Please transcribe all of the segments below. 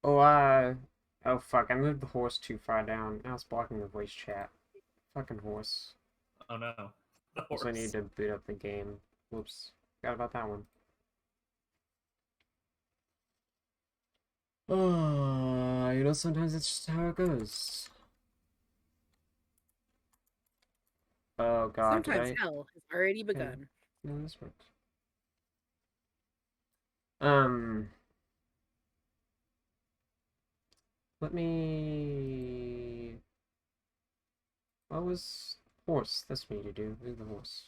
Oh, oh fuck, I moved the horse too far down. Now it's blocking the voice chat. Fucking horse. Oh no. The horse. Also, I need to boot up the game. Whoops. Forgot about that one. You know, sometimes it's just how it goes. Oh god, Sometimes hell has already begun. No, this works. Let me... What was horse? That's me to do. Who's the horse?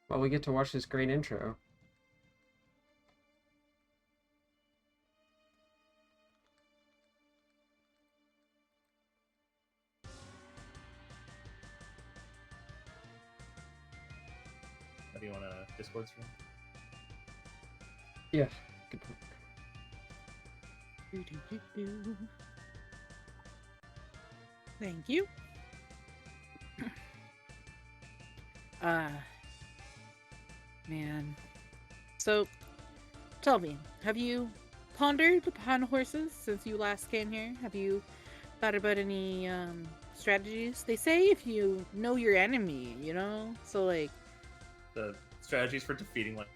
Well, we get to watch this great intro. Do you want a Discord stream? Yeah, good point. Thank you. Man. So, tell me, have you pondered upon horses since you last came here? Have you thought about any strategies? They say if you know your enemy, you know? So, like... The strategies for defeating, like,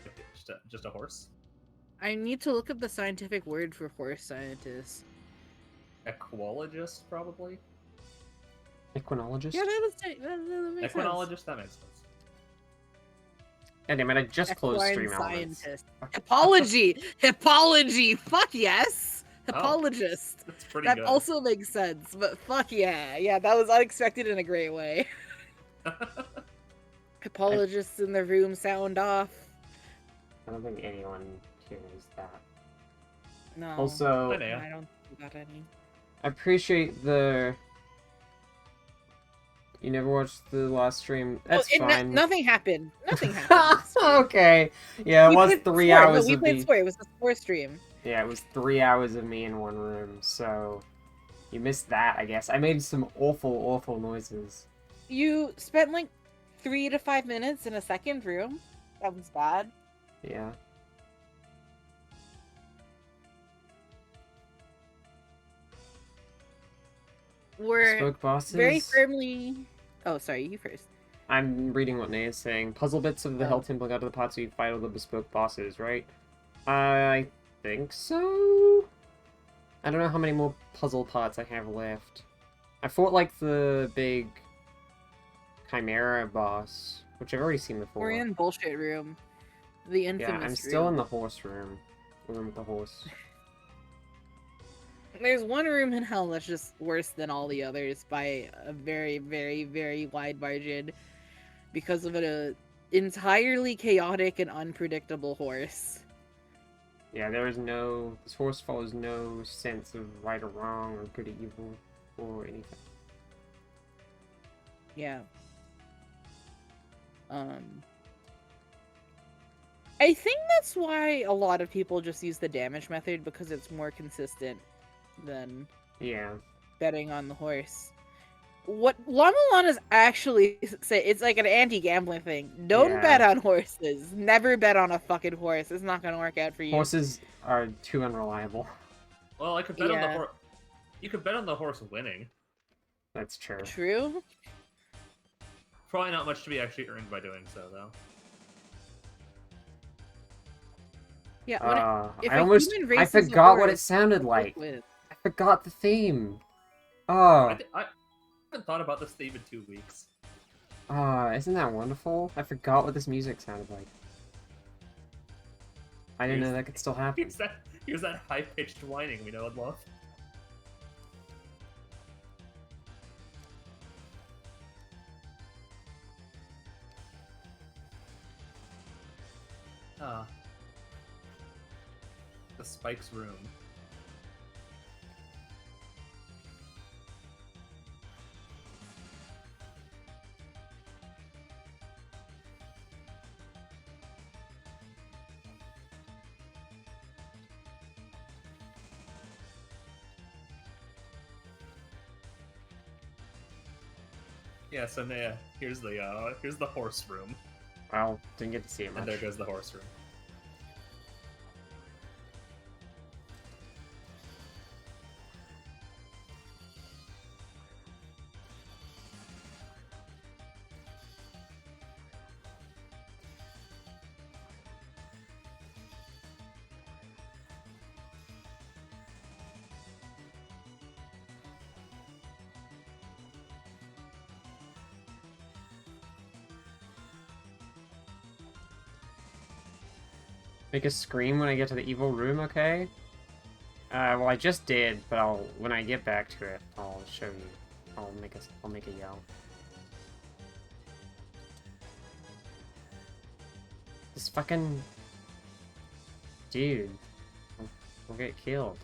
just a horse? I need to look up the scientific word for horse scientist. Equologist, probably? Equinologist? Yeah, that makes Equinologist, sense. that makes sense. Yeah, damn it, I just closed Equine Stream Elements. scientist. Hippology! Hippology! Fuck yes! Hippologist. Oh, that's pretty that good. also makes sense, but fuck yeah. Yeah, that was unexpected in a great way. Hippologists in the room sound off. I don't think anyone hears that. No. Also, I don't think got any. I appreciate the... You never watched the last stream? That's fine. Nothing happened. Nothing happened. Okay. Yeah, it was 3 hours we of played me. Spore. It was a Spore stream. Yeah, it was 3 hours of me in one room, so... You missed that, I guess. I made some awful, awful noises. You spent like 3 to 5 minutes in a second room? That was bad. Yeah. We're bosses? very firmly... Oh, sorry, you first. I'm reading what Nay is saying. Puzzle bits of the Hell Temple got to the pot so you fight all the bespoke bosses, right? I think so? I don't know how many more puzzle parts I have left. I fought, like, the big Chimera boss, which I've already seen before. We're in bullshit room. The infamous room. Yeah, I'm still in the horse room. The room with the horse. There's one room in hell that's just worse than all the others by a very, very, very wide margin because of an entirely chaotic and unpredictable horse. Yeah, this horse follows no sense of right or wrong or good or evil or anything. Yeah. I think that's why a lot of people just use the damage method because it's more consistent than yeah betting on the horse. what Llama actually say, it's like an anti-gambling thing. Don't bet Yeah. on horses. Never bet on a fucking horse. It's not gonna work out for you. Horses are too unreliable. Well, I could bet on the Yeah. horse. You could bet on the horse winning. That's true. True. Probably not much to be actually earned by doing so, though. Yeah. When if I a almost... human I races a forgot what it horse, sounded the like. horse wins. I forgot the theme. Oh. I haven't thought about this theme in 2 weeks. Isn't that wonderful? I forgot what this music sounded like. I didn't know that could still happen. Here's that high-pitched whining we know and love. Ah. The Spike's room. Yeah, so Naya, here's the horse room. Well, didn't get to see it much. And there goes the horse room. Make a scream when I get to the evil room, okay? Well, I just did, but when I get back to it, I'll show you. I'll make a yell. This fucking dude will get killed.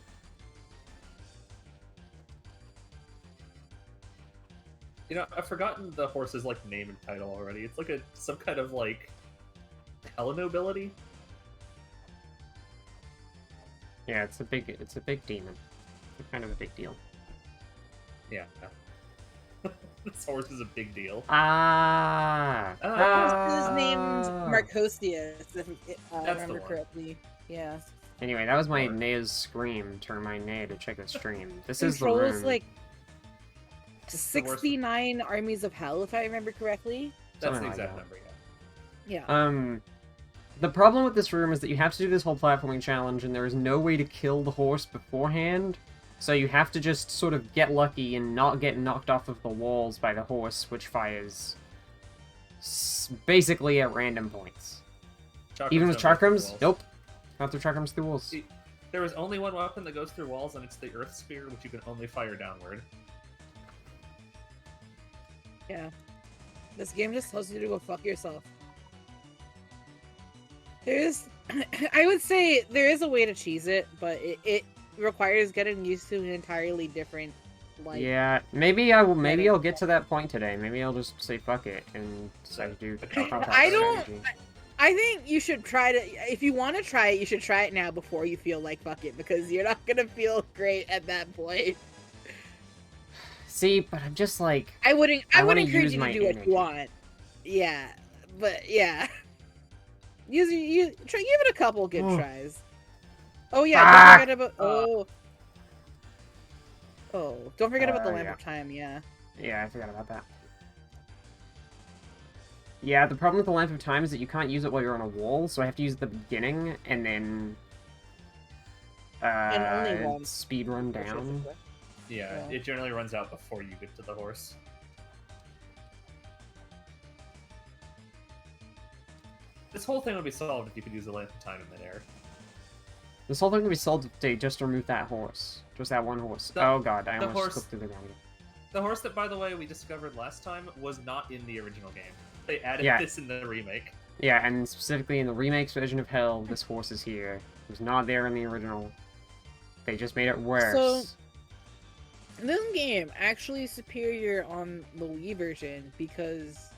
You know, I've forgotten the horse's like name and title already. It's like some kind of like hella nobility. Yeah, it's a big demon. It's kind of a big deal. Yeah. This horse is a big deal. His name's Marcosius, if I That's remember the one. correctly. Yeah. Anyway, that was my Or- Naya's scream to remind Naya to check the stream. This is the Controls room. like It's the worst- 69 armies of hell, if I remember correctly. That's something the like exact that. number, yeah. Yeah. The problem with this room is that you have to do this whole platforming challenge, and there is no way to kill the horse beforehand. So you have to just sort of get lucky and not get knocked off of the walls by the horse, which fires basically at random points. Chakrams Even with don't go through chakrams? walls. Nope. Not through chakrams through walls. See, there is only one weapon that goes through walls, and it's the Earth Spear, which you can only fire downward. Yeah. This game just tells you to go fuck yourself. There's, I would say there is a way to cheese it, but it requires getting used to an entirely different, like... Yeah, maybe I'll get to that point today. Maybe I'll just say fuck it and decide to do contact I don't... strategy. I think you should try to... If you want to try it, you should try it now before you feel like fuck it, because you're not gonna feel great at that point. See, but I'm just like... I wouldn't wanna encourage use you my to do what energy. you want. Yeah, but yeah. Give it a couple good Oh. tries. Oh yeah, Fuck! don't forget about don't forget about the lamp yeah. of time. Yeah. Yeah, I forgot about that. Yeah, the problem with the Lamp of Time is that you can't use it while you're on a wall, so I have to use it at the beginning, and then... only once. speed run down. Yeah, Yeah. it generally runs out before you get to the horse. This whole thing would be solved if you could use a Lamp of Time in midair. This whole thing can be solved if they just remove that horse. Just that one horse. The- Oh god, I the almost horse- slipped through the ground. The horse that, by the way, we discovered last time was not in the original game. They added Yeah. this in the remake. Yeah, and specifically in the remake's version of Hell, this horse is here. It was not there in the original. They just made it worse. So- This game actually is superior on the Wii version because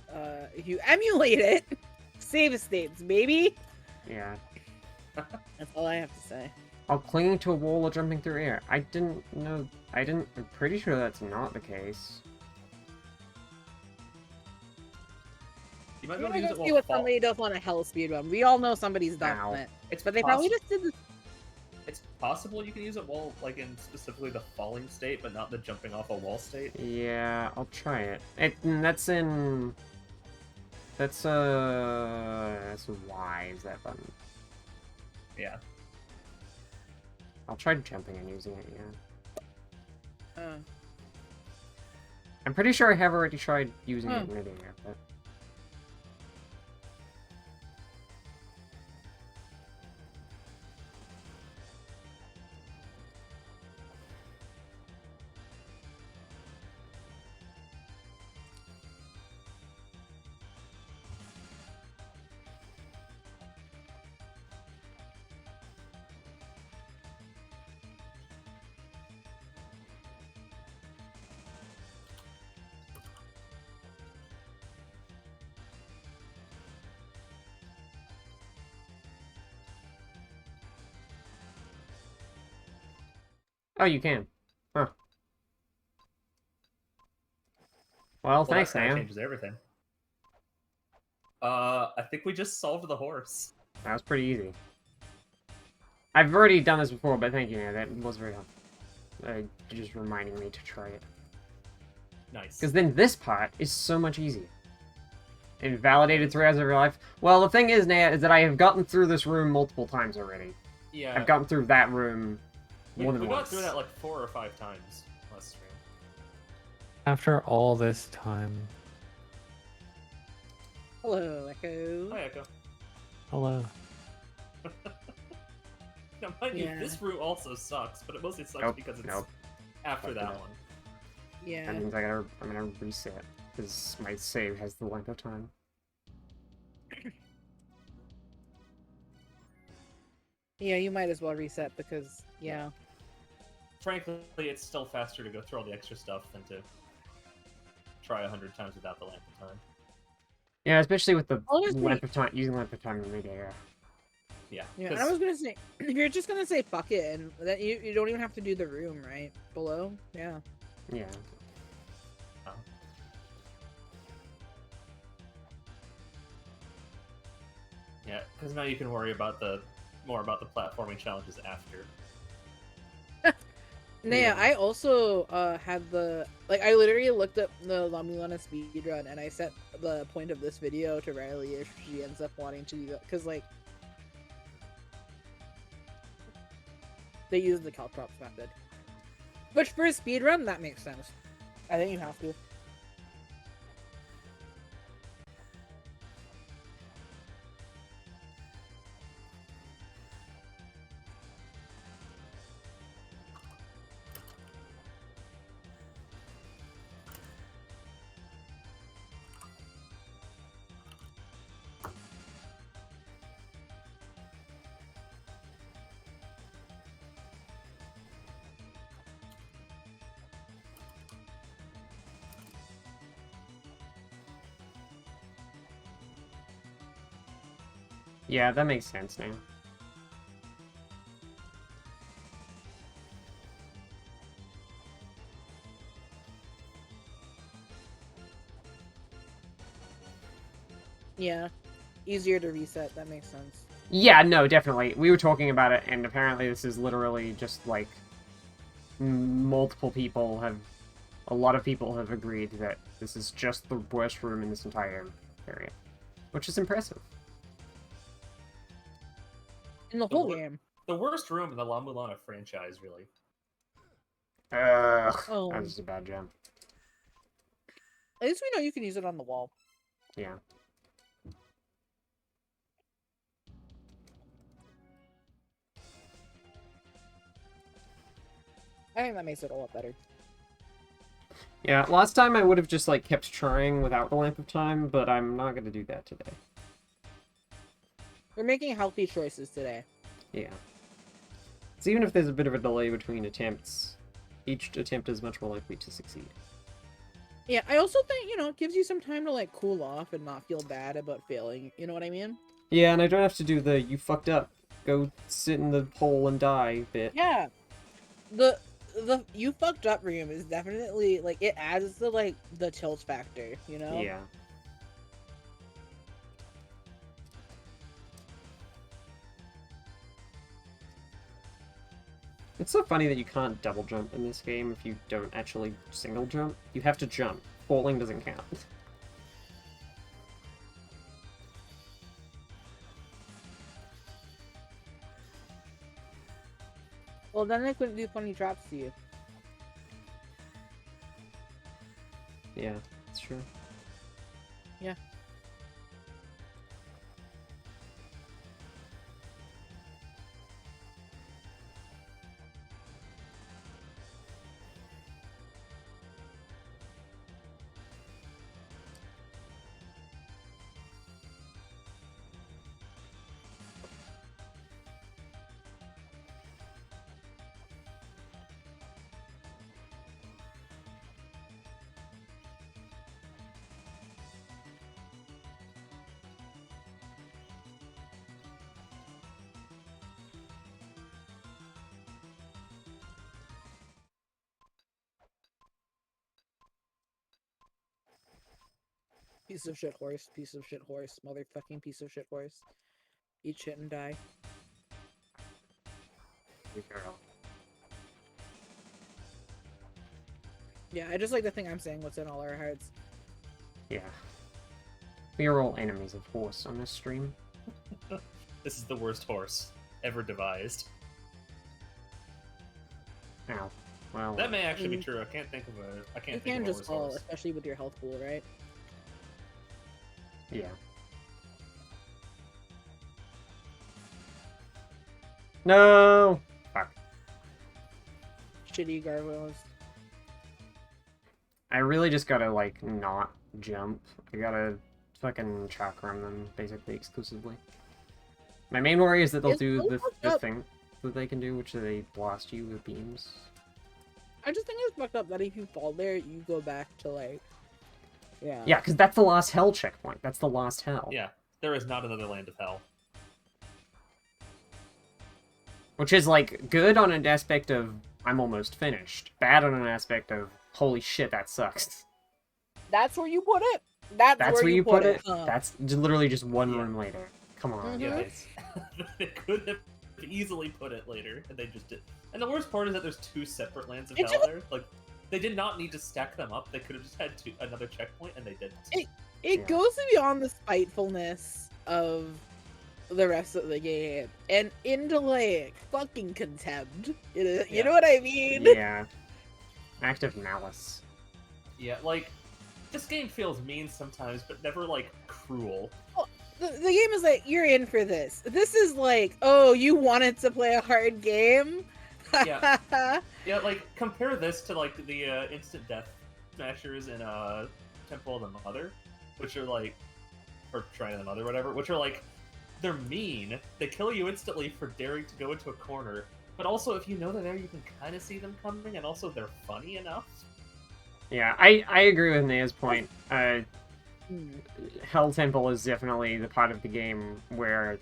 if you emulate it, save states, baby. Yeah. That's all I have to say. Oh, clinging to a wall or jumping through air. I didn't know... I'm pretty sure that's not the case. might I'm be able gonna to use go it see while what fall. somebody does on a hell speed run. We all know somebody's done Ow. it. It's But they probably possi- just did this. It's possible you can use it while, like, in specifically the falling state, but not the jumping off a wall state. Yeah, I'll try it. That's in... That's Y, is that button? Yeah. I'll try jumping and using it, yeah. Uh, I'm pretty sure I have already tried using it Huh. in midair, but... Oh, you can. Huh. Well, thanks, That kind of Sam. changes everything. I think we just solved the horse. That was pretty easy. I've already done this before, but thank you, man. That was very helpful. Just reminding me to try it. Nice. Because then this part is so much easier. Invalidated 3 hours of your life. Well, the thing is, Naya, is that I have gotten through this room multiple times already. Yeah. I've gotten through that room more than we got once. through that like 4 or 5 times last stream. After all this time. hello, Echo. Hi, Echo. Hello. Now, mind Yeah. you, this route also sucks, but it mostly sucks Nope, because it's nope. after Fuck that it. one. Yeah. That means I'm gonna reset. Because my save has the length of time. Yeah, you might as well reset because, yeah. Frankly, it's still faster to go through all the extra stuff than to try 100 times without the length of time. Yeah, especially with the Honestly- length of time, using length of time in midair. Yeah. Yeah, 'cause- and I was gonna say, if you're just gonna say fuck it, and that you don't even have to do the room, right? Below? Yeah. Yeah. Yeah, because now you can worry about more about the platforming challenges after. Naya, Yeah. I also had I literally looked up the La Mulana speedrun and I set the point of this video to Riley if she ends up wanting to do that, because like they use the Caltrops method. Which for a speedrun, that makes sense. I think you have to. Yeah, that makes sense now. Yeah. Easier to reset, that makes sense. Yeah, no, definitely. We were talking about it, and apparently this is literally just, like, multiple people have... A lot of people have agreed that this is just the worst room in this entire area. Which is impressive. In the The whole wor- game. The worst room in the La Mulana franchise, really. Ugh, Oh. that was a bad jump. At least we know you can use it on the wall. Yeah. I think that makes it a lot better. Yeah, last time I would have just, like, kept trying without the length of time, but I'm not gonna do that today. We're making healthy choices today. Yeah. So even if there's a bit of a delay between attempts, each attempt is much more likely to succeed. Yeah, I also think, it gives you some time to, like, cool off and not feel bad about failing. You know what I mean? Yeah, and I don't have to do the "you fucked up, go sit in the hole and die" bit. Yeah. The you fucked up room is definitely, like, it adds the, like, the tilt factor, you know? Yeah. It's so funny that you can't double jump in this game if you don't actually single jump. You have to jump. Falling doesn't count. Well, then they couldn't do funny drops to you. Yeah, that's true. Yeah. Piece of shit horse, motherfucking piece of shit horse. Eat shit and die. Be careful. Yeah, I just like to think I'm saying what's in all our hearts. Yeah. We are all enemies of horse on this stream. This is the worst horse ever devised. Ow. Well, That may actually be true. I can't think of a. I You can't think can of a just worse fall, horse. especially with your health pool, right? yeah. No! Fuck. Shitty gargoyles. I really just gotta, like, not jump. I gotta fucking chakram them, basically, exclusively. My main worry is that they'll It's do so the fucked up. thing that they can do, which is they blast you with beams. I just think it's fucked up that if you fall there, you go back to like, yeah. Yeah, because that's the last hell checkpoint. That's the last hell. Yeah, there is not another land of hell. Which is, like, good on an aspect of, I'm almost finished. Bad on an aspect of, holy shit, that sucks. That's where you put it. That's That's where you put it? huh? That's literally just one Yeah. room later. Come on, Mhm. Yeah, guys. they could have easily put it later, and they just did. And the worst part is that there's two separate lands of It's hell there. Like, they did not need to stack them up. They could have just had another checkpoint, and they didn't. It Yeah. goes beyond the spitefulness of the rest of the game and into like fucking contempt. You Yeah. know what I mean? Yeah. Active malice. Yeah, like, this game feels mean sometimes, but never, like, cruel. The game is like, you're in for this. This is like, oh, you wanted to play a hard game? Yeah. Yeah, like, compare this to, like, the instant death smashers in Temple of the Mother, which are, like, or Shrine of the Mother, whatever, which are, like, they're mean. They kill you instantly for daring to go into a corner, but also, if you know they're there, you can kind of see them coming, and also they're funny enough. Yeah, I agree with Naya's point. Hmm. Hell Temple is definitely the part of the game where,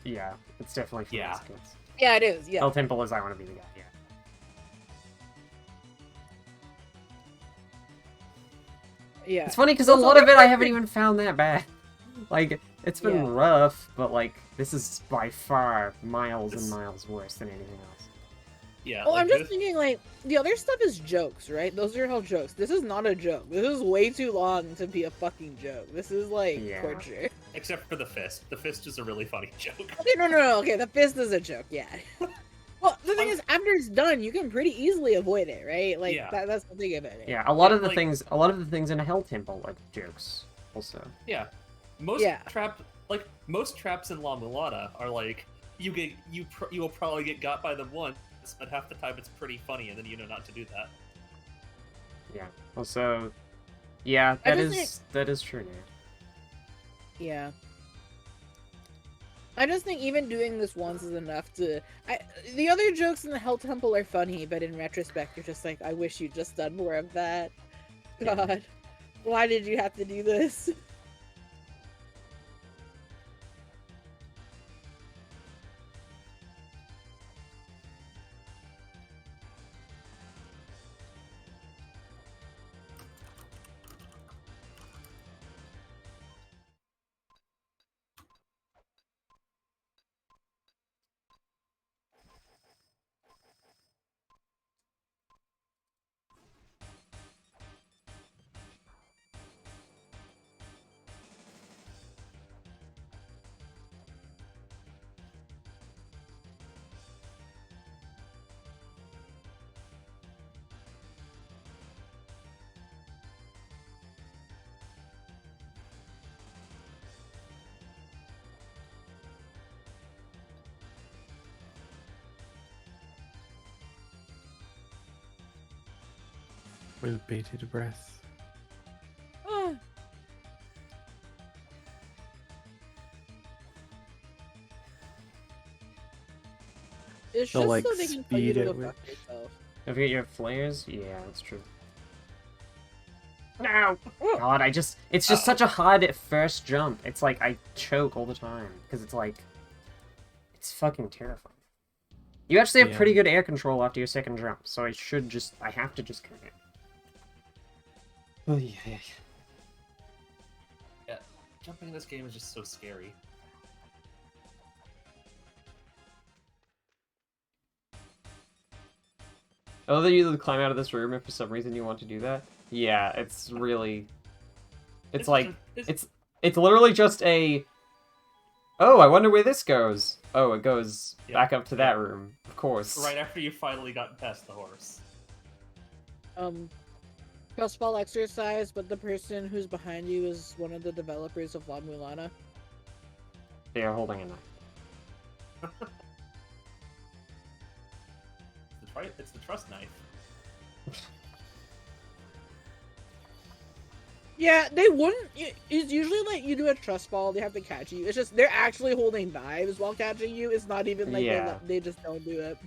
yeah, it's definitely for Yeah. those kids. Yeah, it is. Yeah. Hell Temple is I want to be the guy, yeah. Yeah. It's funny because a Well, so lot of it I they're- haven't even found that bad. Like, it's been Yeah. rough, but, like, this is by far miles and It's- miles worse than anything else. Yeah, Well, like I'm just this- thinking, like, the other stuff is jokes, right? Those are all jokes. This is not a joke. This is way too long to be a fucking joke. This is, like, Yeah. torture. except for the fist. The fist is a really funny joke. Okay, no. Okay, the fist is a joke, yeah. Well, the thing I'm- is, after it's done, you can pretty easily avoid it, right? Like, Yeah. that's the thing about it. Yeah, a lot of the like- things in a Hell Temple, like, jokes, also. Yeah, most Yeah. most traps in La Mulana are like you will probably get got by them once, but half the time it's pretty funny, and then you know not to do that. Yeah. Also, yeah, I that just is true, yeah. Yeah. I just think even doing this once is enough to. The other jokes in the Hell Temple are funny, but in retrospect, you're just like, I wish you'd just done more of that. Yeah. God, why did you have to do this? with bated breath. Ah. It's They'll, just like, so they can tell you speed to it go with- fuck yourself. Don't forget your flares? Yeah, that's true. No! God, it's just such a hard first jump. It's like, I choke all the time. Because it's like, it's fucking terrifying. You actually have pretty good air control after your second jump, so I have to just commit. Oh, yeah. Yeah, jumping in this game is just so scary. Oh, that you climb out of this room if for some reason you want to do that? Yeah, it's really... It's like... It's literally just a... Oh, I wonder where this goes. Oh, it goes back up to that room. Of course. Right after you finally got past the horse. Crossball exercise, but the person who's behind you is one of the developers of La Mulana. They are holding a knife. It's the trust knife. Yeah, they wouldn't. It's usually like you do a trust ball, they have to catch you. It's just they're actually holding knives while catching you. It's not even like they just don't do it.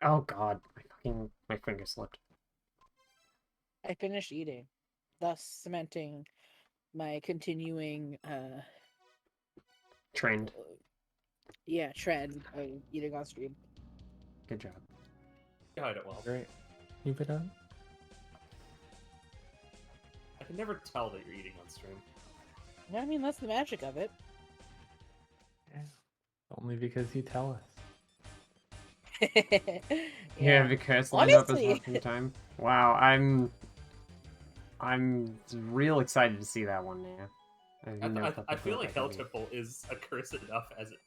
Oh god, my finger slipped. I finished eating, thus cementing my continuing Trend. trend of eating on stream. Good job. You hide it well. Great. Keep it up. I can never tell that you're eating on stream. Yeah, I mean that's the magic of it. Yeah. Only because you tell us. Yeah, because lined up as Honestly. one from time. Wow, I'm real excited to see that one now. I feel like Hell Temple is a curse enough as it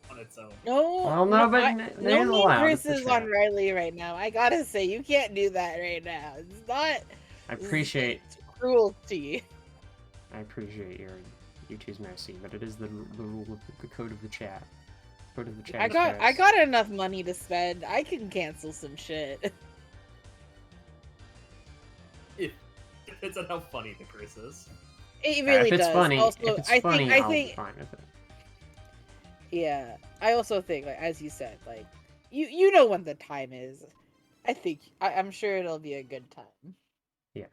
on its own. No, Well, no, but no there's mean allowed. It's the curses on chat. Riley right now. I gotta say, you can't do that right now. It's not. I appreciate It's cruelty. you two's mercy, but it is the rule of the code of the chat. Code of the chat. I got enough money to spend. I can cancel some shit. It depends on how funny the curse is. It really if it's does. funny, Also, if it's I funny, think, I'll be fine with it. yeah. I also think, like as you said, like you know when the time is. I'm sure it'll be a good time. Yeah.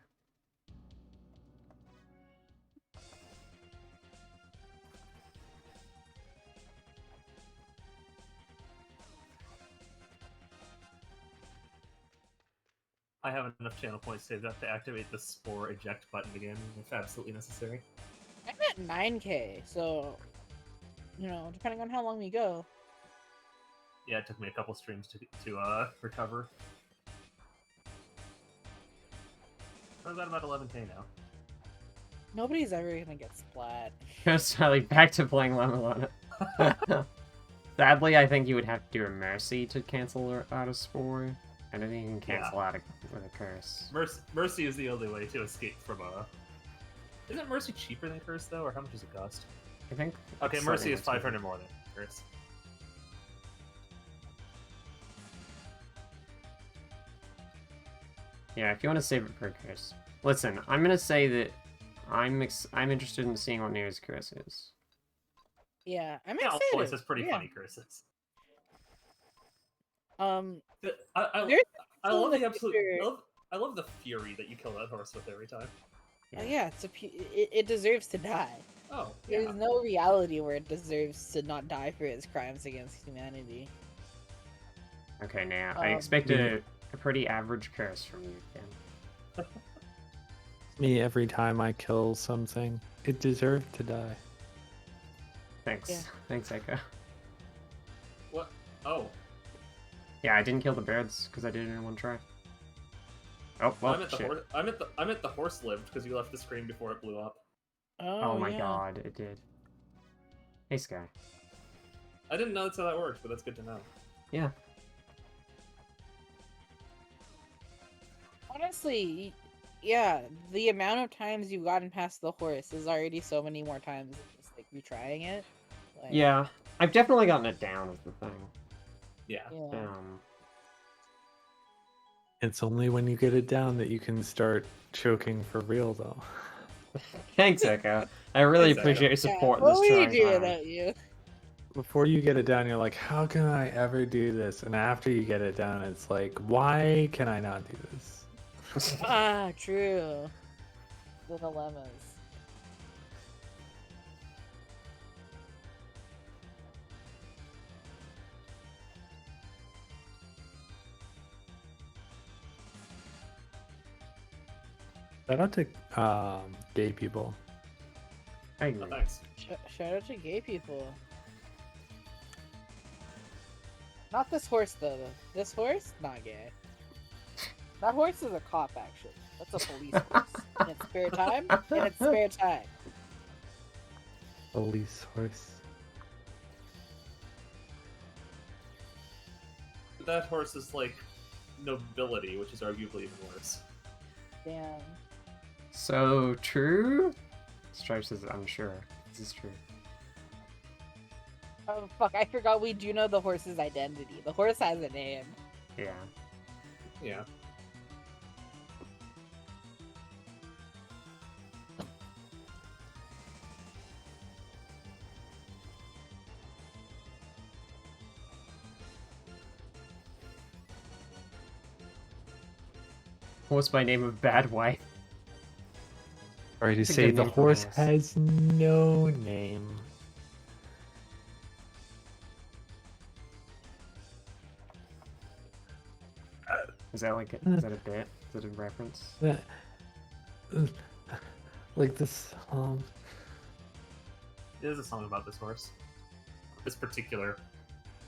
I have enough channel points saved up to activate the spore eject button again if absolutely necessary. I'm at 9K, so you know, depending on how long we go. Yeah, it took me a couple streams to recover. I was at about 11k now. Nobody's ever gonna get splat. Sally, back to playing Lemon. Sadly, I think you would have to do a mercy to cancel out a spore. I don't think you can cancel out with a curse. Mercy is the only way to escape from a... Isn't Mercy cheaper than Curse, though? Or how much does it cost? I think... Okay, Mercy is 500 more than Curse. Yeah, if you want to save it for a curse. Listen, I'm gonna say that I'm interested in seeing what Near's curse is. Yeah, I'm Yeah, excited. always has pretty funny curses. There's I love the absolute... future. I love the fury that you kill that horse with every time. Yeah, it deserves to die. Oh, yeah. There's no reality where it deserves to not die for its crimes against humanity. Okay, now I Um, expect a pretty average curse from you, Ken. Me every time I kill something, it deserved to die. Thanks. Yeah. Thanks, Echo. What? Oh, Yeah, I didn't kill the birds because I did it in one try. Oh, well, I'm at the shit. horse. I'm at the horse lived because you left the screen before it blew up. Oh my yeah. god, it did. Hey, Sky. I didn't know that's how that worked, but that's good to know. Yeah. Honestly, yeah, the amount of times you've gotten past the horse is already so many more times than just like retrying it. Like, Yeah. I've definitely gotten it down is the thing. Yeah. yeah. It's only when you get it down that you can start choking for real, though. Thanks, Echo. I really Thanks, Echo. appreciate your Yeah, support in what this were you trying doing time. without you? Before you get it down, you're like, how can I ever do this? And after you get it down, it's like, why can I not do this? Ah, true. The dilemmas. Shout out to gay people. I Oh, agree. thanks. Shout out to gay people. Not this horse though. This horse, not gay. That horse is a cop, actually. That's a police horse. In its spare time. In its spare time. Police horse. That horse is like nobility, which is arguably even worse. Damn. So true? Stripes is unsure. This is true. Oh fuck! I forgot we do know the horse's identity. The horse has a name. Yeah. Yeah. Horse by name of Bad Wife. Sorry to It's a say, good the name for a horse horse. has no name. Is that like is that a bit? Is that a reference? That, like this. It is a song about this horse. This particular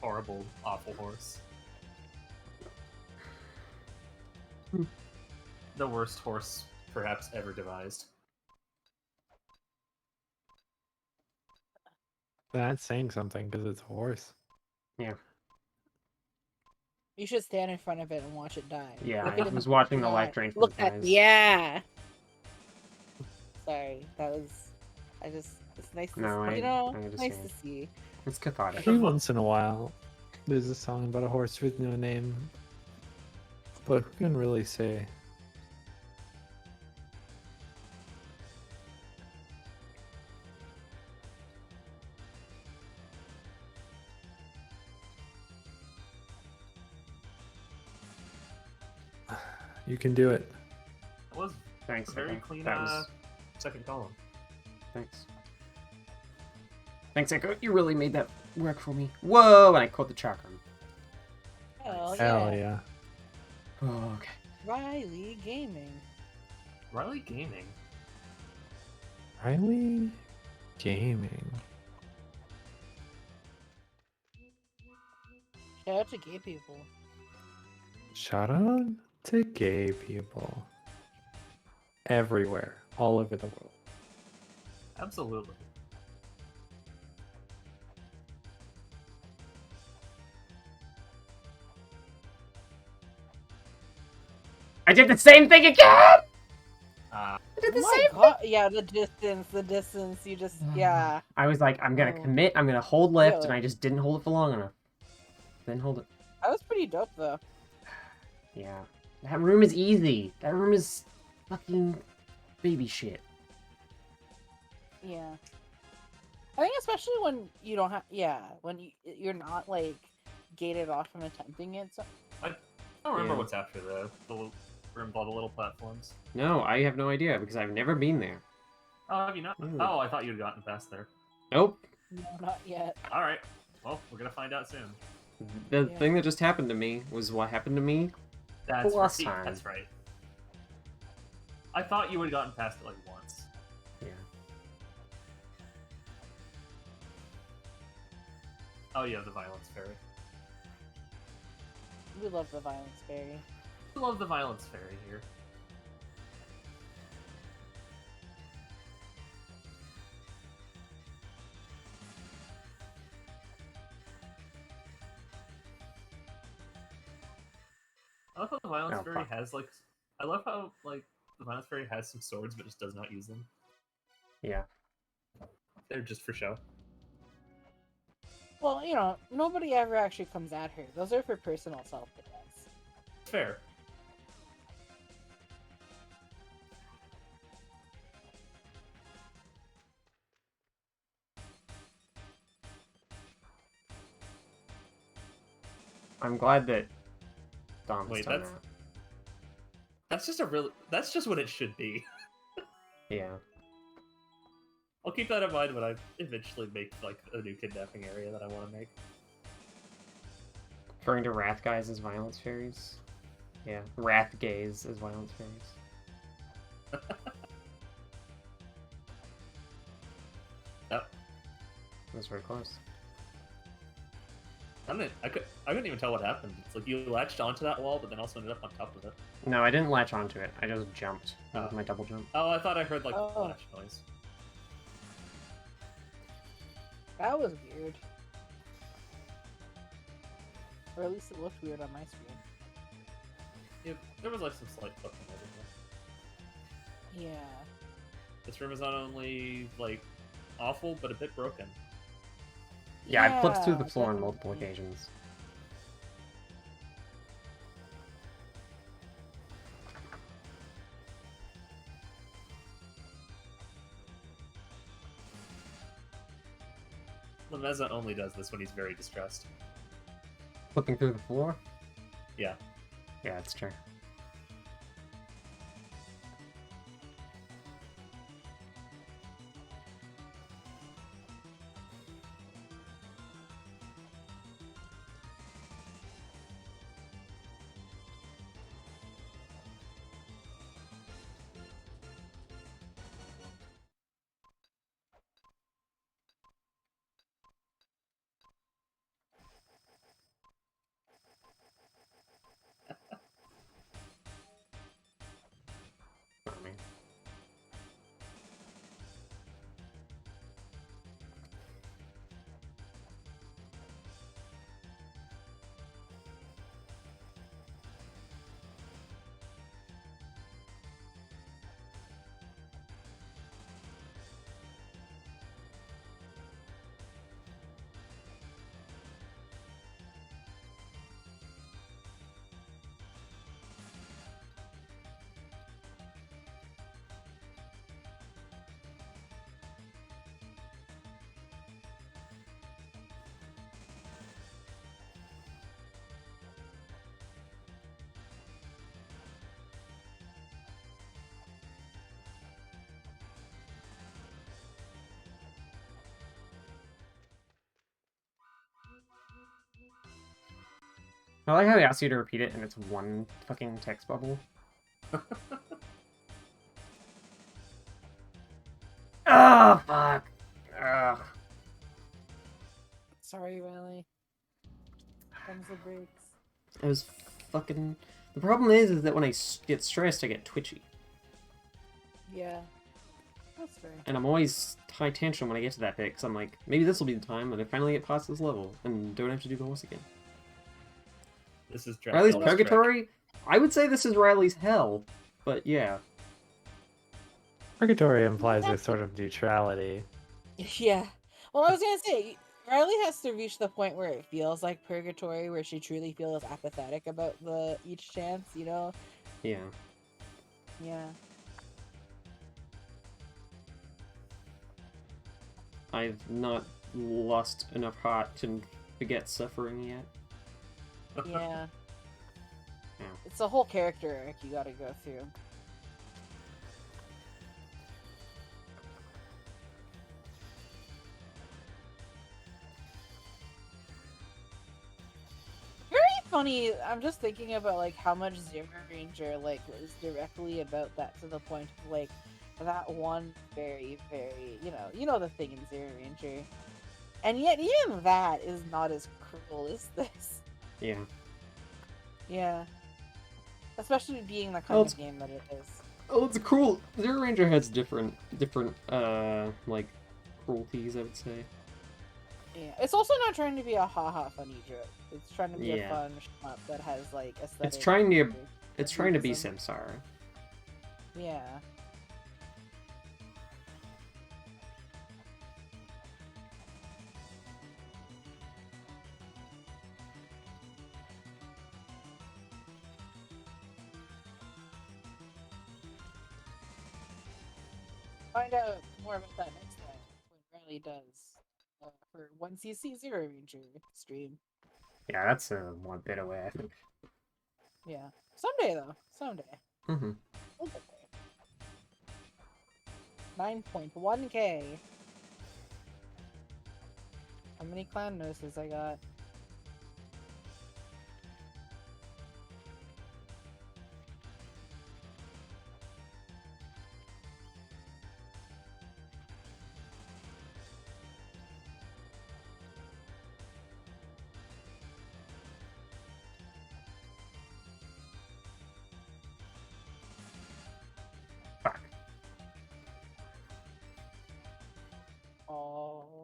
horrible, awful horse. The worst horse perhaps ever devised. That's saying something because it's a horse. Yeah. You should stand in front of it and watch it die. Yeah, Look I at it was in watching the eye. life drain from Look its at eyes. yeah. Sorry, that was. It's nice. To, No, you know, I nice to understand. see. It's cathartic. Every once in a while, there's a song about a horse with no name. But who can really say? You can do it. That was Thanks. a very Echo. clean That was second column. thanks. Thanks, Echo. You really made that work for me. Whoa! And I caught the chakra. Hell Hell yeah. yeah. Oh, okay. Riley Gaming. Riley Gaming. Riley Gaming. Shout out to gay people. Shout out to gay people. Everywhere. All over the world. Absolutely. I did the same thing again! Uh, I did the Oh my same god! Yeah, the distance. You just yeah. I was like, I'm gonna Oh. commit, I'm gonna hold left, Yeah. and I just didn't hold it for long enough. Then hold it. That was pretty dope though. Yeah. That room is easy. That room is fucking baby shit. Yeah. I think especially when you don't have when you're not like gated off from attempting it. So I don't remember Yeah. what's after the room with all the little platforms. No, I have no idea, because I've never been there. Oh, have you not? Ooh. Oh, I thought you'd gotten past there. Nope. no, not yet. Alright. Well, we're gonna find out soon. The Yeah. thing that just happened to me was what happened to me That's last right. time. That's right. I thought you would have gotten past it like once. Yeah. Oh, you have the violence fairy. We love the violence fairy. I love the violence fairy here. I love how the violence Oh, fairy fuck. has like. I love how like the violence fairy has some swords, but just does not use them. Yeah. They're just for show. Well, you know, nobody ever actually comes at her. Those are for personal self-defense. Fair. I'm glad that Dom has Wait, done that's just a real. That's just what it should be. that. Yeah. I'll keep that in mind when I eventually make like a new kidnapping area that I want to make. Referring to Wrath guys as violence fairies. Yeah. Wrath gays as violence fairies. Yep. That was very close. I couldn't even tell what happened. It's like you latched onto that wall, but then also ended up on top of it. No, I didn't latch onto it. I just jumped with Oh. my double jump. Oh, I thought I heard like Oh. the flash noise. That was weird. Or at least it looked weird on my screen. Yeah, there was like some slight fucking over here. Yeah. This room is not only like awful, but a bit broken. Yeah, I flipped through the Yeah, floor on multiple definitely. occasions. Lameza only does this when he's very distressed. Flipping through the floor? Yeah. Yeah, it's true. I mean, I like how he asks you to repeat it and it's one fucking text bubble. Oh, fuck. Ugh. Sorry, Riley. Comes the breaks. I was fucking... The problem is that when I get stressed, I get twitchy. Yeah. That's fair. And I'm always high tension when I get to that bit, because I'm like, maybe this will be the time when I finally get past this level, and don't have to do the horse again. This is Riley's Dracula's trick. Purgatory? I would say this is Riley's Hell, but yeah. Purgatory implies a sort of neutrality. Yeah. Well, I was gonna say, Riley has to reach the point where it feels like purgatory, where she truly feels apathetic about each chance, you know? Yeah. Yeah. I've not lost enough heart to forget suffering yet. Yeah. Yeah. It's a whole character arc you gotta go through. funny. I'm just thinking about like how much Zero Ranger like was directly about that to the point of like that one very you know the thing in Zero Ranger, and yet even that is not as cruel as this. Yeah. Yeah, especially being the Well, kind it's of game that it is. oh, it's cruel. Zero Ranger has different like cruelties, I would say. Yeah, it's also not trying to be a haha funny joke. It's trying to be a Yeah. fun shmup that has like aesthetic. It's trying to or it's trying to be realism. Samsara. Yeah. Find out more about that next time when Riley does her 1cc Zero Ranger stream. Yeah, that's one bit away, I think. Yeah. Someday though. Someday. Mm-hmm. We'll get there. 9.1k. How many clan noses I got? Fuck. Oh.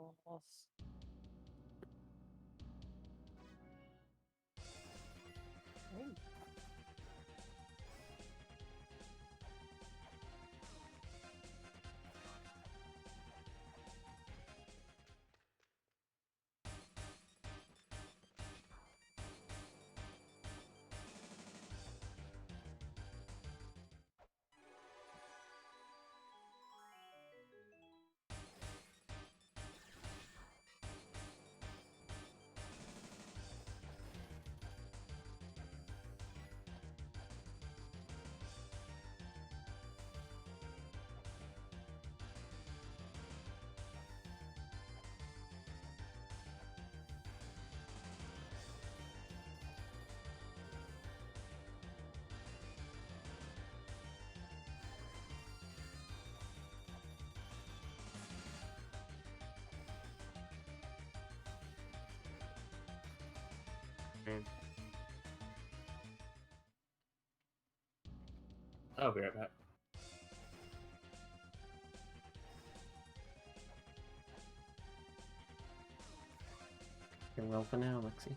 I'll be right back. Farewell for now, Lexi.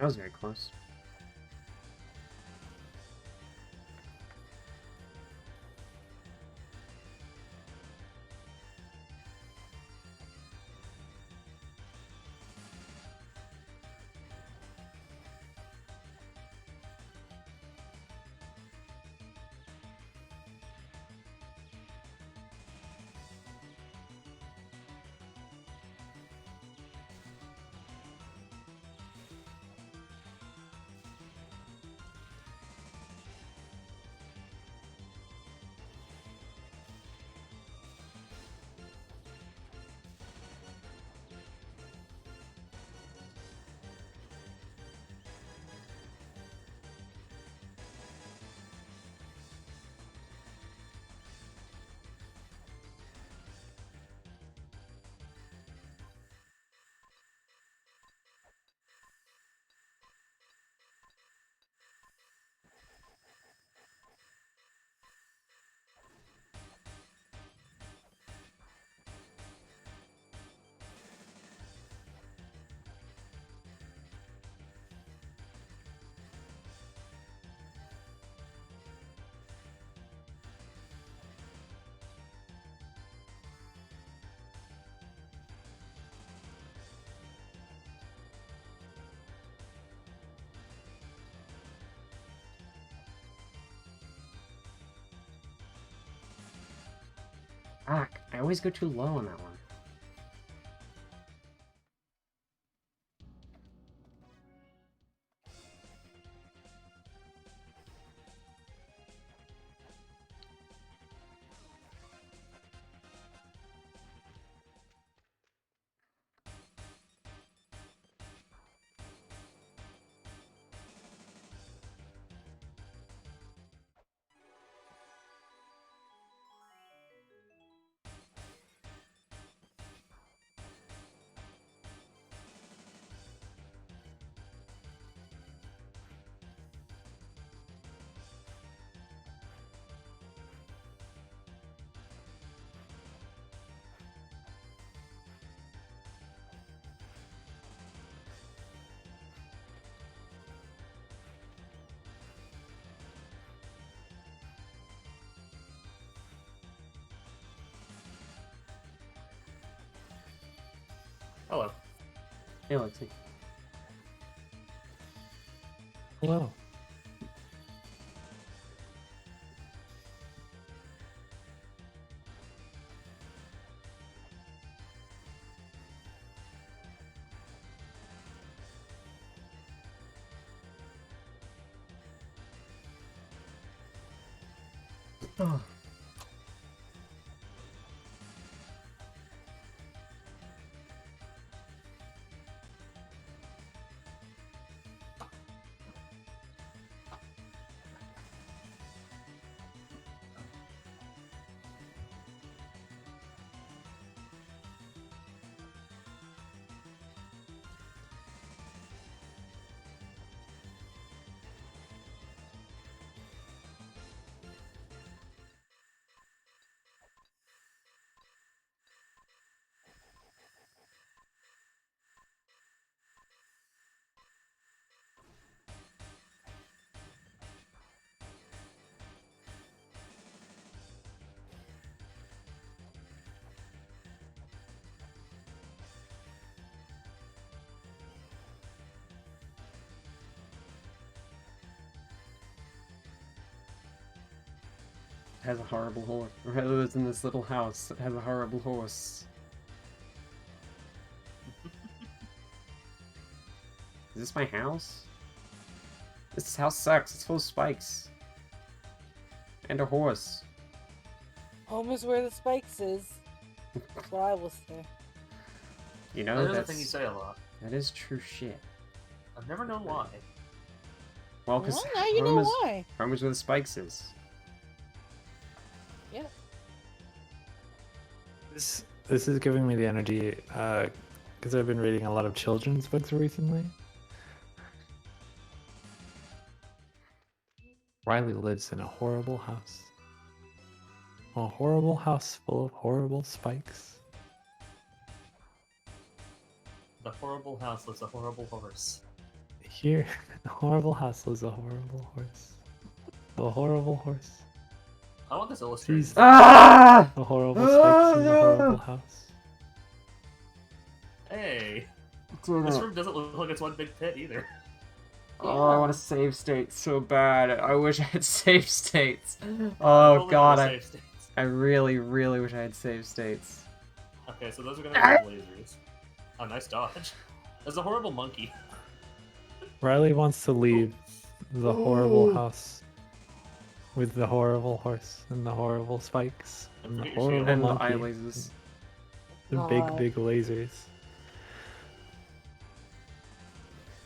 That was very close. Fuck, I always go too low on that one. Hello. Hey, Lexi. Hello. Oh. It has a horrible horse. Or it lives in this little house that has a horrible horse. Is this my house? This house sucks. It's full of spikes. And a horse. Home is where the spikes is. That's what I will say. You know, That is a that's... thing you say a lot. That is true shit. I've never known why. Well, because Well, now you know why. home is where the spikes is. Yeah. This is giving me the energy because I've been reading a lot of children's books recently. Riley lives in a horrible house. A horrible house full of horrible spikes. The horrible house was a horrible horse. Here, the horrible house lives a horrible horse. The horrible horse. I want this illustrated. Jeez. Ah! The horrible spikes in the horrible house. Hey, Damn this it. room doesn't look like it's one big pit either. Oh, I want to save states so bad. I wish I had save states. Only Oh god, little save states. I really, really wish I had save states. Okay, so those are gonna be lasers. Oh, nice dodge. There's a horrible monkey. Riley wants to leave the horrible Ooh. house with the horrible horse and the horrible spikes and the Forget your shield. horrible And the monkey. eye lasers. The God. big lasers.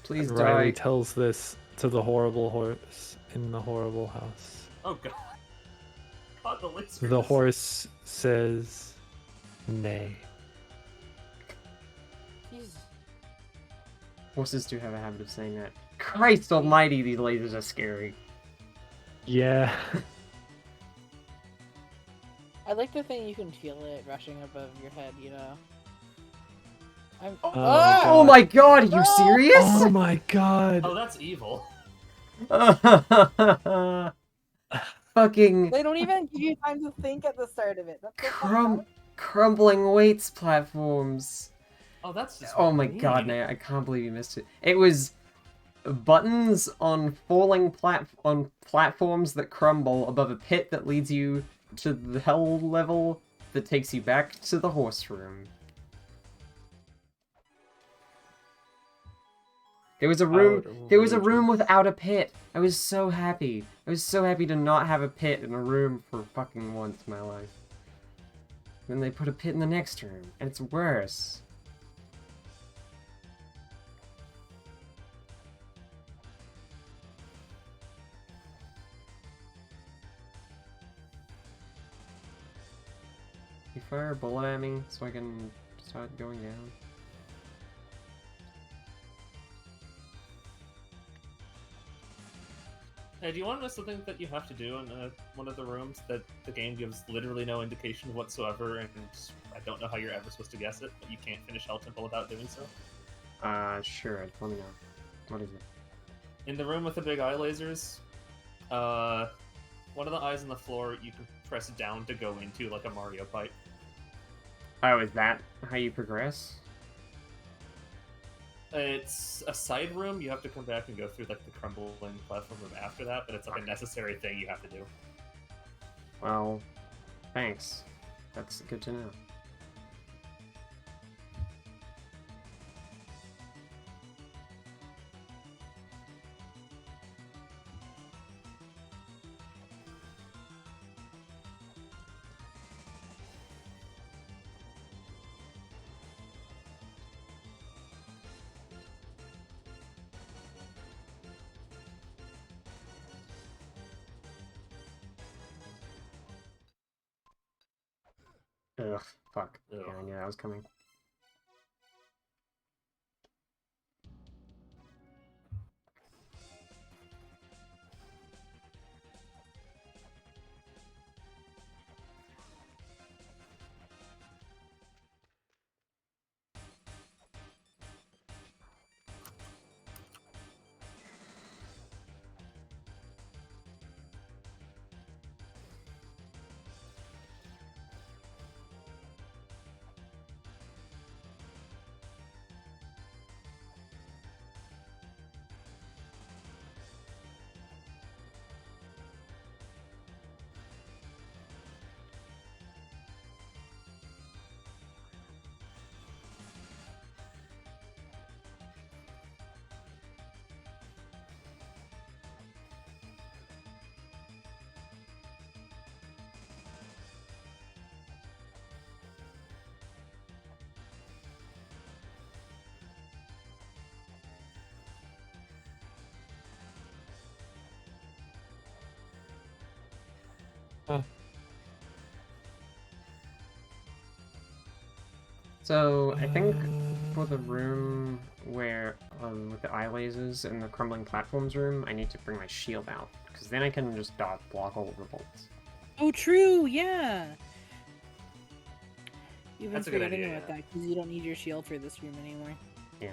Please And Riley die. tells this to the horrible horse in the horrible house. Oh god. God, the lasers. The horse says, nay. Jesus. Horses do have a habit of saying that. Christ almighty, these lasers are scary. Yeah. I like to think you can feel it rushing above your head, you know? I'm... Oh my god, are you Oh! serious? Oh my god. Oh, that's evil. Fucking They don't even give you time to think at the start of it. That's so fucked up. crumbling weights platforms. Oh, that's just Oh my mean. god, Nate, I can't believe you missed it. It was buttons on falling platforms that crumble above a pit that leads you to the hell level that takes you back to the horse room. There was a room without a pit. I was so happy. I was so happy to not have a pit in a room for fucking once in my life. Then they put a pit in the next room, and it's worse. You fire a bullet at me so I can start going down. Hey, do you want to know something that you have to do in one of the rooms that the game gives literally no indication whatsoever, and I don't know how you're ever supposed to guess it, but you can't finish Hell Temple without doing so? Sure, let me know. What is it? In the room with the big eye lasers, one of the eyes on the floor you can press down to go into, like a Mario pipe. Oh, is that how you progress? It's a side room. You have to come back and go through like the crumbling platform room after that, but it's like a necessary thing you have to do. Well, thanks. That's good to know. Ugh, fuck. Ugh. Yeah, I knew that was coming. Huh. So, I think for the room where, with the eye lasers and the crumbling platforms room, I need to bring my shield out, because then I can just dodge block all of the bolts. Oh, true, yeah. You've been That's a good forgetting idea, about yeah. that, because you don't need your shield for this room anymore. Yeah.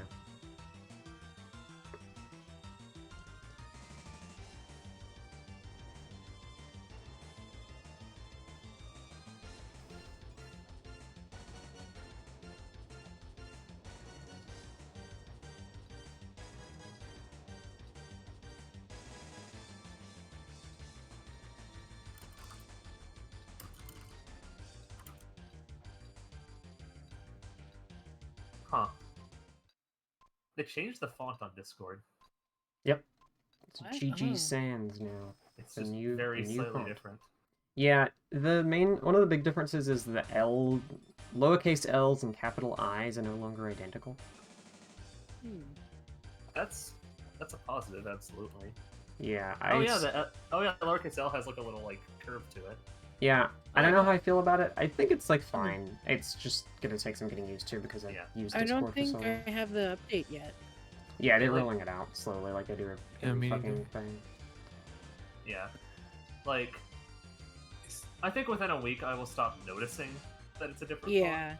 Huh. They changed the font on Discord. Yep. It's What? GG Oh. Sans now. It's The just new- very the new slightly font. different. Yeah, one of the big differences is the lowercase L's and capital I's are no longer identical. Hmm. That's a positive, absolutely. Yeah, The lowercase L has like a little like curve to it. Yeah, I don't Okay. know how I feel about it. I think it's like fine. It's just gonna take some getting used to because I've Yeah. used I Discord don't for think so long. I have the update yet. Yeah, they're Really? rolling it out slowly, like they do Yeah, every me fucking neither. thing. Yeah. Like, I think within a week I will stop noticing that it's a different Yeah.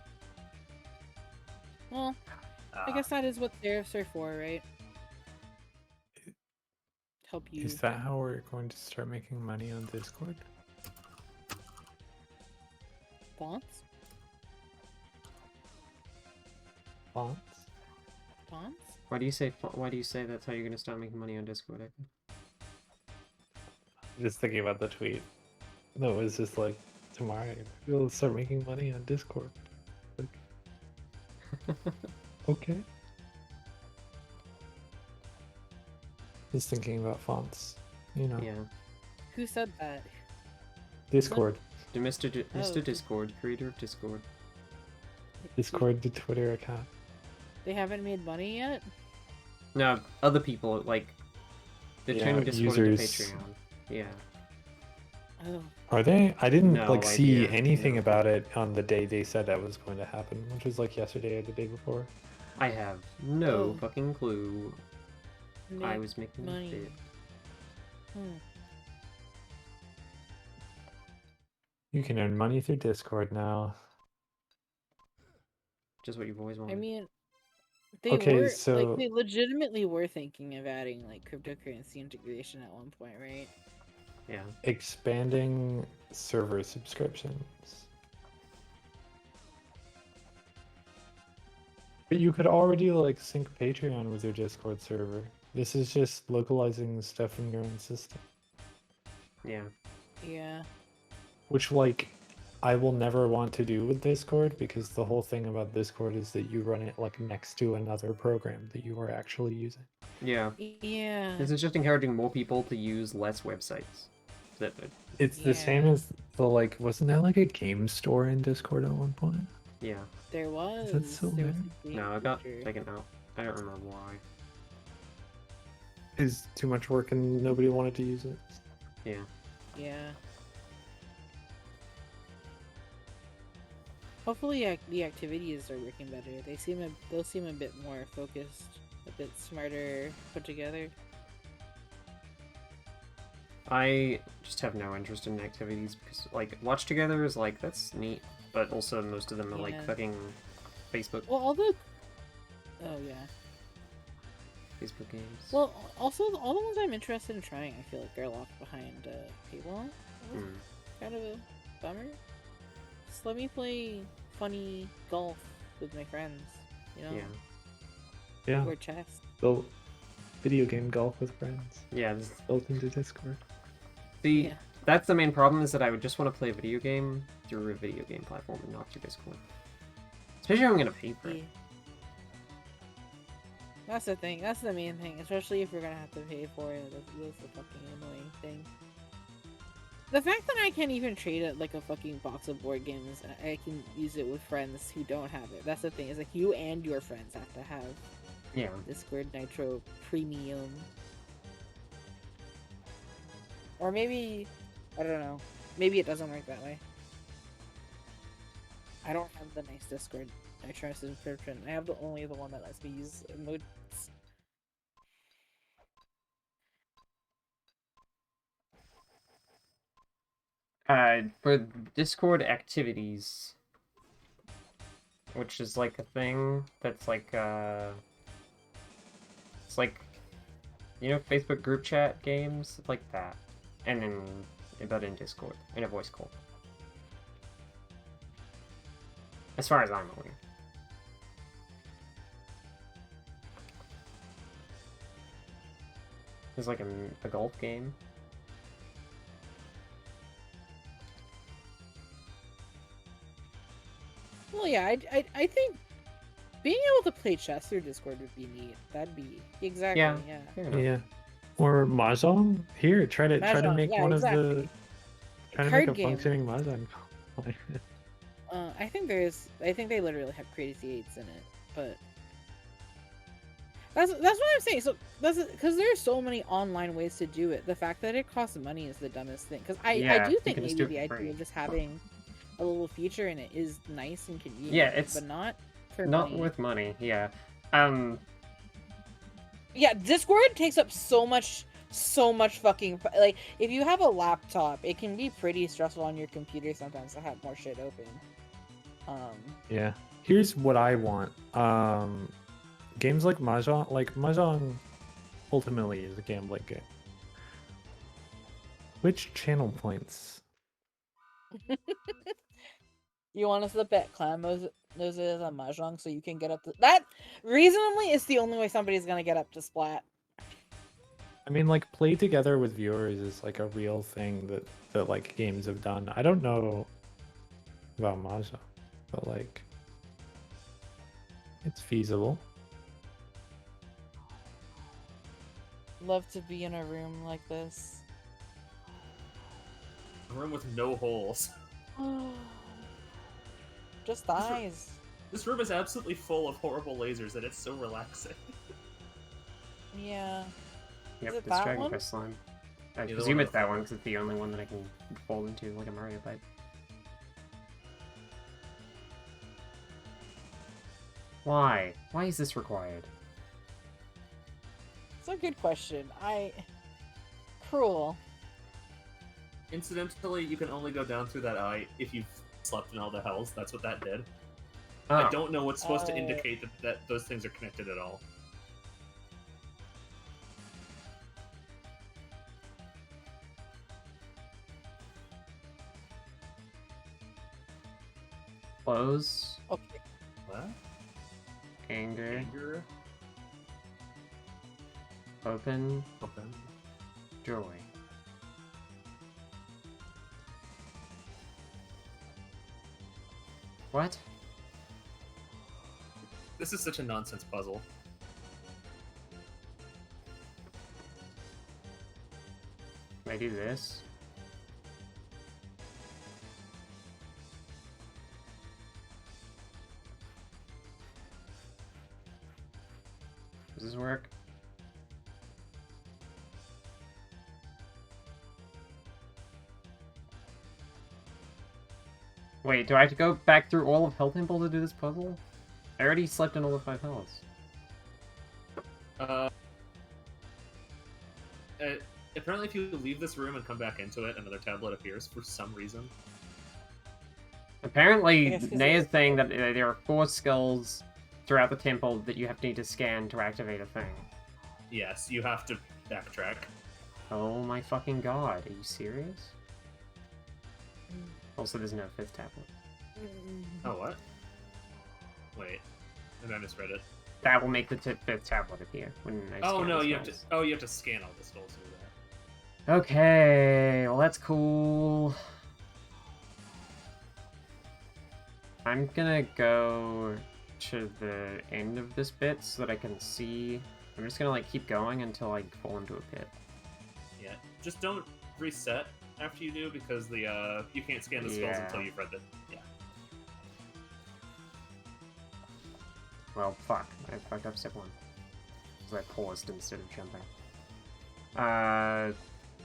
Well, font. I guess that is what serifs are for, right? To help you. Is that how we're going to start making money on Discord? Fonts? Fonts? Fonts? Why do you say that's how you're gonna start making money on Discord? Echo? Just thinking about the tweet. That was just like tomorrow we'll start making money on Discord. Like, okay. Just thinking about fonts, you know. Yeah. Who said that? Discord. Mr. Oh. Discord, creator of Discord. Discord, the Twitter account. They haven't made money yet? No, other people, like, they're Yeah, turning Discord into users. Patreon. Yeah. Oh. Are they? I didn't No see idea. anything No. about it on the day they said that was going to happen, which was like yesterday or the day before. I have no Oh. fucking clue. I Make was making money. it. Hmm. You can earn money through Discord now. Just what you've always wanted. I mean, they Okay, were so- like they legitimately were thinking of adding like cryptocurrency integration at one point, right? Yeah. Expanding server subscriptions. But you could already like sync Patreon with your Discord server. This is just localizing stuff in your own system. Yeah. Yeah. Which like I will never want to do with Discord because the whole thing about Discord is that you run it like next to another program that you are actually using. Yeah. Yeah. This is just encouraging more people to use less websites. It's the same Yeah. as the like wasn't there like a game store in Discord at one point? Yeah. There was. that still there was there? a game No, it got feature. taken out. I don't remember why. Is too much work and nobody wanted to use it. Yeah. Yeah. Hopefully the activities are working better. They'll seem a bit more focused, a bit smarter put together. I just have no interest in activities because, like, Watch Together is like, that's neat, but also most of them are like Yeah. fucking Facebook Well, all the oh yeah. Facebook games. Well, also all the ones I'm interested in trying, I feel like they're locked behind paywall. Hmm. Kind of a bummer. Just let me play funny golf with my friends, you know, Yeah. Yeah. or chess. The video game golf with friends. Yeah. This, Built into Discord. see, Yeah. that's the main problem is that I would just want to play a video game through a video game platform and not through Discord. Especially if I'm gonna pay for Yeah. it. That's the thing. That's the main thing. Especially if you're gonna have to pay for it. That's the fucking annoying thing. The fact that I can't even trade it like a fucking box of board games, I can use it with friends who don't have it. That's the thing. Is like you and your friends have to have Yeah. Discord Nitro Premium. Or maybe, I don't know. Maybe it doesn't work that way. I don't have the nice Discord Nitro subscription. I have only the one that lets me use emotes. For Discord activities, which is like a thing that's like, it's like, you know, Facebook group chat games, like that. And then, but in Discord, in a voice call. As far as I'm aware. There's like a golf game. Well, yeah, I think being able to play chess through Discord would be neat. That'd be exactly Yeah. yeah. Fair enough. Yeah. Or Mahjong? Here, try to Mahjong, make yeah, one exactly. of the try to Card make a game. functioning Mahjong. I think they literally have crazy eights in it, but that's what I'm saying. So that's because there's so many online ways to do it. The fact that it costs money is the dumbest thing. Because I Yeah, do you think can just maybe do the it for idea free. of just having a little feature in it is nice and convenient. Yeah, it's but not for Not money. with money, yeah. Yeah, Discord takes up so much fucking like if you have a laptop, it can be pretty stressful on your computer sometimes to have more shit open. Yeah. Here's what I want. Games like Mahjong ultimately is a gambling game. Which channel points? You want us to bet Clan knows it is a mahjong so you can get up to that reasonably is the only way somebody's gonna get up to Splat. I mean, like, play together with viewers is like a real thing that like games have done. I don't know Valmaja, but like, it's feasible. Love to be in a room like this. A room with no holes. Just This room- eyes. This room is absolutely full of horrible lasers, and it's so relaxing. Yeah. Yep, it it's that Dragon one? Quest slime. I Yeah, the presume one it's that one because it's the only one that I can fold into like a Mario pipe. Why? Why is this required? It's a good question. Cruel. Incidentally, you can only go down through that eye if you've slept in all the hells. That's what that did. Oh, I don't know what's supposed to Oh. indicate that those things are connected at all. close, Okay. What? anger, Anger? open, Open. joy. What? This is such a nonsense puzzle. Can I do this? Does this work? Wait, do I have to go back through all of Hell Temple to do this puzzle? I already slept in all the 5 hells. Apparently if you leave this room and come back into it, another tablet appears for some reason. I Apparently, guess 'cause Naya's it's- saying that there are 4 skulls throughout the temple that you have to need to scan to activate a thing. Yes, you have to backtrack. Oh my fucking god, are you serious? Also, there's no 5th tablet. Oh, what? Wait. Maybe I misread it. That will make the 5th tablet appear when I Oh scan no, the you have to. skulls. Oh, you have to scan all the skulls through that. Okay, well that's cool. I'm gonna go to the end of this bit so that I can see. I'm just gonna like keep going until I fall into a pit. Yeah. Just don't reset after you do because the you can't scan the skulls Yeah. until you've read the. Yeah. Well, fuck. I fucked up step 1. Because I paused instead of jumping.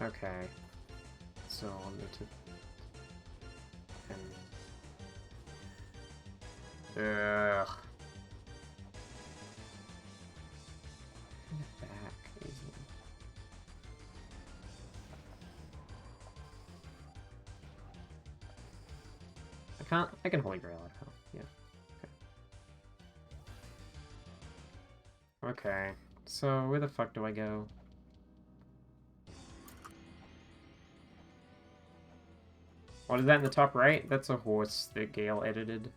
Okay. So I'll need to... Ugh. Get back easily. I can Holy Grail it. Oh, yeah. Okay, so where the fuck do I go? What is that in the top right? That's a horse that Gale edited.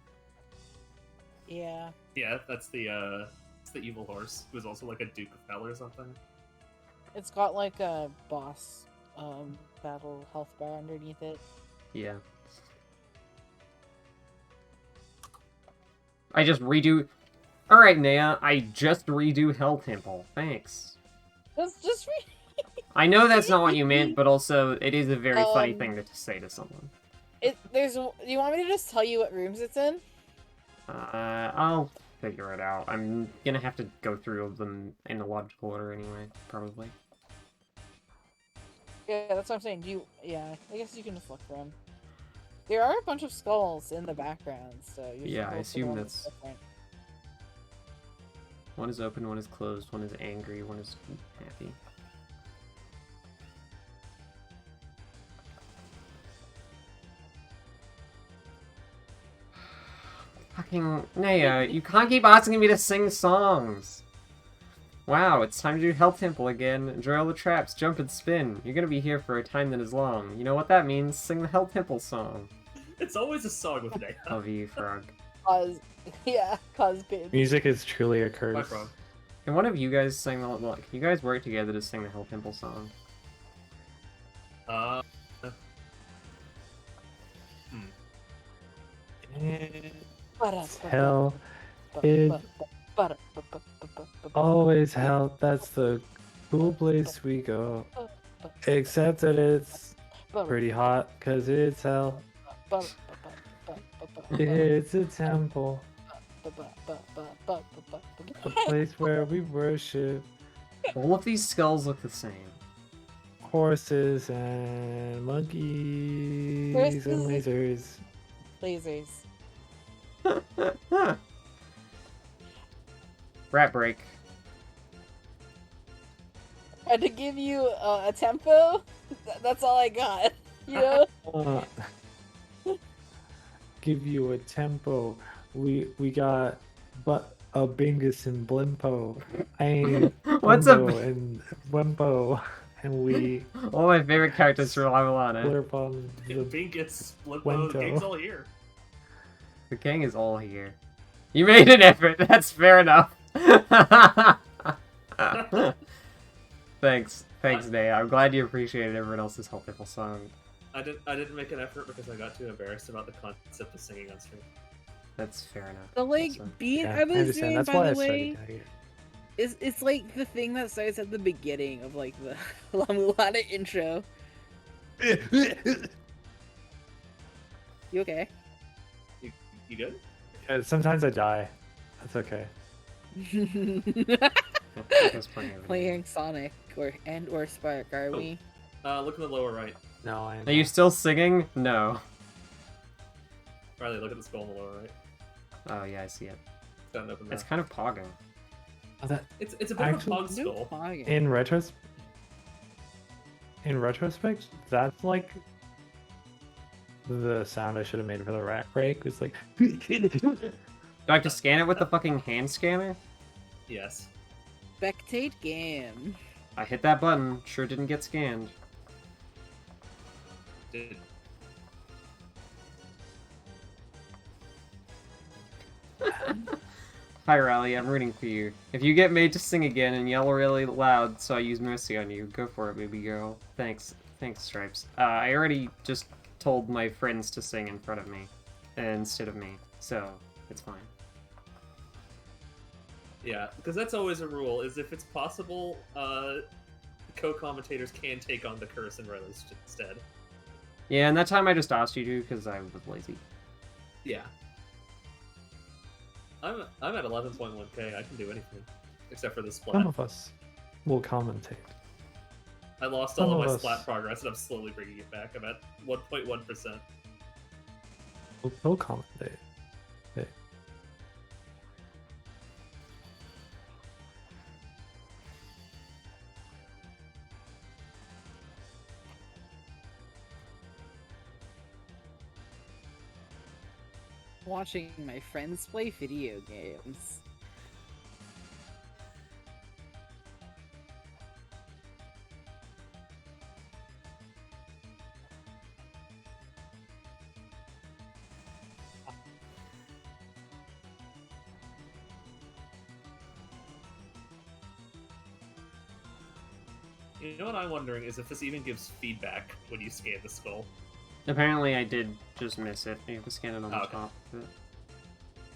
Yeah. Yeah, that's the it's the evil horse who's also like a Duke of Hell or something. It's got like a boss battle health bar underneath it. Yeah. I just redo... Alright, Naya, I just redo Hell Temple. Thanks. Just I know that's not what you meant, but also it is a very funny thing to say to someone. Do you want me to just tell you what rooms it's in? I'll figure it out. I'm gonna have to go through them in a logical order anyway, probably. Yeah, that's what I'm saying. Yeah, I guess you can just look for them. There are a bunch of skulls in the background, so you should Yeah, I go for the assume one that's- different. One is open, one is closed, one is angry, one is happy. Fucking Naya, you can't keep asking me to sing songs! Wow, it's time to do Hell Temple again. Enjoy all the traps, jump and spin. You're gonna be here for a time that is long. You know what that means? Sing the Hell Temple song. It's always a song with Naya. Love you, Frog. Cause bid. Music is truly a Bye, curse. Frog. Can one of you guys sing the... Can you guys work together to sing the Hell Temple song? Hmm. It's hell. It always hell. That's the cool place we go. Except that it's pretty hot, cause it's hell. It's a temple, a place where we worship All of these skulls look the same. horses and monkeys and lasers. Lasers. Rat break. And to give you a tempo, that's all I got. You know? Give you a tempo. We got but a Bingus and Blimpo. I What's a Bumbo and Wempo, and we all my favorite characters from mulana. slurp on the Bingus, Flippo, the gang's all here. The gang is all here. You made an effort. That's fair enough. Thanks, Nay. I'm glad you appreciated everyone else's helpful song. I didn't make an effort because I got too embarrassed about the concept of singing on stream. That's fair enough. The like That's beat Yeah, I was understand. doing, That's by why the I way, studied here. it's like the thing that starts at the beginning of like the La Mulana intro. You okay? You good? Sometimes I die. That's okay. That's plenty of it. Playing Sonic or Spark, are we? Look in the lower right. No, I am. Are you still singing? No. Riley, look at the skull in the lower right. Oh yeah, I see it. It's got an open It's mouth. kind of pogging. It's a bit Actually- of a pog skull. In retrospect, that's like the sound I should have made for the rat break. Was like. Do I have to scan it with the fucking hand scanner? Yes. Spectate game. I hit that button. Sure didn't get scanned. Did Hi, Riley. I'm rooting for you. If you get made to sing again and yell really loud, so I use mercy on you, go for it, baby girl. Thanks, Stripes. I already just told my friends to sing in front of me instead of me, so it's fine. Yeah, because that's always a rule. Is if it's possible, co-commentators can take on the curse and Riley's instead. Yeah, and that time I just asked you to because I was lazy. Yeah. I'm at 11.1k. I can do anything except for the splat. Some of us will commentate. I lost some all of of my us- splat progress, and I'm slowly bringing it back. I'm at 1.1%. We'll commentate. Hey. Watching my friends play video games. You know what I'm wondering is if this even gives feedback when you scan the skull. Apparently I did just miss it. You have to scan it on the Okay. top of it.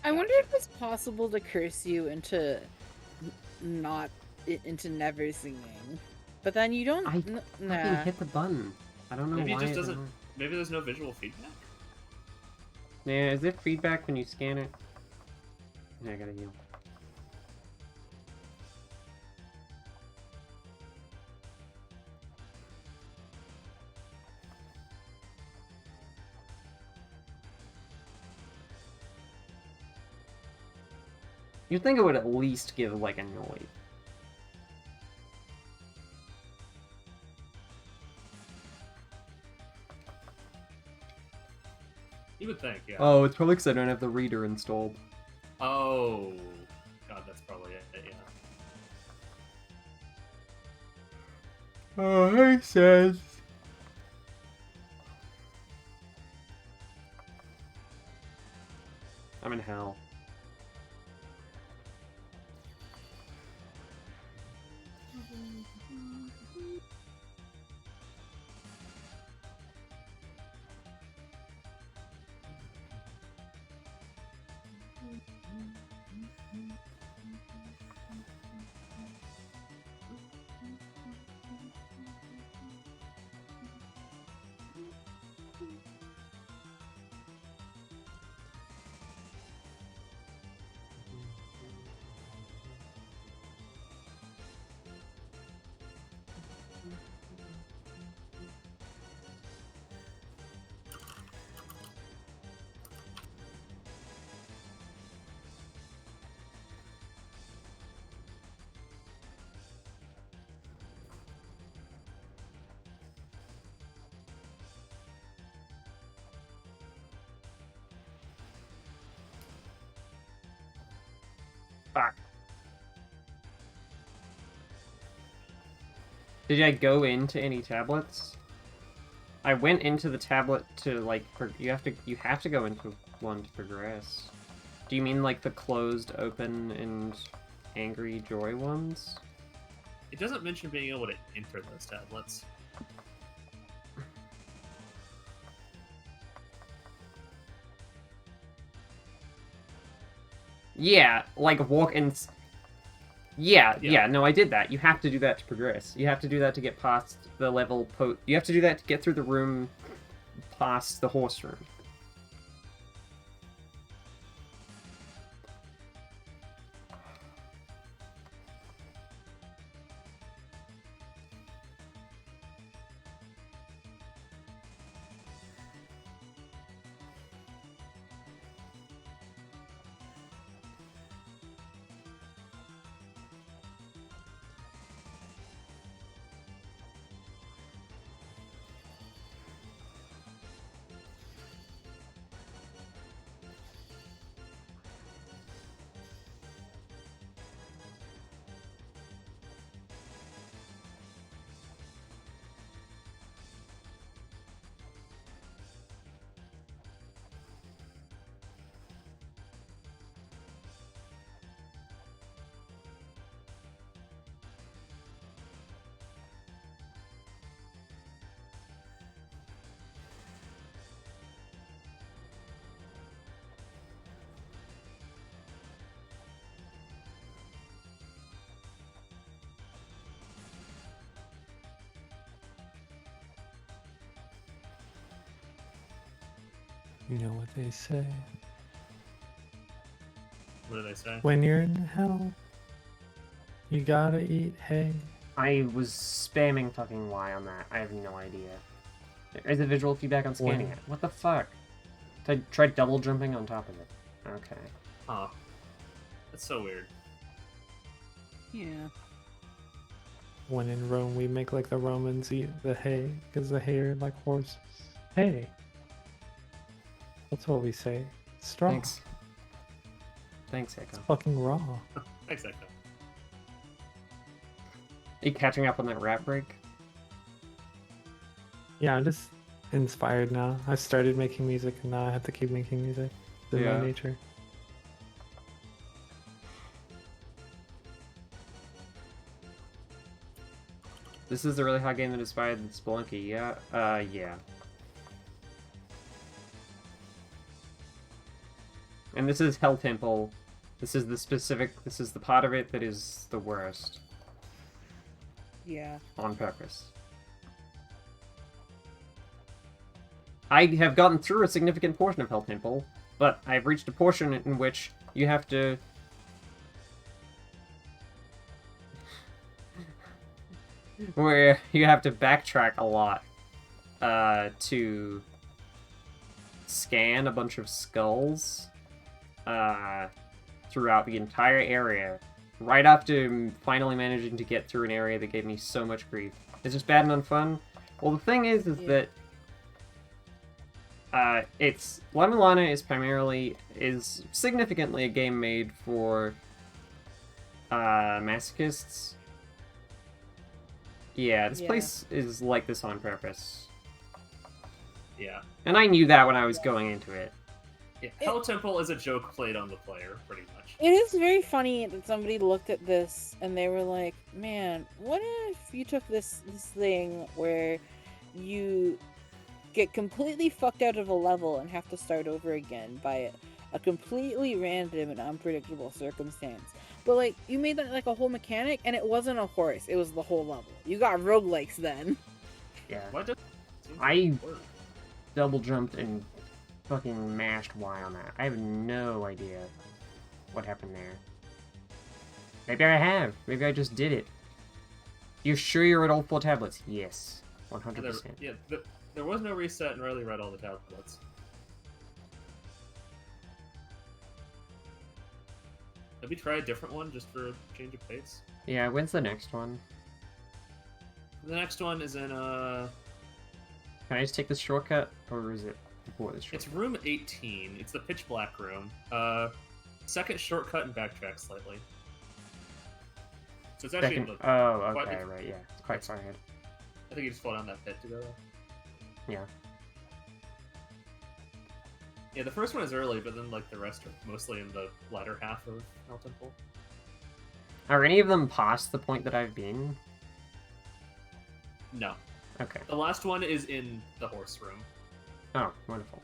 I wonder if it's possible to curse you into into never singing. But then you don't. I n- fucking nah. hit the button. I don't know Maybe it why just it doesn't- didn't- Maybe there's no visual feedback? Yeah, is there feedback when you scan it? Yeah, I gotta heal. You'd think it would at least give, like, a noise. You would think, yeah. Oh, it's probably because I don't have the reader installed. Oh. God, that's probably it, yeah. Oh, hey, says. I'm in hell. Fuck. Did I go into any tablets? I went into the tablet to like you have to go into one to progress. Do you mean like the closed, open, and angry joy ones? It doesn't mention being able to enter those tablets. Yeah, like walk in. Yeah, no, I did that. You have to do that to progress. You have to do that to get past the level you have to do that to get through the room past the horse room. You know what they say. What did I say? When you're in hell, you gotta eat hay. I was spamming fucking Y on that. I have no idea. There's a visual feedback on scanning it. What the fuck? I tried double jumping on top of it. Okay. Huh. That's so weird. Yeah. When in Rome, we make like the Romans eat the hay, because the hay are like horses. Hay. That's what we say. Straw. Thanks. Thanks, Echo. Fucking raw. Thanks, Echo. Are you catching up on that rap break? Yeah, I'm just inspired now. I started making music and now I have to keep making music. It's in Yeah. my nature. This is the really hot game that inspired Spelunky, yeah? Yeah. And this is Hell Temple. This is the part of it that is the worst. Yeah. On purpose. I have gotten through a significant portion of Hell Temple, but I've reached a portion in which you have to... where you have to backtrack a lot to scan a bunch of skulls throughout the entire area, right after finally managing to get through an area that gave me so much grief. It's just bad and unfun. Well, the thing is that it's mulana is significantly a game made for masochists. Yeah, this place is like this on purpose. Yeah. And I knew that when I was going into it. Yeah. Hell Temple is a joke played on the player, pretty much. It is very funny that somebody looked at this and they were like, man, what if you took this thing where you get completely fucked out of a level and have to start over again by a completely random and unpredictable circumstance. But, like, you made that, like, a whole mechanic, and it wasn't a horse. It was the whole level. You got roguelikes then. Yeah. What does I double jumped and fucking mashed Y on that. I have no idea what happened there. Maybe I have. Maybe I just did it. You're sure you're at all 4 tablets? Yes. 100%. Yeah, there was no reset, and Riley read all the tablets. Maybe try a different one just for a change of pace. Yeah, when's the next one? The next one is in Can I just take this shortcut? Or is it before this shortcut? It's room 18. It's the pitch black room. Second shortcut and backtrack slightly. So it's actually Second... in the, Oh, quite- okay, right, yeah. It's quite far ahead. I think you just fall down that pit to go there. Yeah. Yeah, the first one is early, but then like the rest are mostly in the latter half of Hell Temple. Are any of them past the point that I've been? No. Okay. The last one is in the horse room. Oh, wonderful.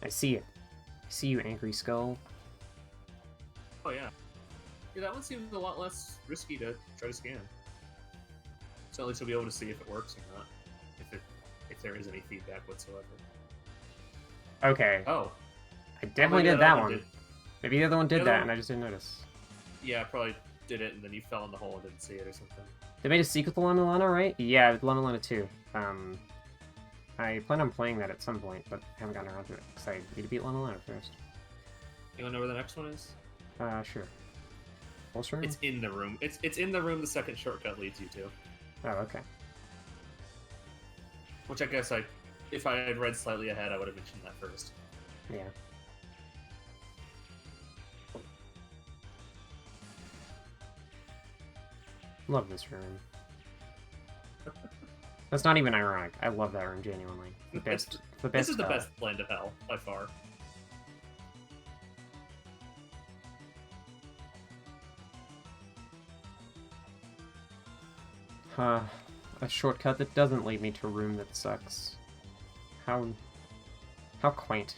I see it. I see you, Angry Skull. Oh yeah. Yeah, that one seems a lot less risky to try to scan. So at least you'll be able to see if it works or not. If there is any feedback whatsoever. Okay. Oh. I definitely maybe did that other one. did- Maybe the other one The did other that one- and I just didn't notice. Yeah, probably did it and then you fell in the hole and didn't see it or something. They made a sequel to Lana, right? Yeah, with Lana 2. I plan on playing that at some point, but haven't gotten around to it, because I need to beat Lana first. You wanna know where the next one is? Sure. Pulse room? It's in the room. It's in the room the second shortcut leads you to. Oh, okay. Which I guess if I had read slightly ahead, I would have mentioned that first. Yeah. Love this room. That's not even ironic. I love that room genuinely. The best. The best. This is the best blend of hell by far. A shortcut that doesn't lead me to a room that sucks. How quaint.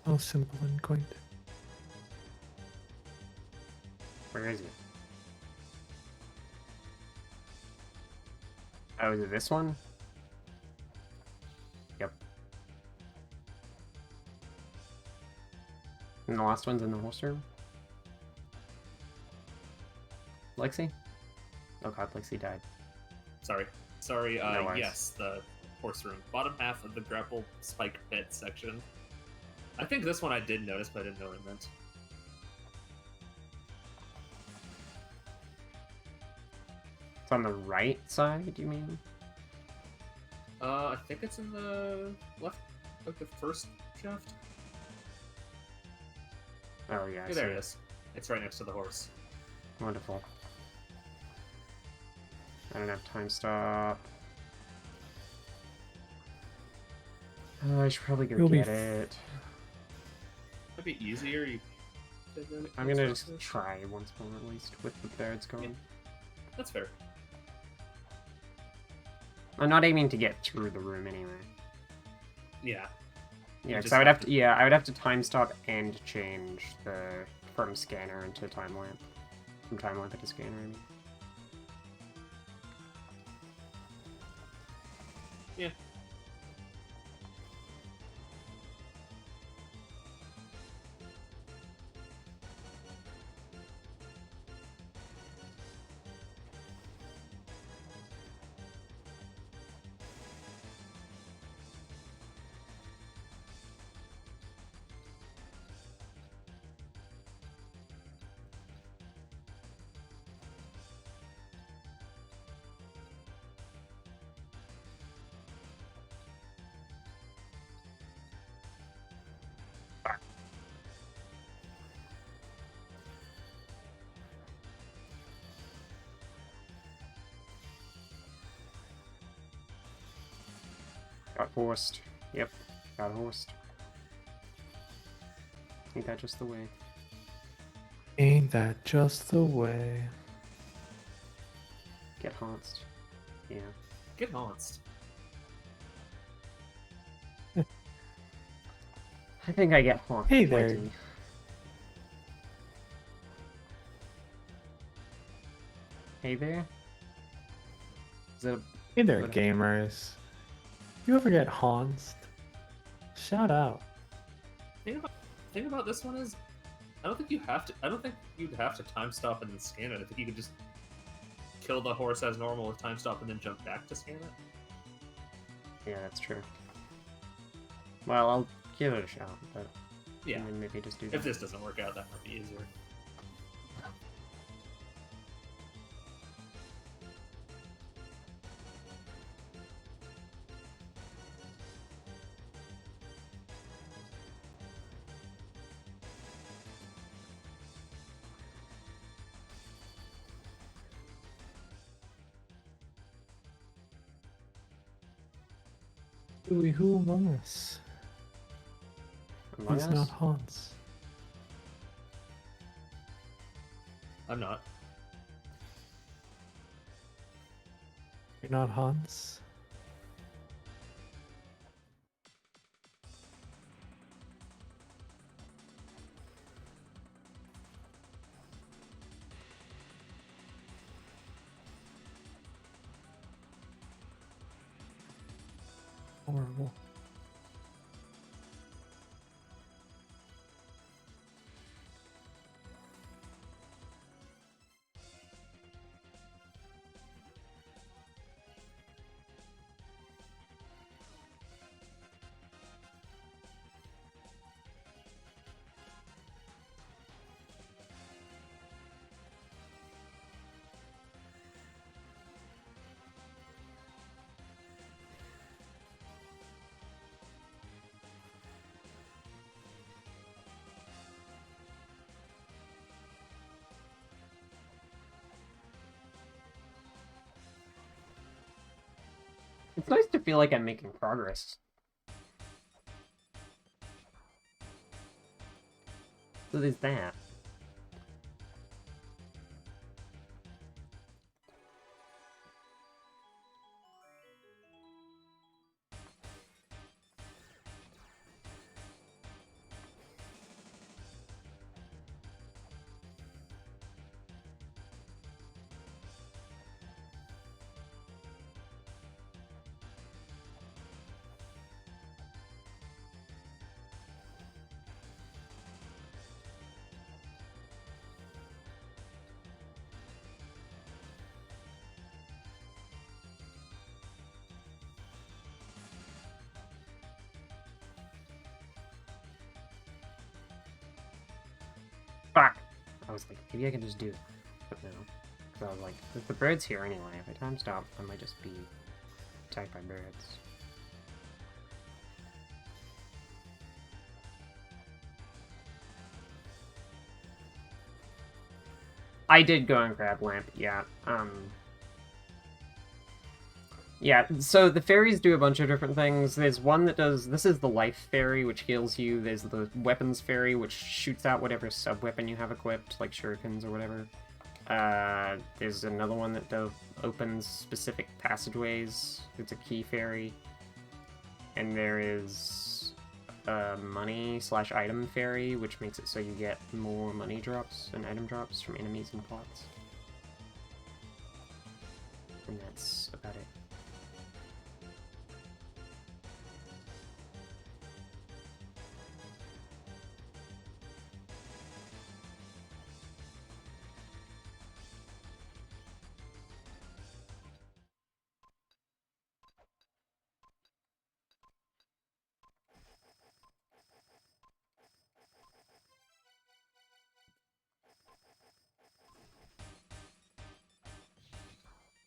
Oh, simple and quaint. Where is it? Oh, is it this one? Yep. And the last one's in the horse room? Lexi? Oh god, Lexi died. Sorry. No worries. Yes, the horse room. Bottom half of the grapple spike pit section. I think this one I did notice, but I didn't know what it meant. It's on the right side, you mean? I think it's in the left, like the first shaft. Oh yeah, I Yeah, there see it is. It's right next to the horse. Wonderful. I don't have time stop. Oh, I should probably go You'll be get it. Might be easier. I'm gonna just try once more at least with the birds going. Yeah. That's fair. I'm not aiming to get through the room anyway. Yeah. Yeah, You because just I would have have to. Yeah, I would have to time stop and change the from scanner into time lamp. From time lamp into scanner. I mean. Yeah. Got horsed. Yep, got horsed. Ain't that just the way? Ain't that just the way? Get haunced. Yeah. Get haunced. I think I get haunced. Hey there. plenty. Hey there? Is it a... Hey there, What- gamers. You ever get haunced? Shout out. Thing about this one is, I don't think you'd have to time stop and then scan it. I think you could just kill the horse as normal with time stop and then jump back to scan it. Yeah, that's true. Well, I'll give it a shot, but Yeah. and then maybe just do that. If this doesn't work out, that might be easier. Who among us? Among He's Us? not Hans. I'm not. You're not Hans? Horrible. It's nice to feel like I'm making progress. So there's that. Fuck! I was like, maybe I can just do it. But no. Because I was like, if the bird's here anyway, if I time stop, I might just be attacked by birds. I did go and grab Lamp, yeah. Yeah, so the fairies do a bunch of different things. There's one that does... This is the Life Fairy, which heals you. There's the Weapons Fairy, which shoots out whatever sub-weapon you have equipped, like shurikens or whatever. There's another one that opens specific passageways. It's a Key Fairy. And there is a Money/Item Fairy, which makes it so you get more money drops and item drops from enemies and plots. And that's about it.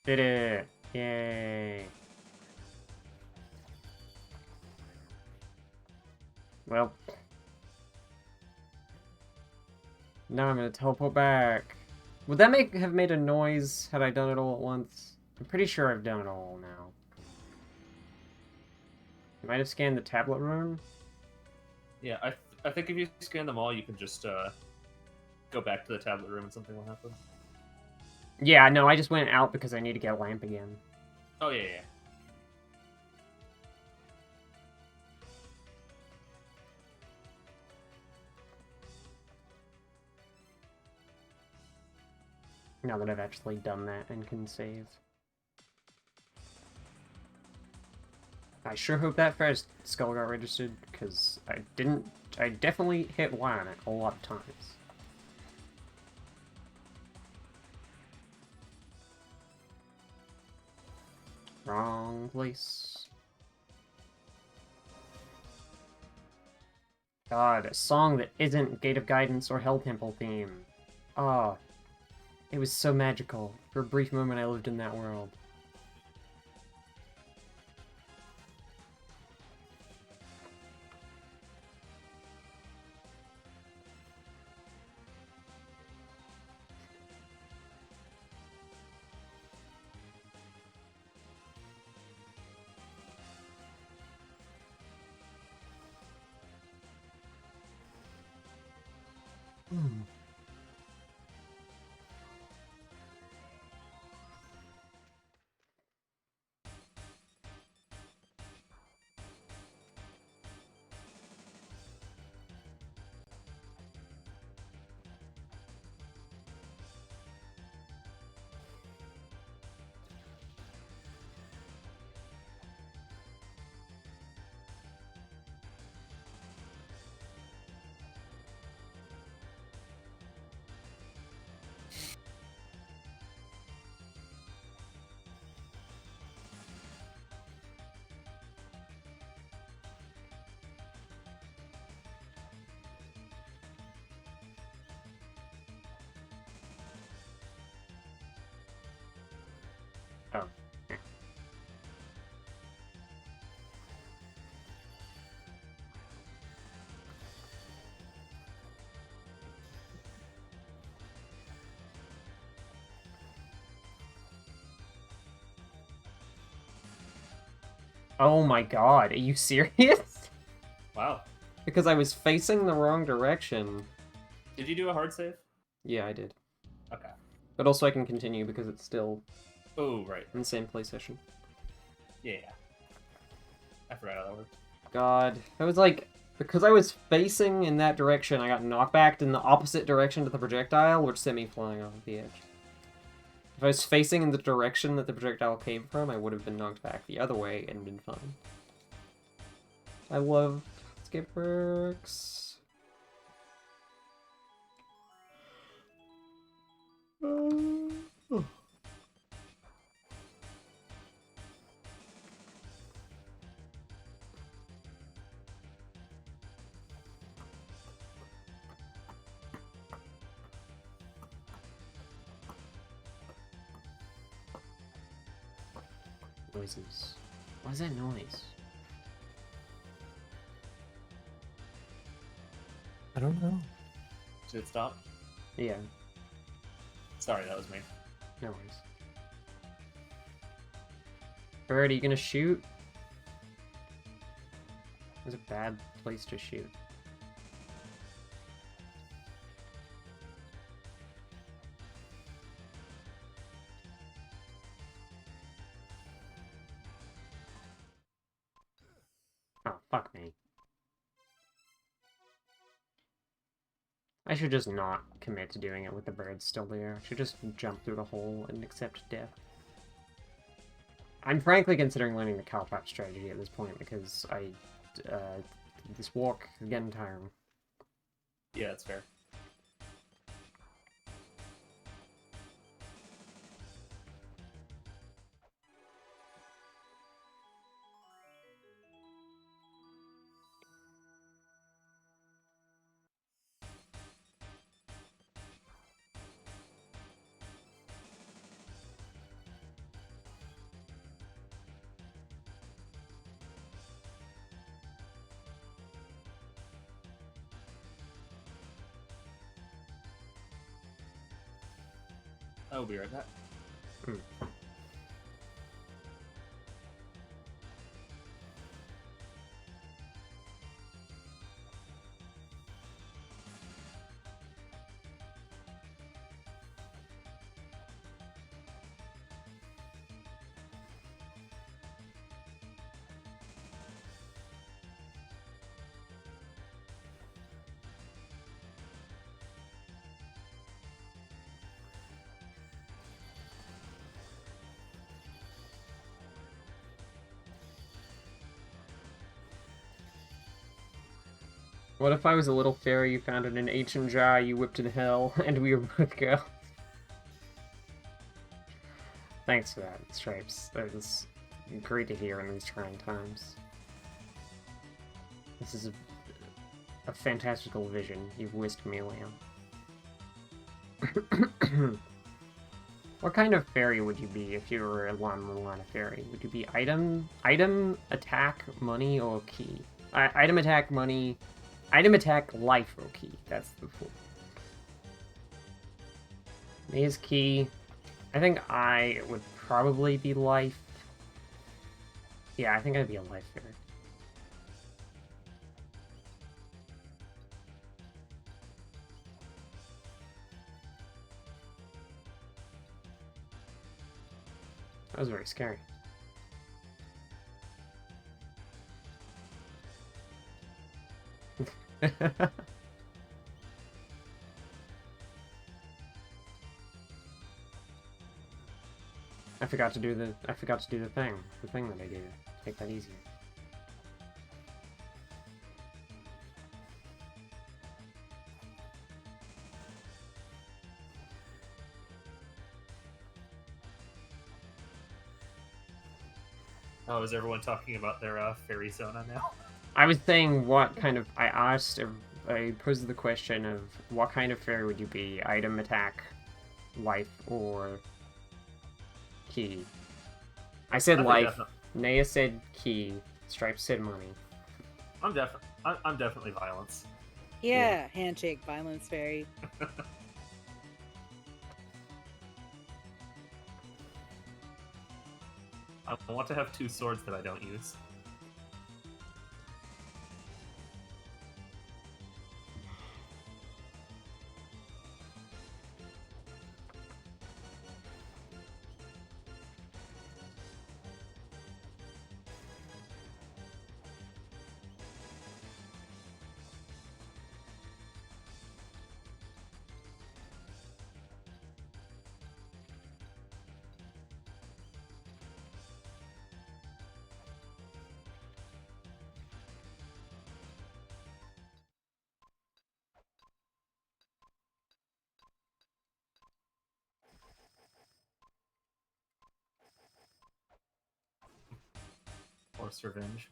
Did it! Yay! Well. Now I'm gonna teleport back. Would that have made a noise had I done it all at once? I'm pretty sure I've done it all now. You might have scanned the tablet room? Yeah, I think if you scan them all, you can just go back to the tablet room and something will happen. Yeah, no, I just went out because I need to get a lamp again. Oh, yeah, yeah. Now that I've actually done that and can save. I sure hope that first skull got registered, because I definitely hit Y on it a lot of times. Wrong place. God, a song that isn't Gate of Guidance or Hell Temple theme. Ah, it was so magical. For a brief moment I lived in that world. Hmm. Oh. Oh my god, are you serious? Wow. Because I was facing the wrong direction. Did you do a hard save? Yeah, I did. Okay. But also I can continue because it's still Oh, right. in the same play session. Yeah. I forgot how that worked. God, I was like, because I was facing in that direction, I got knockbacked in the opposite direction to the projectile, which sent me flying off the edge. If I was facing in the direction that the projectile came from, I would have been knocked back the other way and been fine. I love skip works. Noises. What is that noise? I don't know. Did it stop? Yeah, Sorry, that was me. no worries. Bird, are you gonna shoot? It's a bad place to shoot. Oh, fuck me. I should just not commit to doing it with the birds still there. I should just jump through the hole and accept death. I'm frankly considering learning the Calpap strategy at this point because this walk is getting tiring. Yeah, that's fair. I will be right back. What if I was a little fairy you found in an ancient jar you whipped in hell, and we were both girls? Thanks for that, Stripes. That was great to hear in these trying times. This is a fantastical vision you've whisked me away on. What kind of fairy would you be if you were a mulana fairy? Would you be item, attack, money, or key? Item, attack, money, item, attack, life, or key. That's the fool. Maze key. I think I would probably be life. Yeah, I think I'd be a life fairy. That was very scary. I forgot to do the thing that I did. Make that easier. Oh, is everyone talking about their fairy Sona now? I was saying what kind of... I posed the question of what kind of fairy would you be? Item, attack, life, or key? I said life. Naya said key. Stripe said money. I'm definitely violence. Yeah, handshake, violence fairy. I want to have 2 swords that I don't use. Forced revenge.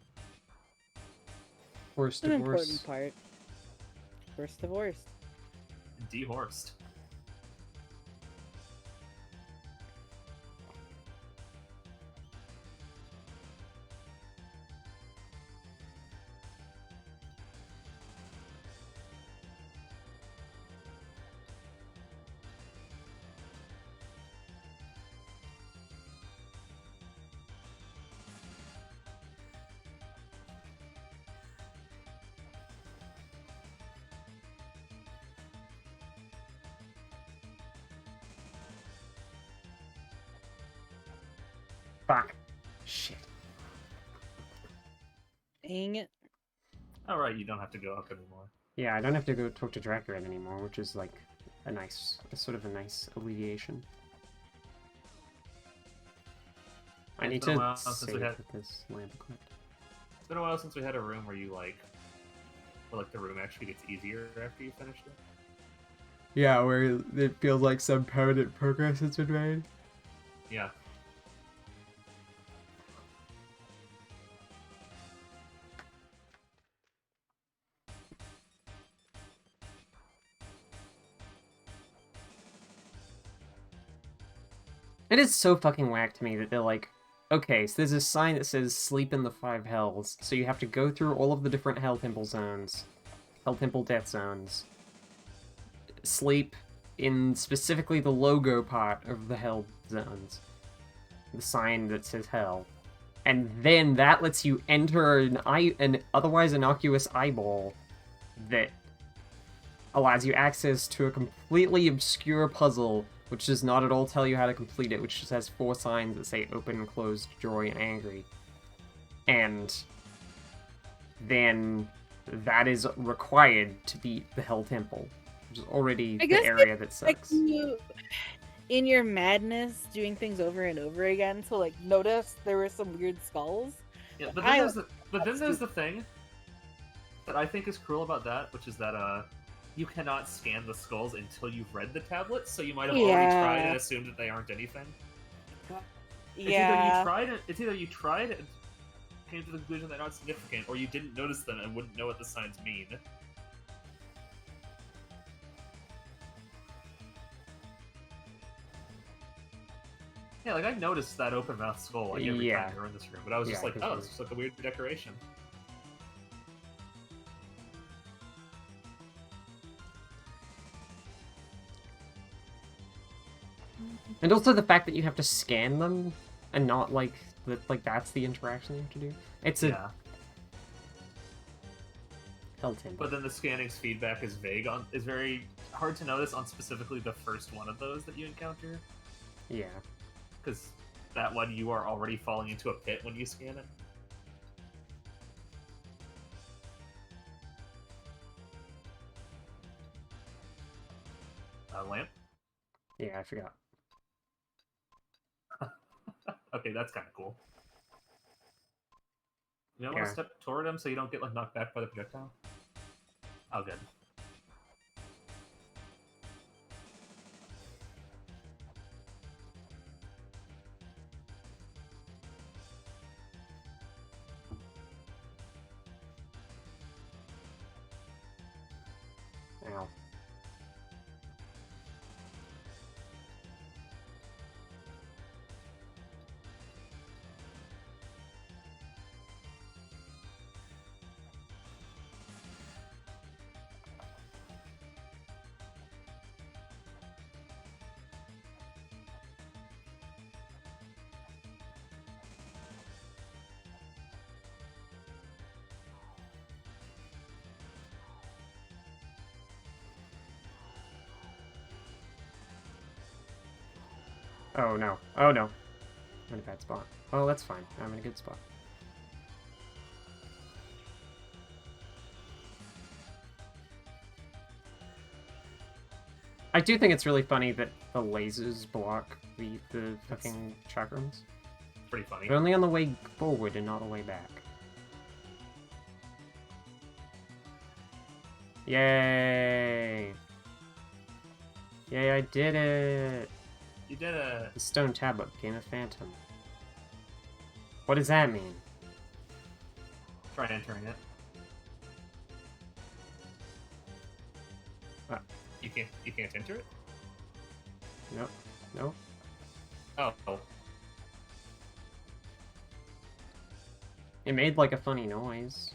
Forced An divorce. important part. First divorce. Dehorsed. Fuck. Shit. Dang it. Alright, you don't have to go up anymore. Yeah, I don't have to go talk to Dracula anymore, which is like a sort of a nice alleviation. I need to save with this lamp equipped. It's been a while since we had a room where you where the room actually gets easier after you finish it. Yeah, where it feels like some permanent progress has been made. Yeah. It is so fucking whack to me that they're like, okay, so there's a sign that says sleep in the 5 hells, so you have to go through all of the different hell temple zones, hell temple death zones, sleep in specifically the logo part of the hell zones, the sign that says hell, and then that lets you enter an otherwise innocuous eyeball that allows you access to a completely obscure puzzle which does not at all tell you how to complete it, which just has 4 signs that say open, closed, joy, and angry. And then that is required to beat the Hell Temple, which is already the area that sucks. Like you, in your madness, doing things over and over again, to like notice there were some weird skulls. Yeah, but then there's the thing that I think is cruel about that, which is that you cannot scan the skulls until you've read the tablets, so you might have already tried and assumed that they aren't anything. Yeah. It's either you tried and came to the conclusion they're not significant, or you didn't notice them and wouldn't know what the signs mean. Yeah, like I noticed that open mouth skull like every time we were in this room, but I was just like, oh, it's just like a weird decoration. And also the fact that you have to scan them and not like that's the interaction you have to do. It's a hell temple. But then the scanning's feedback is vague is very hard to notice on specifically the first one of those that you encounter. Yeah. Because that one you are already falling into a pit when you scan it. Lamp? Yeah, I forgot. Okay, that's kind of cool. You don't want to step toward him so you don't get like knocked back by the projectile? Oh, good. Ow. Oh no. Oh no. I'm in a bad spot. Oh, that's fine. I'm in a good spot. I do think it's really funny that the lasers block the fucking chakrams. Pretty funny. They're only on the way forward and not the way back. Yay! Yay, I did it! You did it! The stone tablet became a phantom. What does that mean? Try entering it. You can't enter it? Nope. Nope. Oh. It made like a funny noise.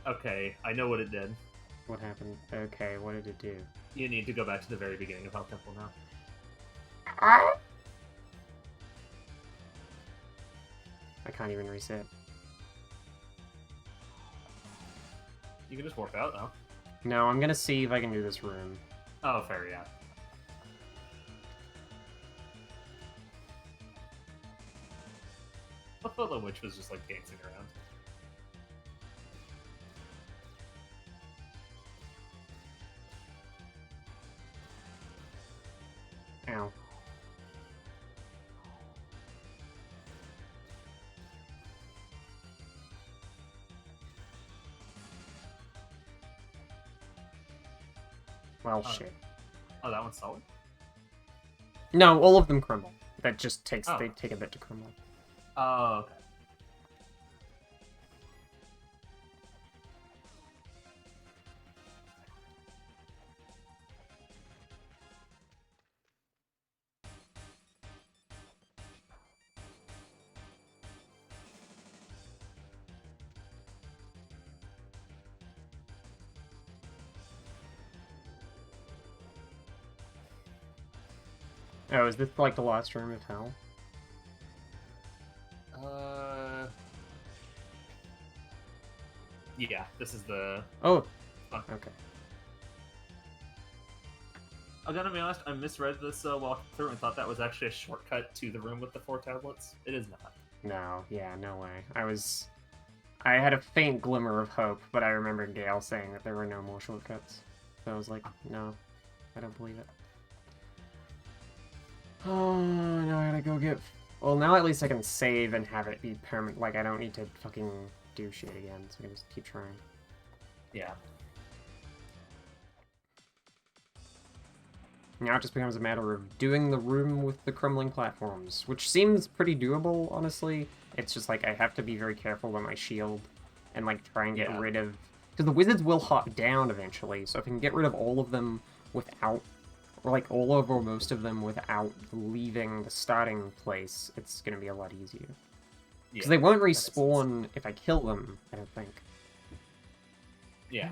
Okay, I know what it did. What happened? Okay, what did it do? You need to go back to the very beginning of Hell Temple now. I can't even reset. You can just warp out, though. No, I'm gonna see if I can do this room. Oh, fair, yeah. I thought the witch was just, like, dancing around. Ow. Well, shit. Oh, that one's solid? No, all of them crumble. That just takes, Oh. they take a bit to crumble. Oh, okay. Oh, is this like the last room of hell? Yeah, this is the... Oh! Huh. Okay. I'm gonna be honest, I misread this walkthrough and thought that was actually a shortcut to the room with the 4 tablets. It is not. No, yeah, no way. I had a faint glimmer of hope, but I remember Gale saying that there were no more shortcuts. So I was like, no, I don't believe it. Oh, now I gotta go get... Well, now at least I can save and have it be permanent. Like, I don't need to fucking do shit again, so I can just keep trying. Yeah. Now it just becomes a matter of doing the room with the crumbling platforms, which seems pretty doable, honestly. It's just like I have to be very careful with my shield and like try and get rid of... Because the wizards will hop down eventually, so if I can get rid of all of them without... Or like all of or most of them without leaving the starting place, it's going to be a lot easier. Because they won't respawn if I kill them, I don't think. Yeah.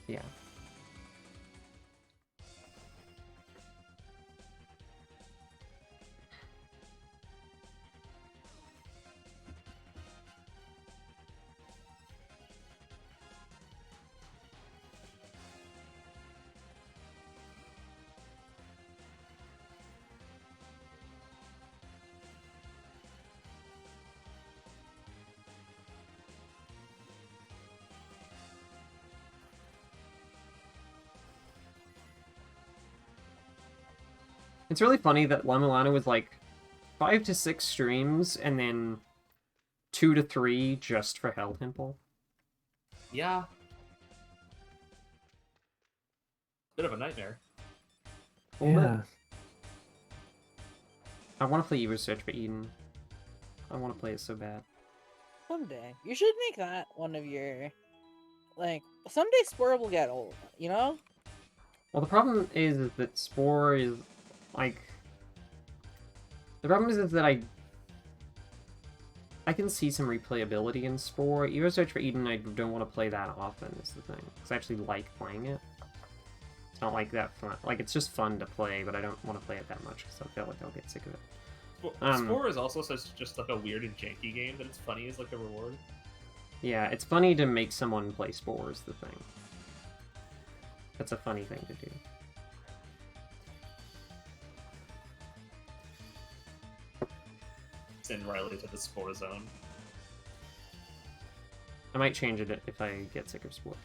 Yeah. It's really funny that La Mulana was like 5 to 6 streams and then 2 to 3 just for Hell Temple. Yeah. Bit of a nightmare. Yeah. I want to play Evo Search for Eden. I want to play it so bad. Someday. You should make that one of your... Like, someday Spore will get old, you know? Well, the problem is that Spore is, like... The problem is that I can see some replayability in Spore. Evo Search for Eden, I don't want to play that often, is the thing. Because I actually like playing it. It's not like that fun. Like, it's just fun to play, but I don't want to play it that much, because I feel like I'll get sick of it. Spore is also just like a weird and janky game that it's funny as like a reward. Yeah, it's funny to make someone play Spore is the thing. That's a funny thing to do. Send Riley to the Spore zone. I might change it if I get sick of Spore.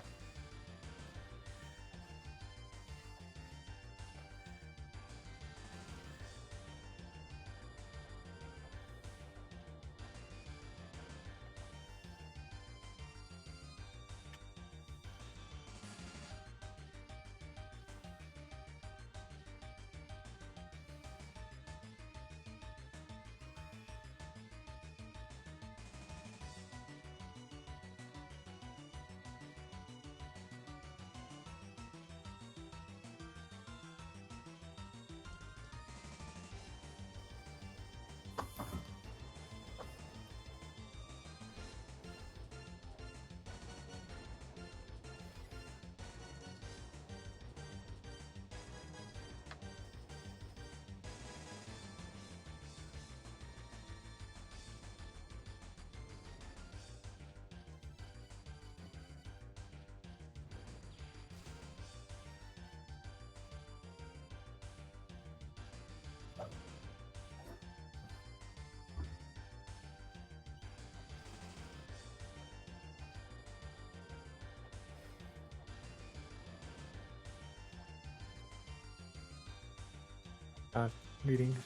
Greetings.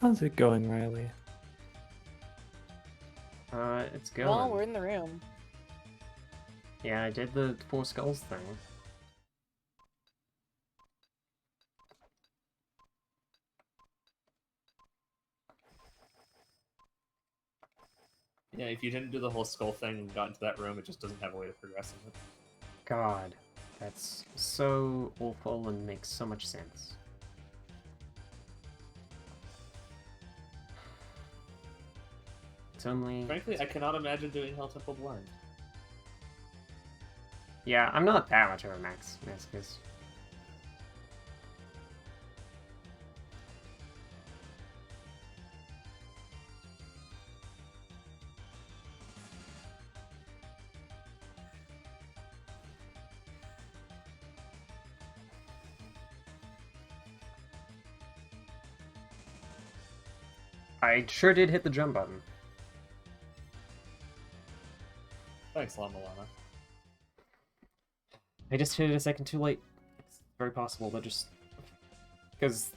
How's it going, Riley? It's going. Well, we're in the room. Yeah, I did the 4 skulls thing. Yeah, if you didn't do the whole skull thing and got into that room, it just doesn't have a way to progress in it. God, that's so awful and makes so much sense. It's only... Frankly, I cannot imagine doing Hell Temple blind. Yeah, I'm not that much of a masochist. I sure did hit the jump button. Thanks, La Mulana. I just hit it a second too late. It's very possible that just... Because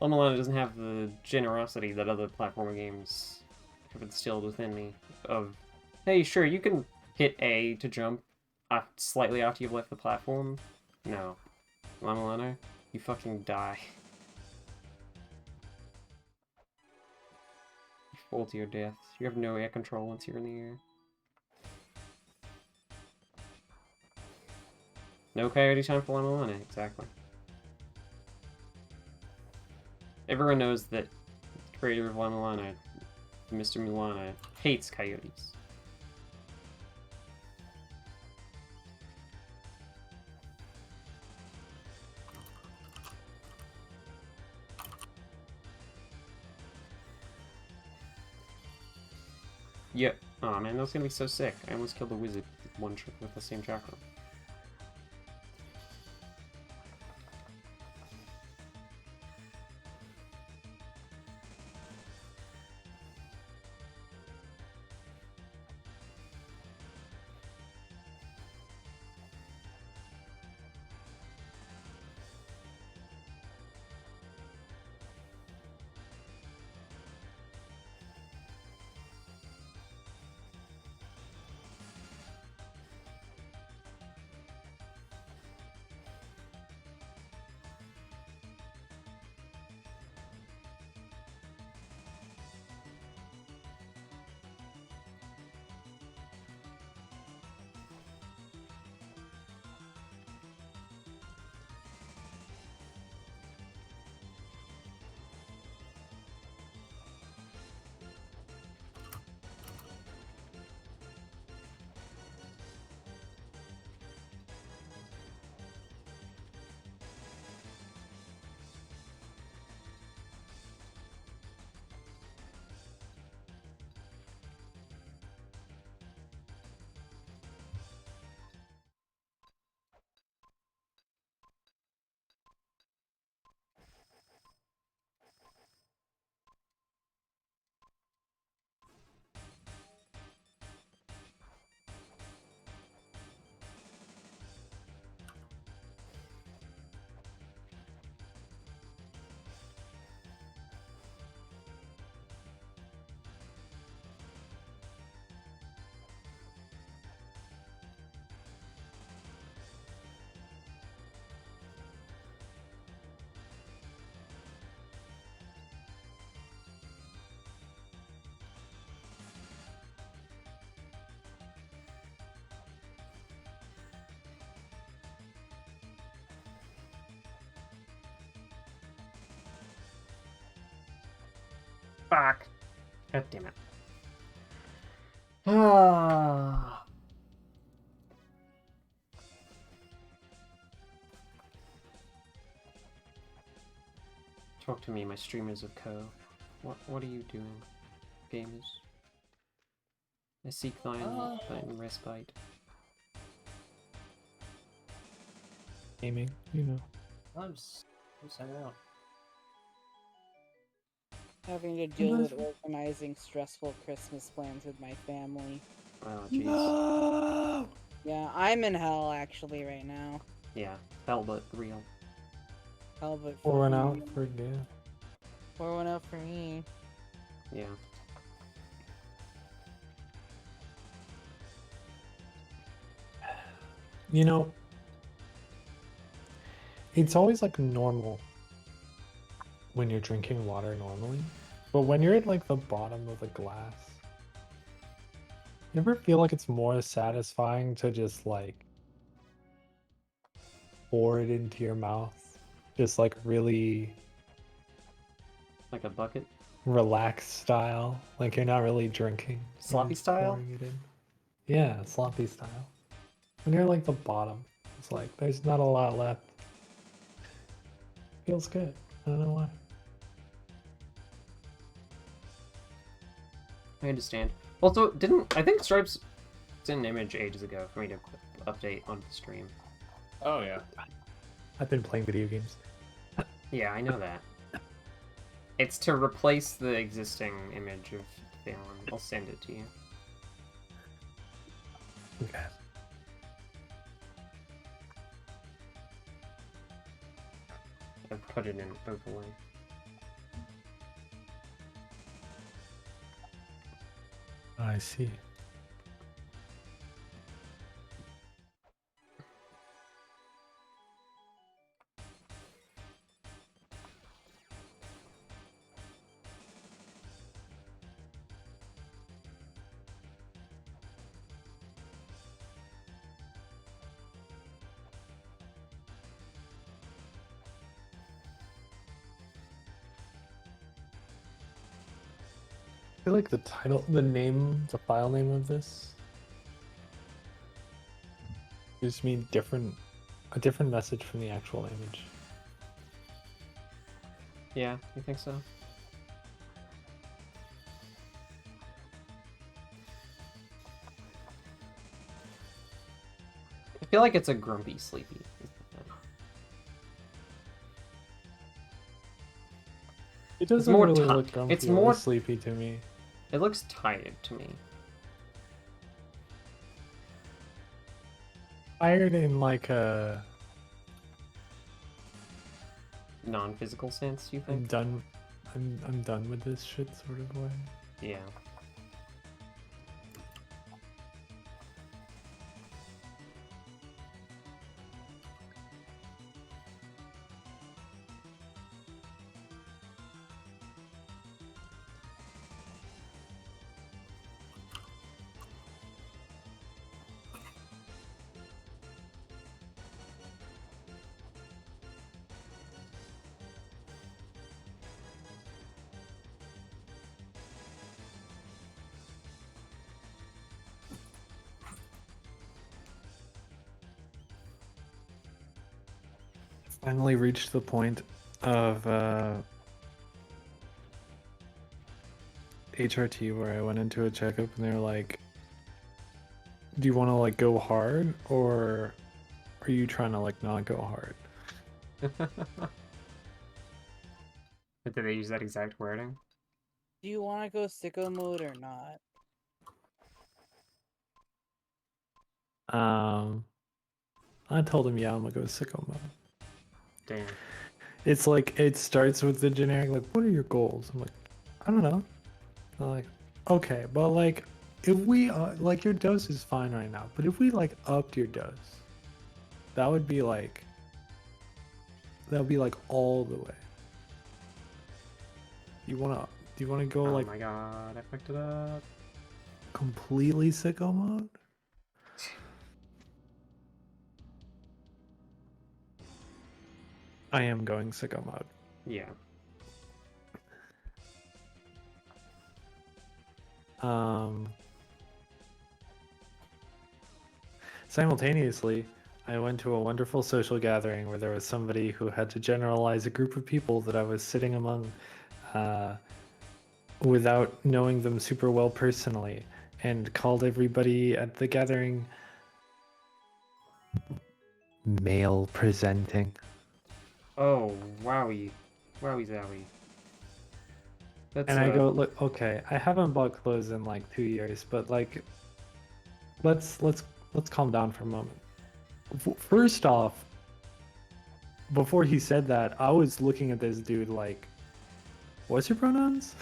La Mulana doesn't have the generosity that other platformer games have instilled within me. Of, hey, sure, you can hit A to jump slightly after you've left the platform. No. Mulana, you fucking die. You fall to your death. You have no air control once you're in the air. No coyote time for Mulana, exactly. Everyone knows that the creator of Mulana, Mr. Mulana, hates coyotes. Yep. Aw, man, that was gonna be so sick. I almost killed a wizard with one with the same chakra. Fuck. God damn it. Ah. Talk to me, my streamers of Co. What are you doing, gamers? I seek thine respite. Gaming, you know. I'm just hanging out. Having to deal with organizing stressful Christmas plans with my family. Oh, jeez. No! Yeah, I'm in hell actually right now. Yeah, hell but real. Hell, but Pour one fucking out real. for you. Pour one out for me. Yeah. You know, it's always like normal when you're drinking water normally, but when you're at like the bottom of the glass, you ever feel like it's more satisfying to just like pour it into your mouth? Just like really Like a bucket? relaxed style. Like you're not really drinking. You're Sloppy just style? pouring it in. Yeah, sloppy style. When you're like the bottom, it's like there's not a lot left. Feels good. I don't know why. I understand. Also, I think Stripes sent an image ages ago for me to update on the stream. Oh yeah. I've been playing video games. Yeah, I know that. It's to replace the existing image of Theon. I'll send it to you. Okay. I've put it in overlay. I see. feel like the title, the file name of this gives me a different message from the actual image. Yeah, you think so? I feel like it's a grumpy sleepy. It doesn't more really ti- look grumpy it's or more- sleepy to me. It looks tired to me. Tired in like a Non-physical sense, you I'm think? done. I'm done with this shit sort of way. Yeah. Finally reached the point of HRT where I went into a checkup and they were like, "Do you want to like go hard or are you trying to like not go hard?" But did they use that exact wording? Do you want to go sicko mode or not? I told him, yeah, I'm gonna go sicko mode. Damn. It's like it starts with the generic like, "What are your goals?" I'm like, "I don't know." They're like, "Okay, but like if we like your dose is fine right now, but if we like upped your dose, that would be like all the way. Do you wanna go Oh like my god, I fucked it up. completely sicko mode?" I am going sicko mode. Yeah. Simultaneously, I went to a wonderful social gathering where there was somebody who had to generalize a group of people that I was sitting among without knowing them super well personally, and called everybody at the gathering male presenting. Oh, wowie. Wowie zowie. That's, And I go, "Look, okay, I haven't bought clothes in like 2 years, but like, let's calm down for a moment." First off, before he said that, I was looking at this dude like, "What's your pronouns?"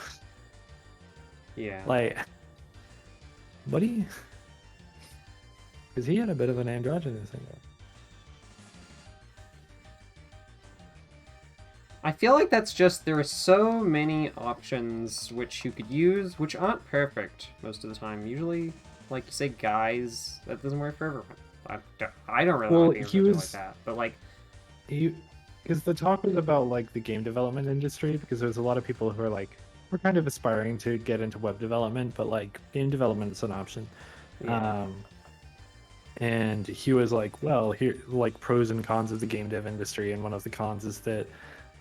yeah. Like, buddy, because he had a bit of an androgynous thing. I feel like that's just, there are so many options which you could use, which aren't perfect most of the time. Usually, like you say, guys, that doesn't work for everyone. I don't really Well, want to he like was- that, but like, Because the talk was about like the game development industry, because there's a lot of people who are like, we're kind of aspiring to get into web development, but like game development is an option. yeah. And he was like, well, here, like pros and cons of the game dev industry, and one of the cons is that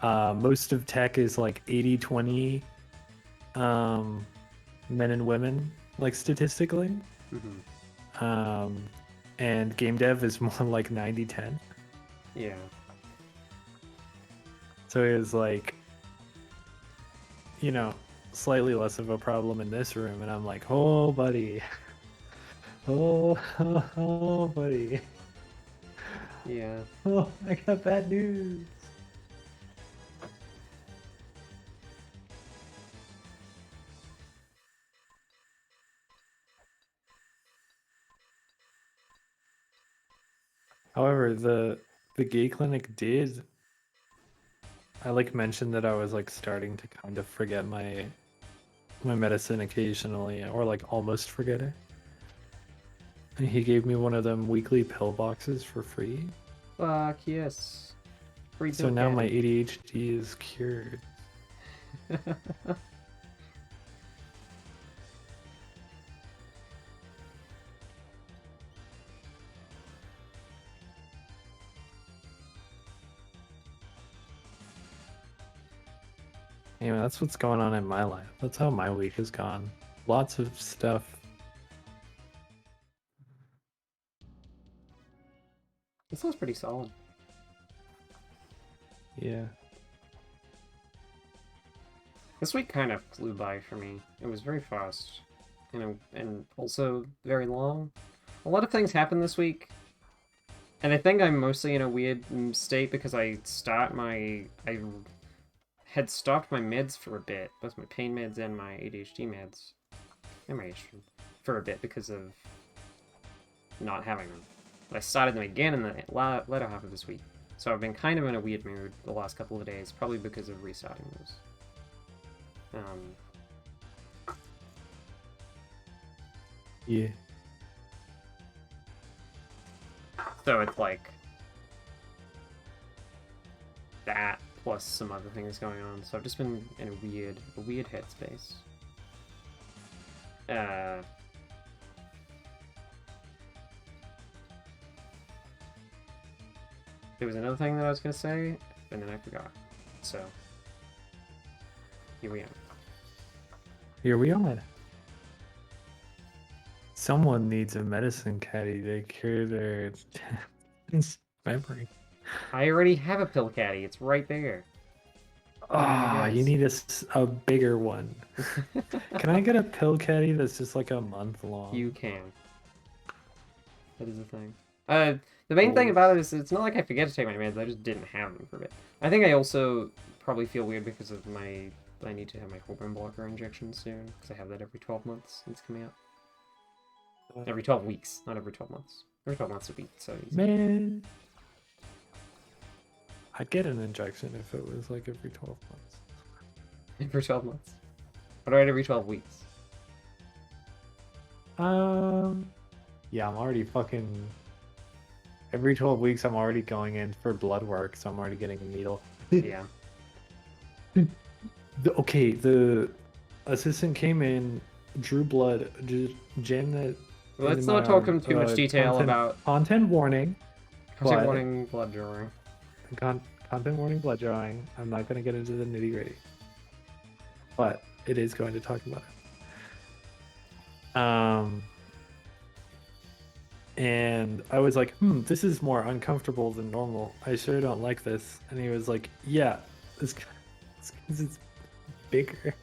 most of tech is like 80-20 men and women, like statistically. Mhm. And game dev is more like 90-10. Yeah. So it was like, slightly less of a problem in this room. And I'm like, oh, buddy. Oh, buddy. Yeah. Oh, I got bad news. However, the gay clinic did. I like mentioned that I was like starting to kind of forget my medicine occasionally, or like almost forget it. And he gave me one of them weekly pill boxes for free. Fuck yes. Free So pill now my candy. ADHD is cured. Anyway, that's what's going on in my life. That's how my week has gone. Lots of stuff. This sounds pretty solid. Yeah. This week kind of flew by for me. It was very fast, and also very long. A lot of things happened this week, and I think I'm mostly in a weird state because I had stopped my meds for a bit, both my pain meds and my ADHD meds, and my estrogen, for a bit because of not having them. But I started them again in the latter half of this week, so I've been kind of in a weird mood the last couple of days, probably because of restarting those. Yeah. So it's like that plus some other things going on. So I've just been in a weird headspace. There was another thing that I was gonna say, and then I forgot. So here we are. Here we are. Someone needs a medicine caddy to cure their memory. I already have a pill caddy. It's right there. Ah, you need a bigger one. Can I get a pill caddy that's just like a month long? You can. That is the thing. The main thing about it is it's not like I forget to take my meds. I just didn't have them for a bit. I think I also probably feel weird because of I need to have my hormone blocker injection soon because I have that every 12 months. It's coming out. Every 12 weeks, not every 12 months. Every 12 months would be so easy. Man, I'd get an injection if it was like every 12 months. Every 12 months. What about every 12 weeks? Yeah, I'm already fucking... Every 12 weeks, I'm already going in for blood work, so I'm already getting a needle. Yeah. Okay, the assistant came in, drew blood, jammed it. Let's not talk in too much detail about... Content warning. Content warning, blood drawing. Content warning, blood drawing. I'm not going to get into the nitty gritty. But it is going to talk about it. And I was like, this is more uncomfortable than normal. I sure don't like this. And he was like, yeah, it's bigger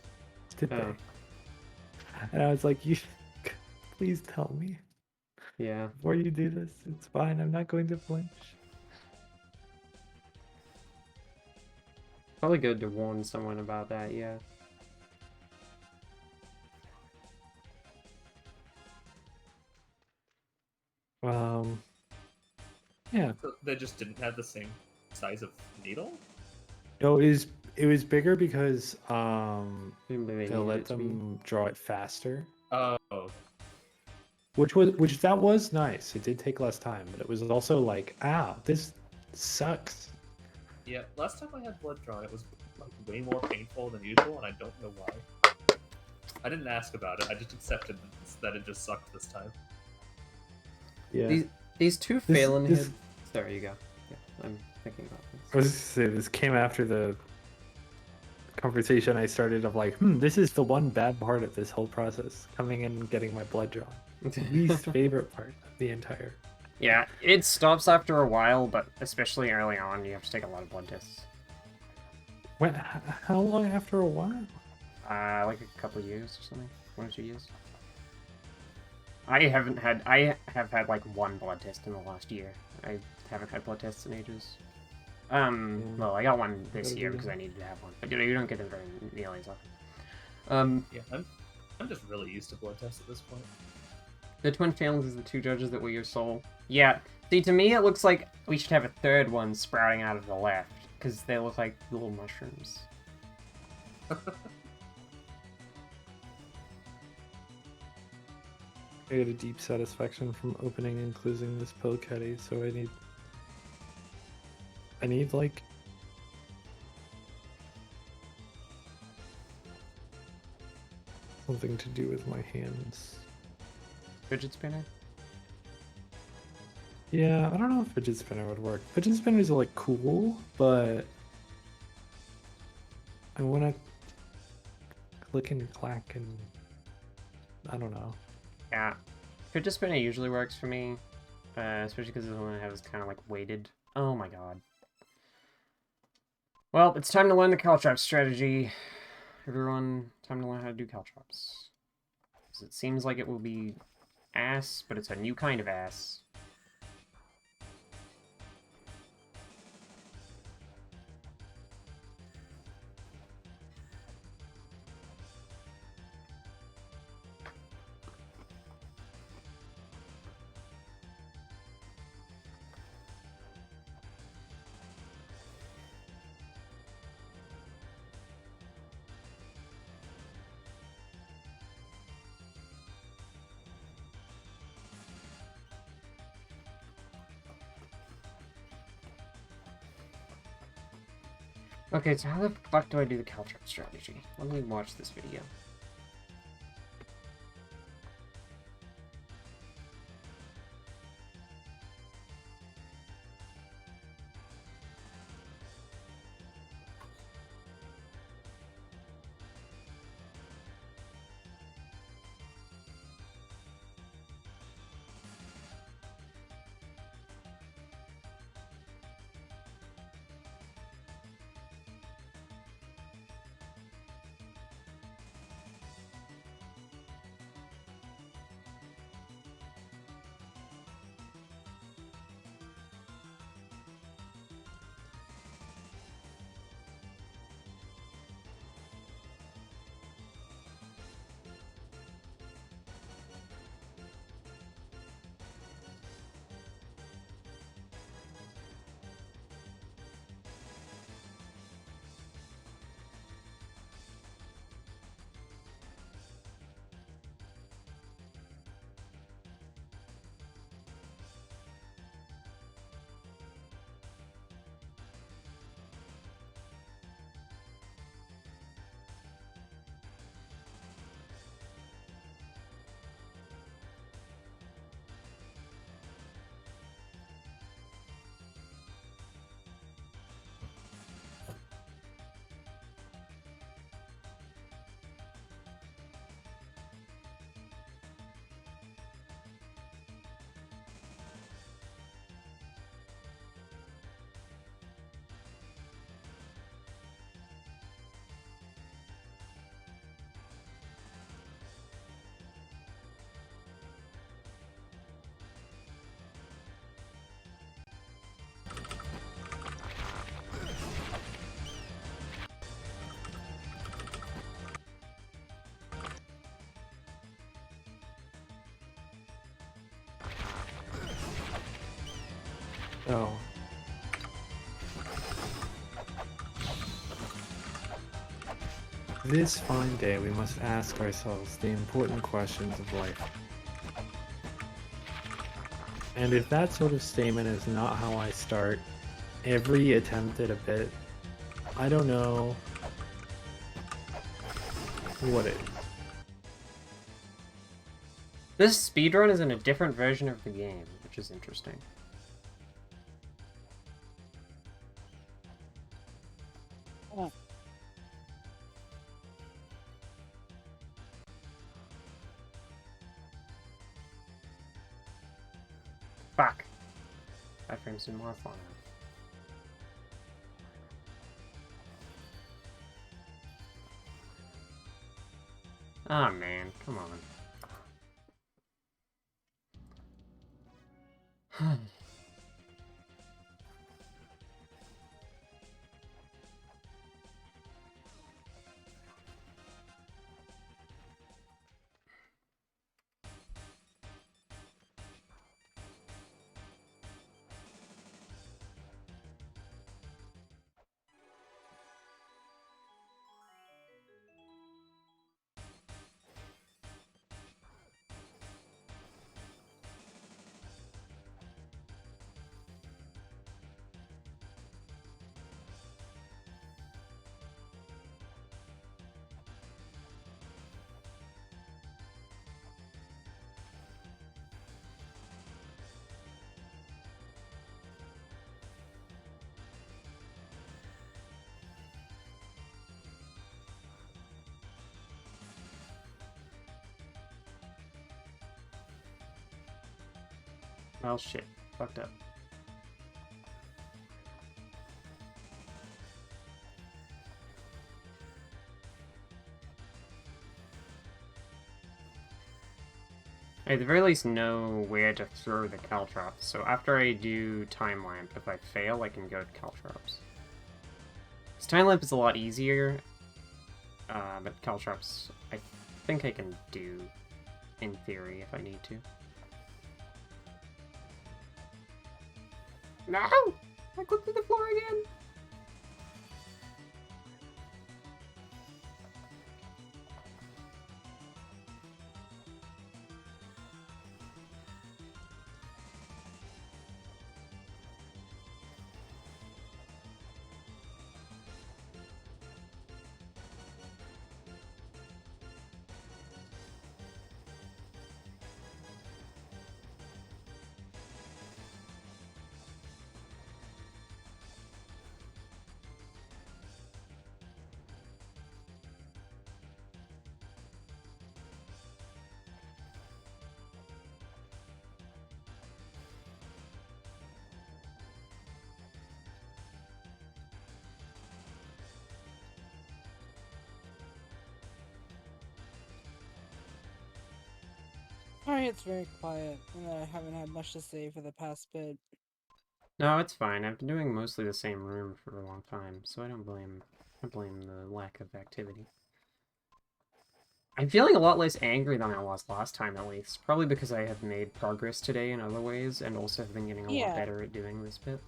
today. Oh. And I was like, please tell me. Yeah. Before you do this, it's fine. I'm not going to flinch. Probably good to warn someone about that, yeah. Yeah. So they just didn't have the same size of needle? No, it was bigger because Maybe to let them draw it faster. Oh. Which that was nice. It did take less time, but it was also like, ow, this sucks. Yeah, last time I had blood drawn, it was like way more painful than usual, and I don't know why. I didn't ask about it. I just accepted that it just sucked this time. Yeah. These two Phelan heads. Sorry, you go. Yeah, I'm thinking about this. I was just gonna say, this came after the conversation I started of like, this is the one bad part of this whole process, coming in and getting my blood drawn. Least favorite part of the entire. Yeah, it stops after a while, but especially early on, you have to take a lot of blood tests. How long after a while? Like a couple of years or something. 1 or 2 years. I have had like one blood test in the last year. I haven't had blood tests in ages. Well, I got one this year because I needed to have one. But you don't get them very nearly as often. Yeah, I'm just really used to blood tests at this point. The twin Phelans is the two judges that were your soul. Yeah, see, to me it looks like we should have a third one sprouting out of the left, because they look like little mushrooms. I get a deep satisfaction from opening and closing this pill caddy, so I need like something to do with my hands. Fidget spinner? Yeah, I don't know if fidget spinner would work. Fidget spinners are like cool, but I want to click and clack and I don't know. Yeah. Fidget spinner usually works for me, especially because the one I have is kind of like weighted. Oh my god. Well, it's time to learn the caltrop strategy. Everyone, time to learn how to do caltrops. Because it seems like it will be ass, but it's a new kind of ass. Okay, so how the fuck do I do the caltrop strategy? Let me watch this video. Oh. This fine day, we must ask ourselves the important questions of life. And if that sort of statement is not how I start every attempt at a bit, I don't know what is. This speedrun is in a different version of the game, which is interesting. Oh. Fuck. 5 frames in more fun. Ah, man, come on. Well, shit. Fucked up. I at the very least know where to throw the caltrops, so after I do Time Lamp, if I fail, I can go to caltrops. Because Time Lamp is a lot easier, but caltrops I think I can do, in theory, if I need to. No! I clipped through the floor again! Sorry, it's very quiet, and I haven't had much to say for the past bit. No, it's fine. I've been doing mostly the same room for a long time, so I don't blame the lack of activity. I'm feeling a lot less angry than I was last time, at least. Probably because I have made progress today in other ways, and also have been getting a lot better at doing this bit.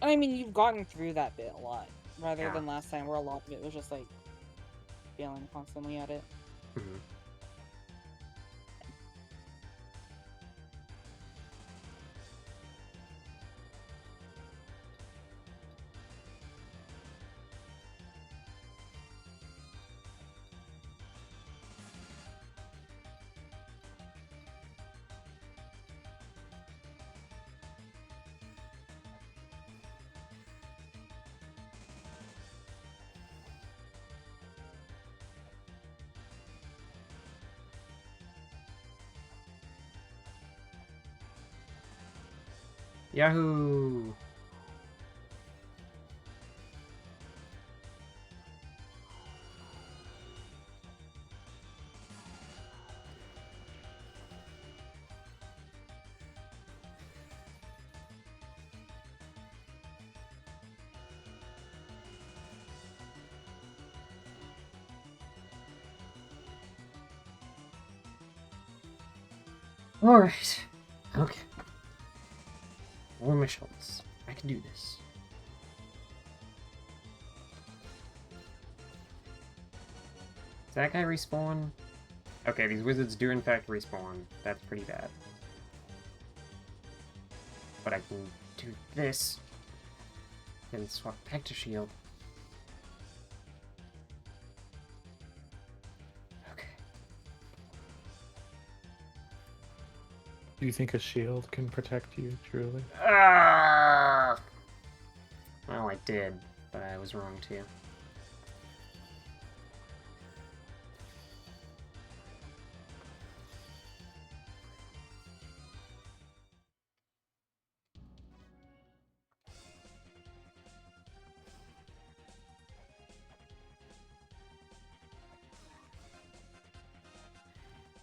I mean, you've gotten through that bit a lot, rather Yeah. than last time where a lot of it was just like failing constantly at it. Mm-hmm. Yahoo! Alright. Okay. Lower my shoulders. I can do this. Does that guy respawn? Okay, these wizards do in fact respawn. That's pretty bad. But I can do this. Then swap back to shield. Okay. Do you think a shield can protect you, truly? Ah! Well, I did, but I was wrong too.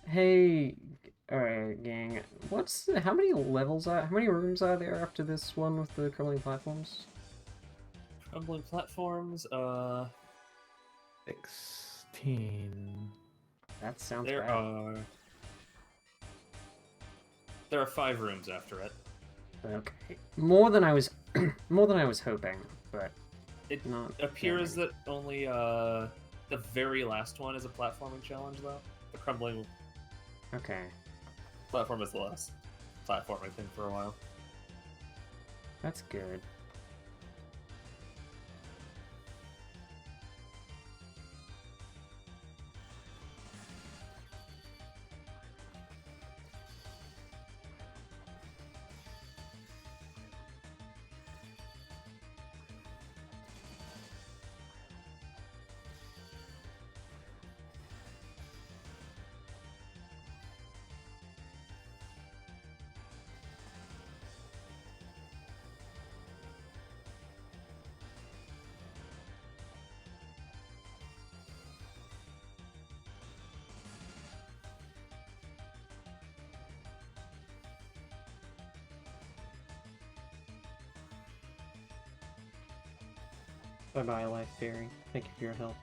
Hey, alright, gang. How many how many rooms are there after this one with the crumbling platforms? Crumbling platforms, 16. That sounds there bad. are 5 rooms after it. Okay. More than I was more than I was hoping, but It not appears very. that only the very last one is a platforming challenge, though. The crumbling Okay. platform is the last platforming thing for a while. That's good. Bye-bye, Life Fairy. Thank you for your help.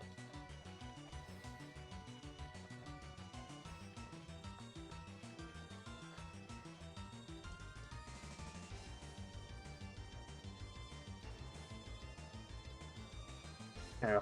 Oh.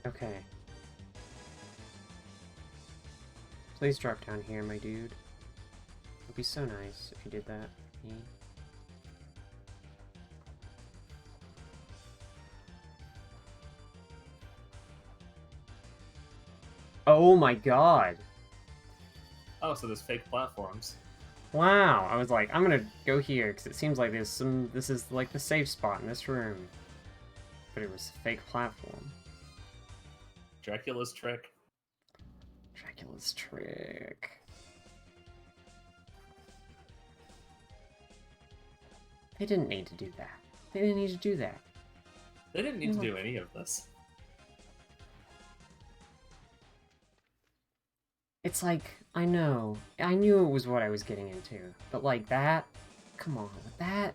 Okay. Please drop down here, my dude. It'd be so nice if you did that. Me. Oh my god! Oh, so there's fake platforms. Wow, I was like, I'm gonna go here, because it seems like there's some... This is like the safe spot in this room. But it was a fake platform. Dracula's trick. Dracula's trick. They didn't need to do that. They didn't need to do that. They didn't need to do any of this. It's like, I know. I knew it was what I was getting into. But like that? Come on, with that?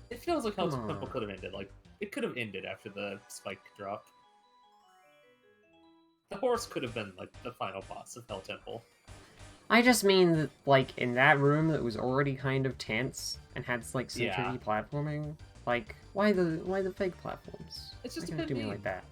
It feels like how Come on. Temple could have ended. Like, it could have ended after the spike dropped. The horse could have been, like, the final boss of Hell Temple. I just mean that, like, in that room that was already kind of tense and had, like, some tricky platforming, like, why the fake platforms? It's just Why a can't good do me meme. like that?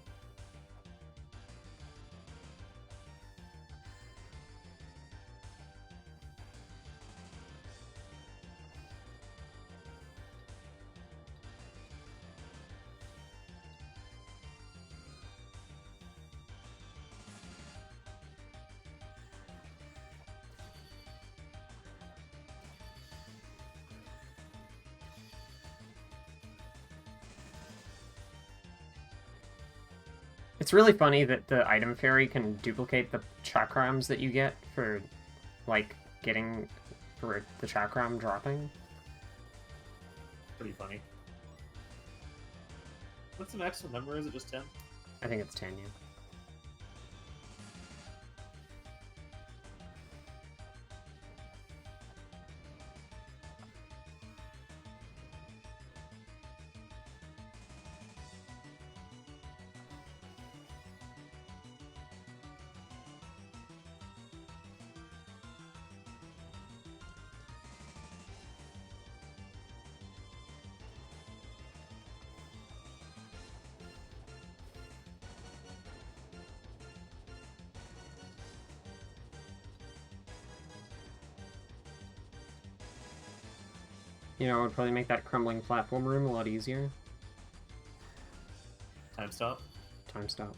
It's really funny that the item fairy can duplicate the chakrams that you get for, like, getting for the chakram dropping. Pretty funny. What's the maximum number? Is it just 10? I think it's 10, yeah. You know, it would probably make that crumbling platform room a lot easier. Time stop. Time stop.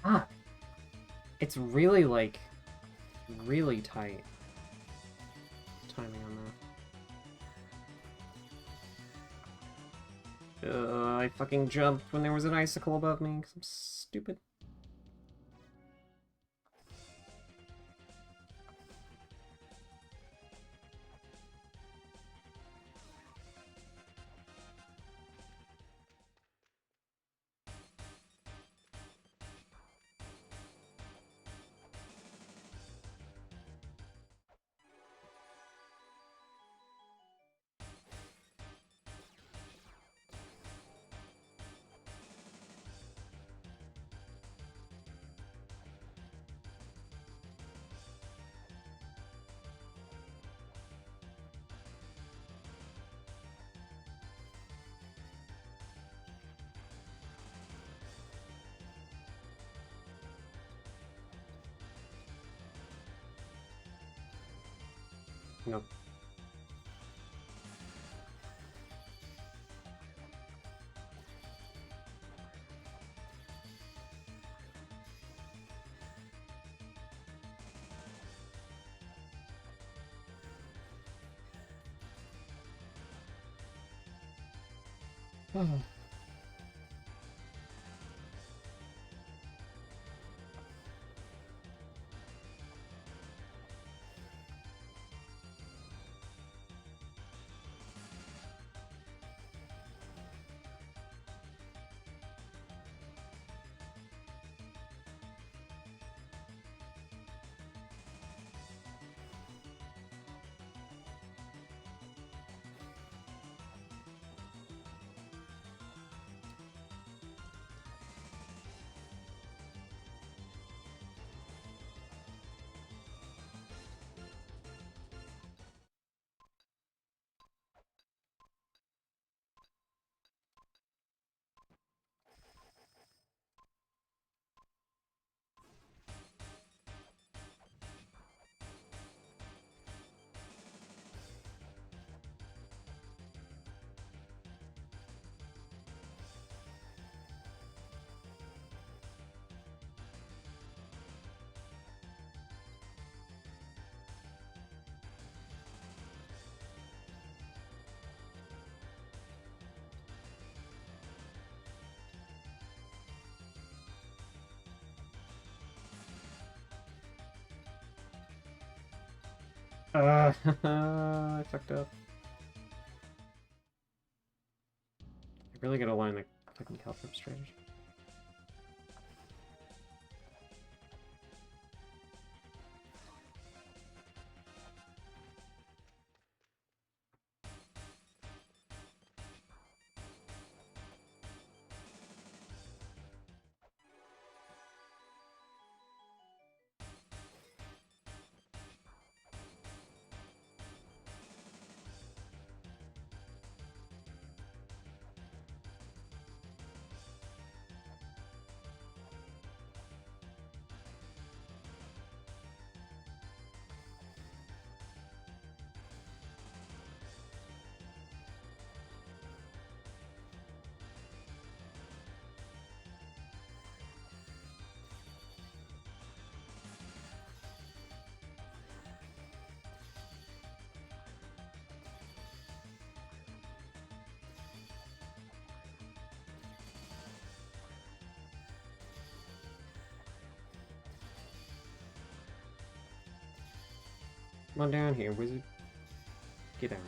Ah! It's really, like, really tight. Timing on that. I fucking jumped when there was an icicle above me, because I'm stupid. Nope. I fucked up. I really gotta learn the fucking Caltrip strategy. Come on down here, wizard. Get down.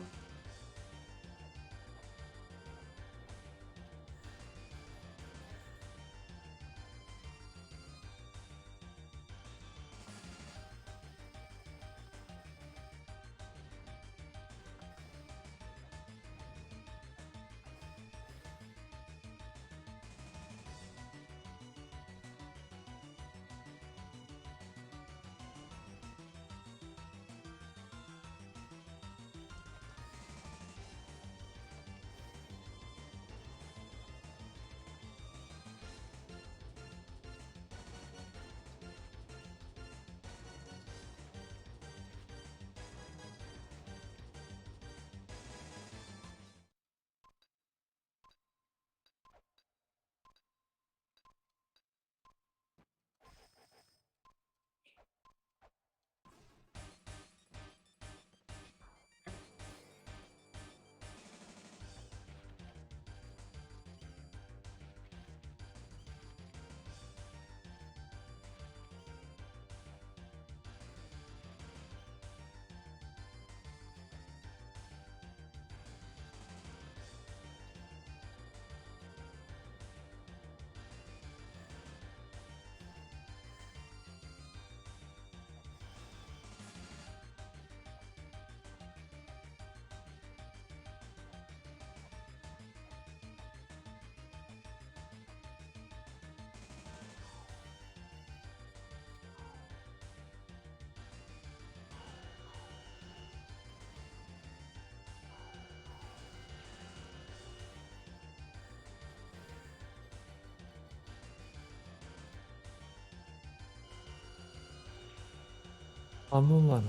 Mulana.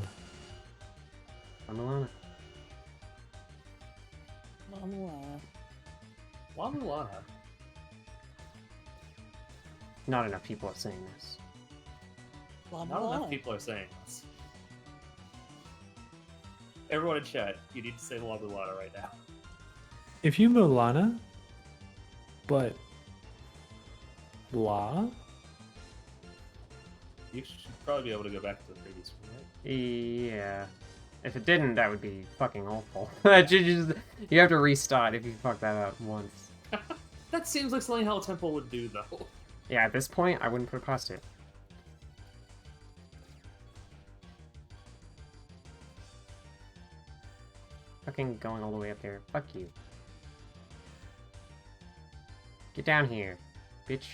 I'm Alana. Mulana. Not enough people are saying this. Not enough people are saying this. Everyone in chat, you need to say Mulana right now. If you Mulana, but La, You should probably be able to go back to the previous one, right? Yeah. If it didn't, that would be fucking awful. You have to restart if you fuck that up once. That seems like something Hell Temple would do, though. Yeah, at this point, I wouldn't put it past it. Fucking going all the way up there. Fuck you. Get down here, bitch.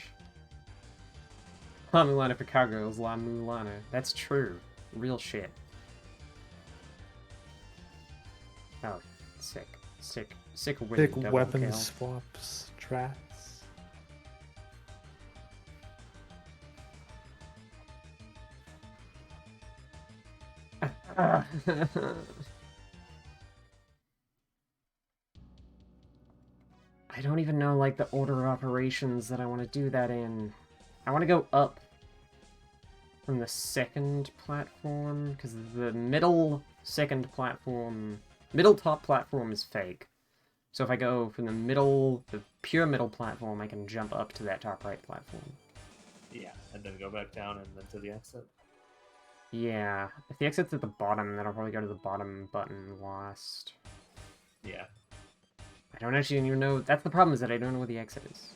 La Mulana for cowgirls, La Mulana. That's true. Real shit. Oh, sick. Sick wizard big double weapon kill. swaps, strats. I don't even know, like, the order of operations that I want to do that in. I want to go up from the second platform, because the middle second platform... Middle top platform is fake. So if I go from the pure middle platform, I can jump up to that top right platform. Yeah, and then go back down and then to the exit. Yeah, if the exit's at the bottom, then I'll probably go to the bottom button last. Yeah. I don't actually even know... That's the problem, is that I don't know where the exit is.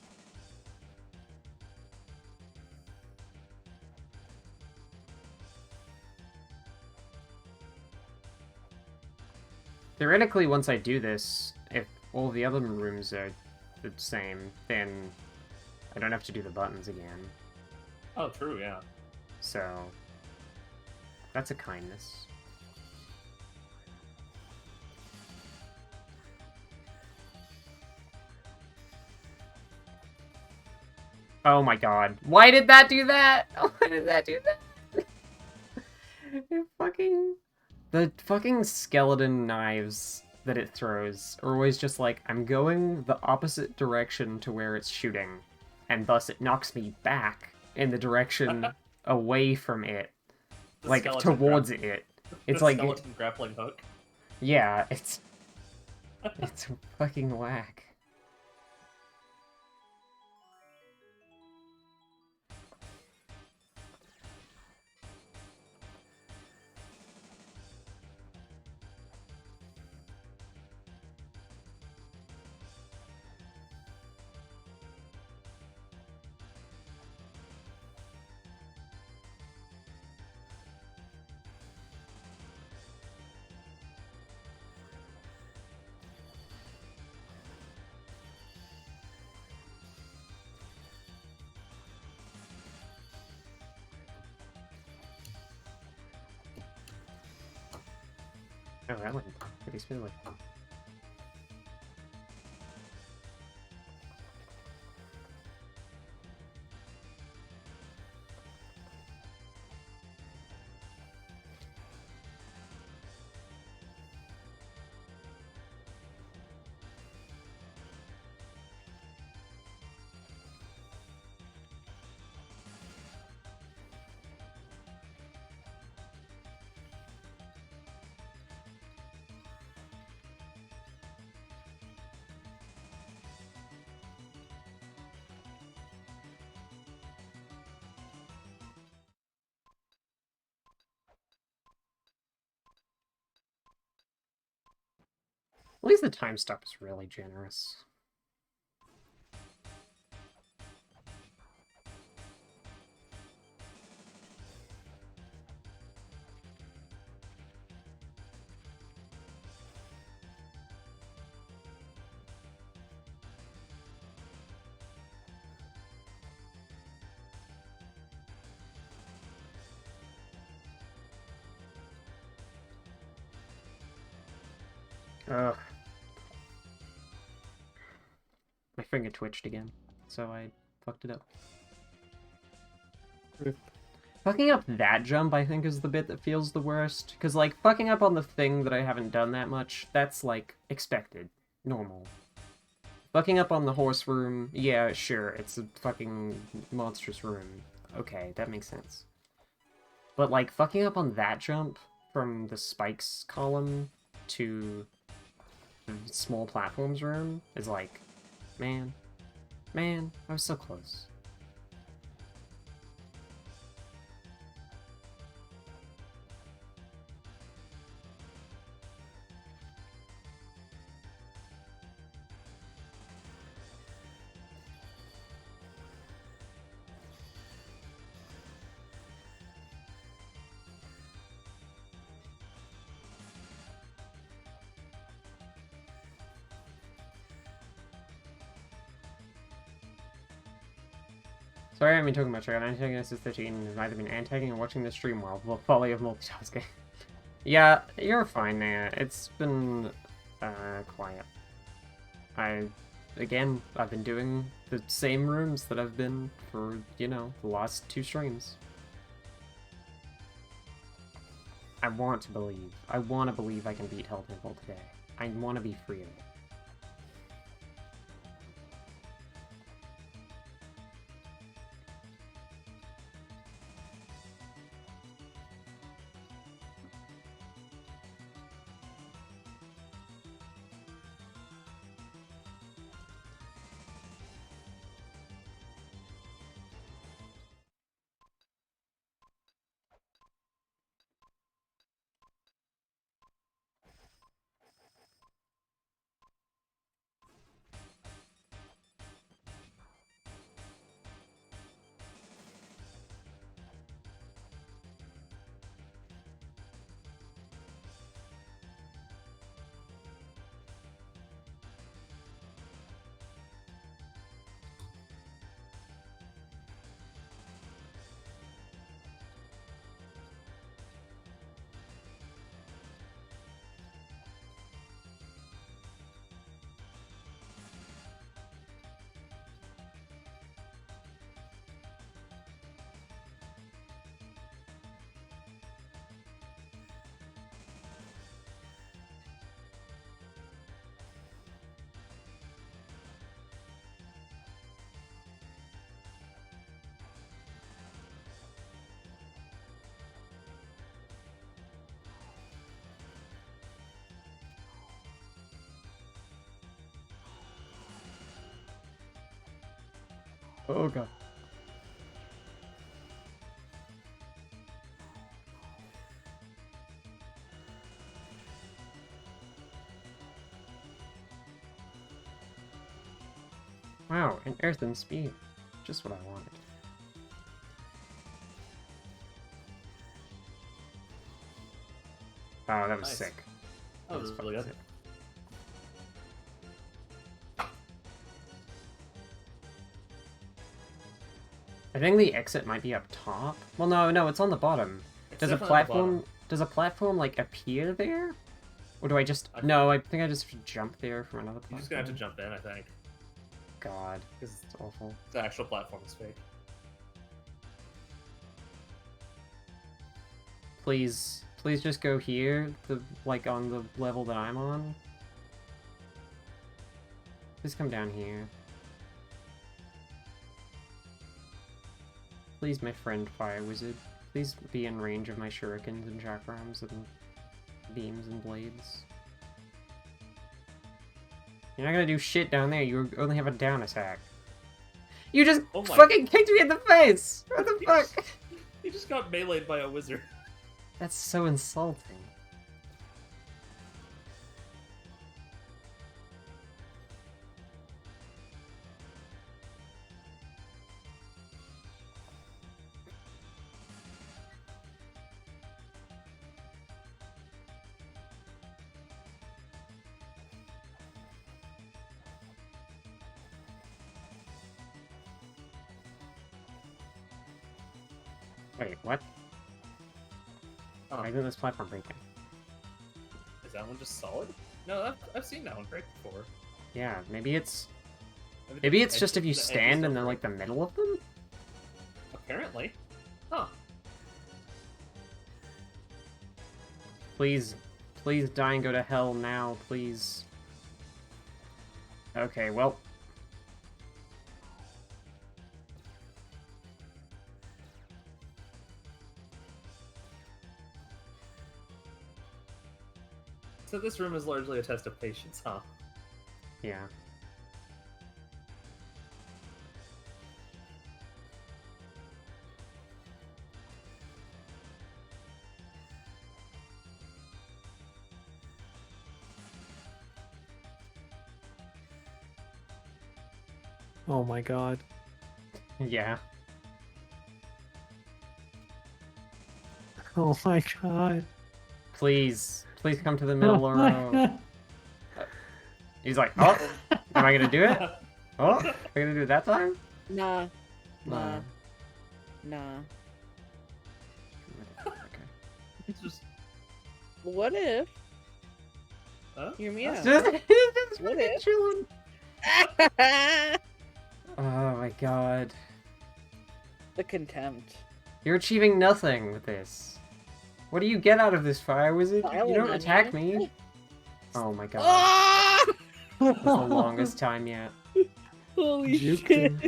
Theoretically, once I do this, if all the other rooms are the same, then I don't have to do the buttons again. Oh, true, yeah. So, that's a kindness. Oh my god. Why did that do that? Why did that do that? It fucking... The fucking skeleton knives that it throws are always just like, I'm going the opposite direction to where it's shooting, and thus it knocks me back in the direction away from it. Like, towards it. It's like... skeleton grappling hook. Yeah, it's fucking whack. Oh, that went pretty smoothly. At least the time stop is really generous. Ugh. My finger twitched again, so I fucked it up. Fucking up that jump, I think, is the bit that feels the worst. Because, like, fucking up on the thing that I haven't done that much, that's, like, expected. Normal. Fucking up on the horse room, yeah, sure, it's a fucking monstrous room. Okay, that makes sense. But, like, fucking up on that jump from the spikes column to the small platforms room is like, man, I was so close. Sorry, I haven't been talking much. I got antagonist is 13 and I've either been antagging or watching the stream while volley of multitasking. Yeah, you're fine, Naya. It's been quiet. Again, I've been doing the same rooms that I've been for, you know, the last 2 streams. I want to believe. I want to believe I can beat Hell Temple today. I want to be free of it. Oh god. Wow, an earthen spear. Just what I wanted. Oh, that was Nice. sick. That was really good. sick. I think the exit might be up top. Well, no, it's on the bottom. It's Does a definitely on the bottom. platform like appear there? Or do I just... No, I think I just jump there from another platform. You're just gonna have to jump in, I think. God, this is awful. The actual platform is fake. Please, please just go here, like on the level that I'm on. Please come down here. Please, my friend Fire Wizard. Please be in range of my shurikens and chakrams and beams and blades. You're not gonna do shit down there, you only have a down attack. You just fucking kicked me in the face! What the fuck? You just got meleeed by a wizard. That's so insulting. Wait, what? Oh. Why isn't this platform breaking? Is that one just solid? No, I've seen that one break before. Yeah, maybe it's... Maybe it's just if you stand in like the middle of them? Apparently. Huh. Please, please die and go to hell now, please. Okay, well... So this room is largely a test of patience, huh? Yeah. Oh my god. Yeah. Oh my god. Please. Please come to the middle row. He's like, oh, am I gonna do it? Oh, am I gonna do it that time? Nah. Nah. Nah. Okay. It's just... What if? Huh? Hear me out. Just What fucking if? chilling. Oh my god. The contempt. You're achieving nothing with this. What do you get out of this, Fire Wizard? I You don't will attack not. me. Oh my god. Ah! That's the longest time yet. Holy Juked shit. him.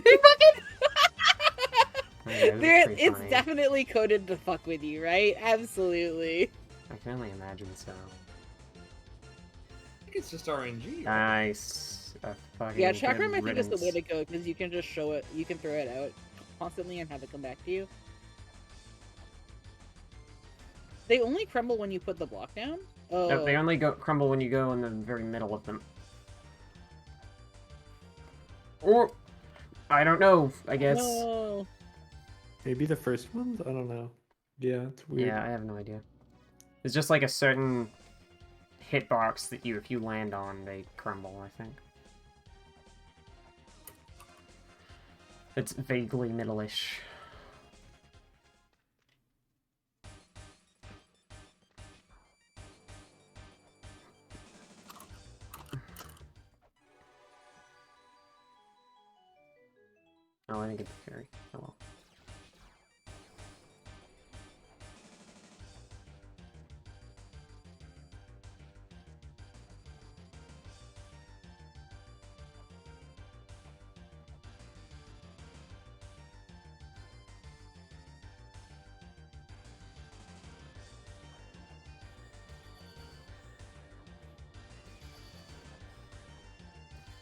Okay, this is pretty It's funny. definitely coded to fuck with you, right? Absolutely. I can only imagine so. I think it's just RNG. Nice. A fucking Yeah, good chakram I think is the way riddance. to go because you can just show it, you can throw it out constantly and have it come back to you. They only crumble when you put the block down? Oh. No, they only crumble when you go in the very middle of them. Or, I don't know, I guess. No. Maybe the first ones? I don't know. Yeah, it's weird. Yeah, I have no idea. It's just like a certain hitbox that if you land on, they crumble, I think. It's vaguely middle-ish. Oh, I didn't get the fairy. Oh well.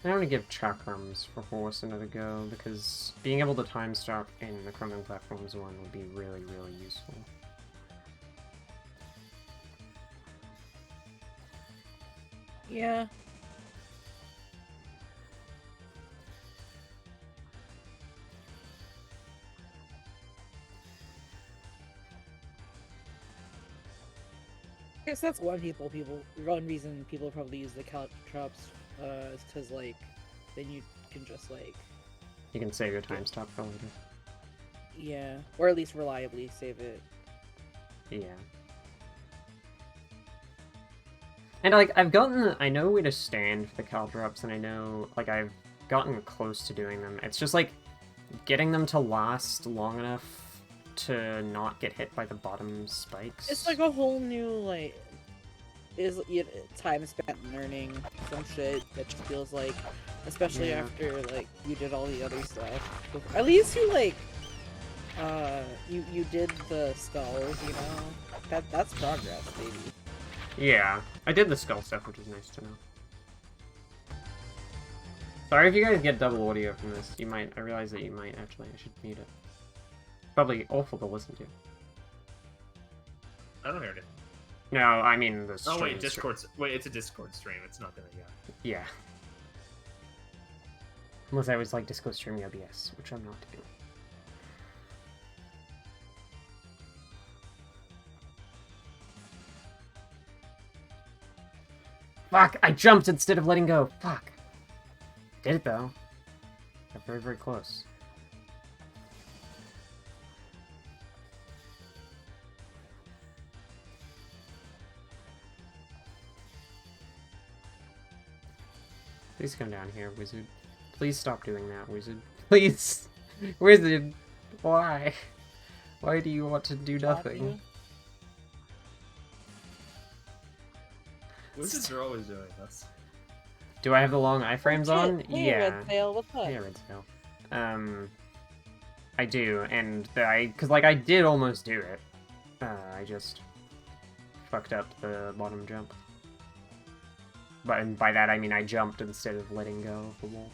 I'm gonna give chakrams for horse another go, because being able to time stop in the Crumbling Platforms one would be really, really useful. Yeah. I guess that's one reason people probably use the caltrops, is because like then you can just like You can save your time stop for later. yeah, or at least reliably save it. Yeah. And like I know where to stand for the Caltrops, and I know like I've gotten close to doing them. It's just like getting them to last long enough to not get hit by the bottom spikes. It's like a whole new like time spent learning some shit that just feels like, especially after like you did all the other stuff. At least you like you did the skulls, you know. That's progress, baby. Yeah, I did the skull stuff, which is nice to know. Sorry if you guys get double audio from this. I realize that you might actually. I should mute it. Probably awful to listen to. I don't hear it. No, I mean the stream. Oh wait, Discord. Wait, it's a Discord stream. It's not gonna. Yeah. Yeah. Unless I was like Discord streaming OBS, which I'm not doing. Fuck! I jumped instead of letting go. Fuck. Did it though. Got very, very close. Please come down here, wizard. Please stop doing that, wizard. Please! Wizard! Why? Why do you want to do nothing? Wizards are always doing this. Do I have the long iframes on? Hey, Yeah. Red Tail, what's up? Yeah, Red Tail. I do, and cause like I did almost do it. I just fucked up the bottom jump. But by that I mean I jumped instead of letting go of the wall.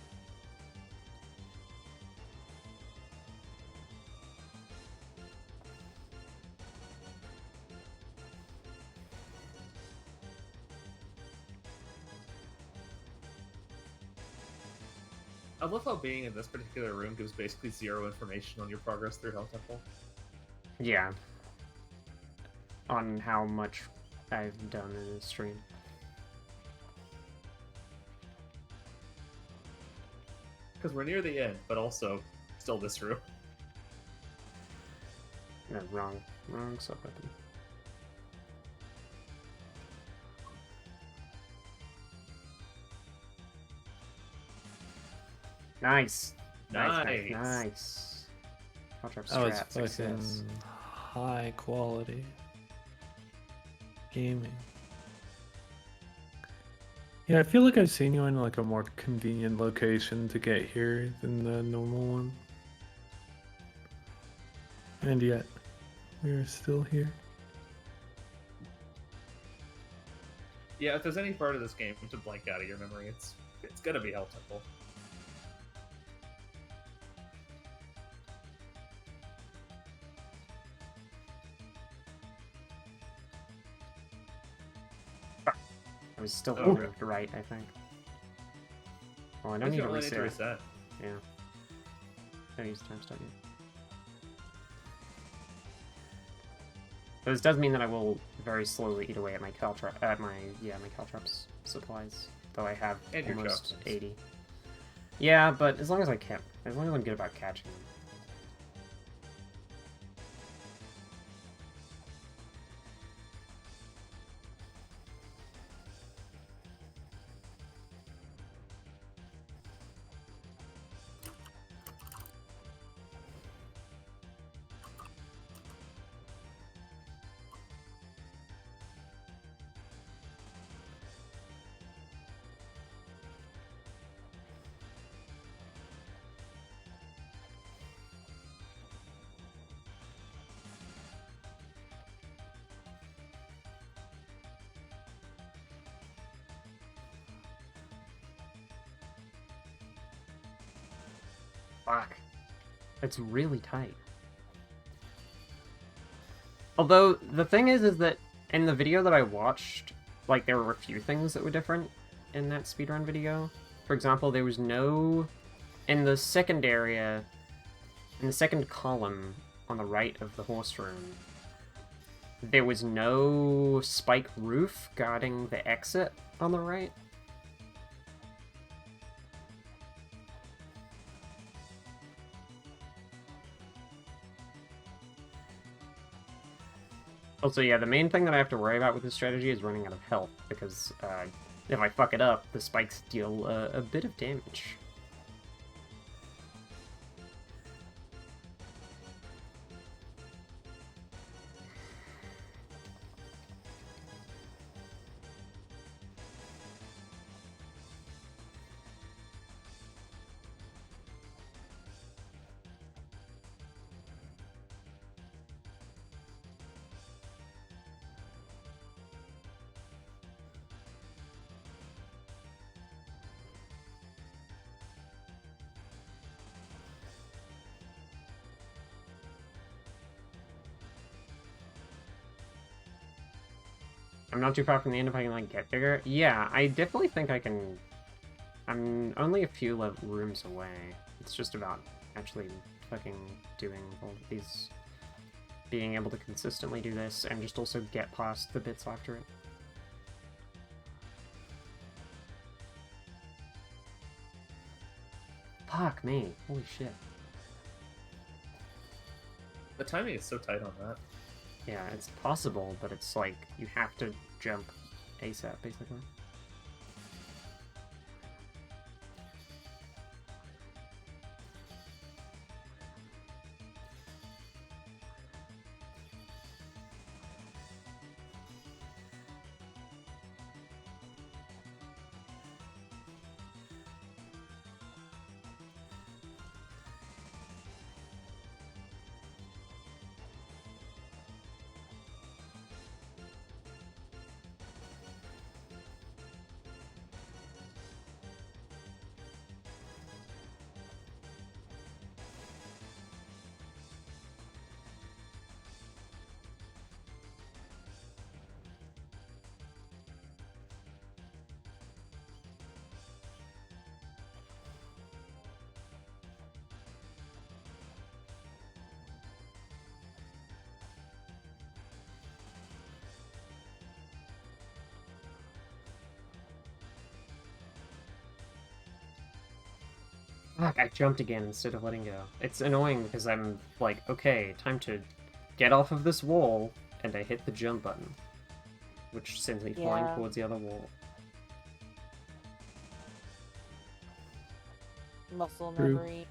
I love how being in this particular room gives basically zero information on your progress through Hell Temple. Yeah. On how much I've done in the stream. Because we're near the end, but also still this room. No, wrong sub-weapon. Nice. Nice. Watch our That was strat fucking success. high quality gaming. Yeah, I feel like I've seen you in like a more convenient location to get here than the normal one. And yet, we're still here. Yeah, if there's any part of this game to blank out of your memory, it's gonna be Hell Temple. I was still Oh. moved right, I think. Oh, I don't need to reset. Yeah. Don't use time start yet. But this does mean that I will very slowly eat away at my my Caltrops supplies. Though I have And your almost chopsticks. 80. Yeah, but as long as I'm good about catching them. Fuck. It's really tight. Although, the thing is that in the video that I watched, like, there were a few things that were different in that speedrun video. For example, there was no... In the second area, in the second column on the right of the horse room, there was no spike roof guarding the exit on the right. Also, yeah, the main thing that I have to worry about with this strategy is running out of health, because if I fuck it up, the spikes deal a bit of damage. I'm not too far from the end if I can, like, get bigger. Yeah, I definitely think I can... I'm only a few rooms away. It's just about actually fucking doing all of these... Being able to consistently do this, and just also get past the bits after it. Fuck me. Holy shit. The timing is so tight on that. Yeah, it's possible, but it's like, you have to jump ASAP, basically. Fuck, I jumped again instead of letting go. It's annoying because I'm like, okay, time to get off of this wall, and I hit the jump button, which sends me flying towards the other wall. Muscle True. memory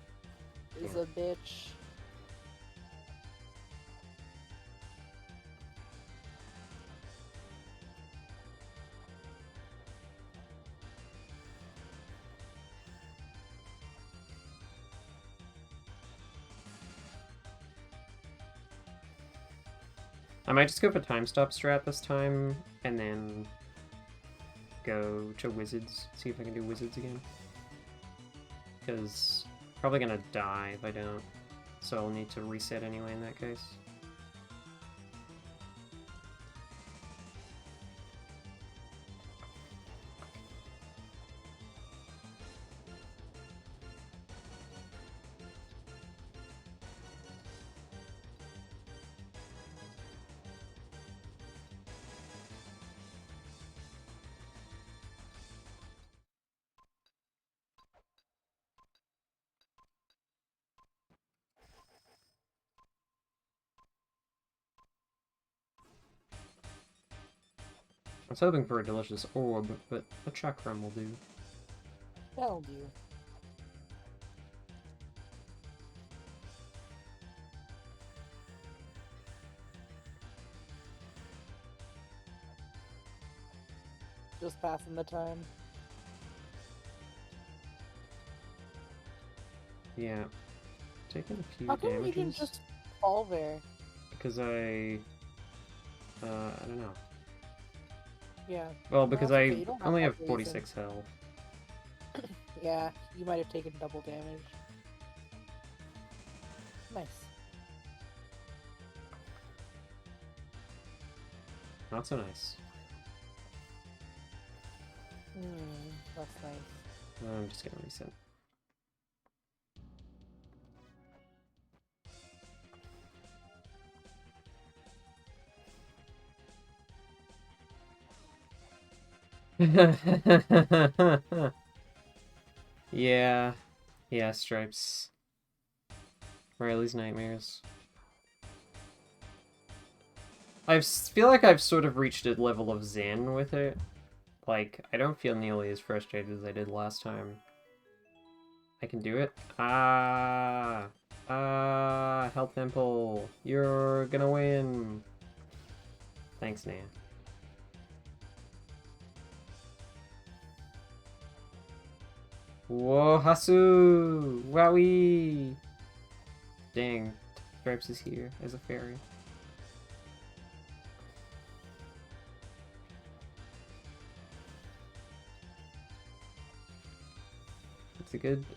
is a bitch. I might just go for time stop strat this time, and then go to wizards, see if I can do wizards again. Because probably gonna die if I don't, so I'll need to reset anyway in that case. I was hoping for a delicious orb, but a chakram will do. That'll do. Just passing the time. Yeah. Taking a few How come damages. you didn't just fall there? Because I don't know. Yeah. Well, because that's I okay, you don't only to have reason. 46 health. Yeah, you might have taken double damage. Nice. Not so nice. That's nice. I'm just gonna reset. Yeah. Yeah, Stripes. Riley's nightmares. feel like I've sort of reached a level of zen with it. Like, I don't feel nearly as frustrated as I did last time. I can do it. Hell Temple. You're gonna win. Thanks, Nan. Whoa, Hasu! Wowie! Dang, Stripes is here as a fairy.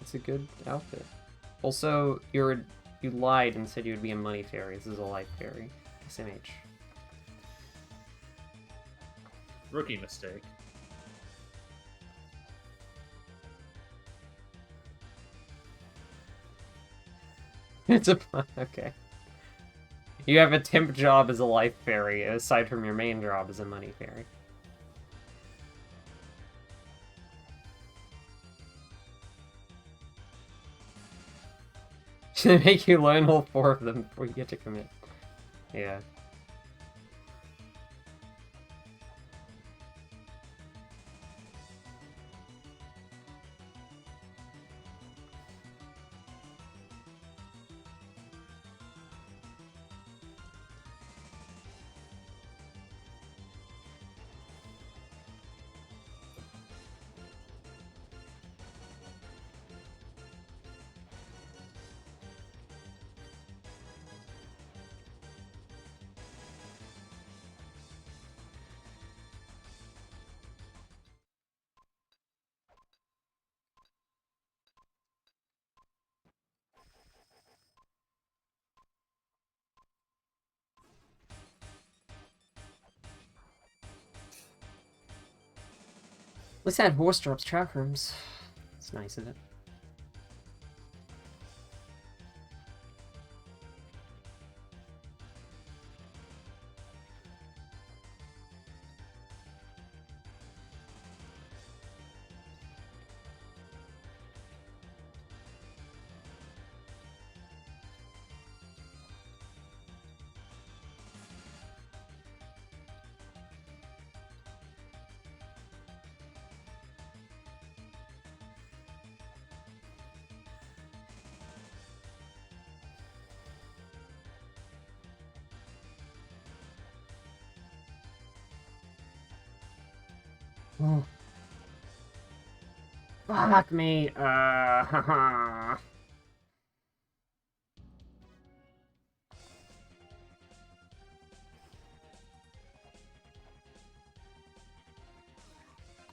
It's a good outfit. Also, you lied and said you would be a money fairy. This is a life fairy. SMH. Rookie mistake. It's a okay. You have a temp job as a life fairy, aside from your main job as a money fairy. Should they make you learn all 4 of them before you get to commit? Yeah. At least that horse drops track rooms. It's nice, isn't it? Oh. Fuck me. Haha.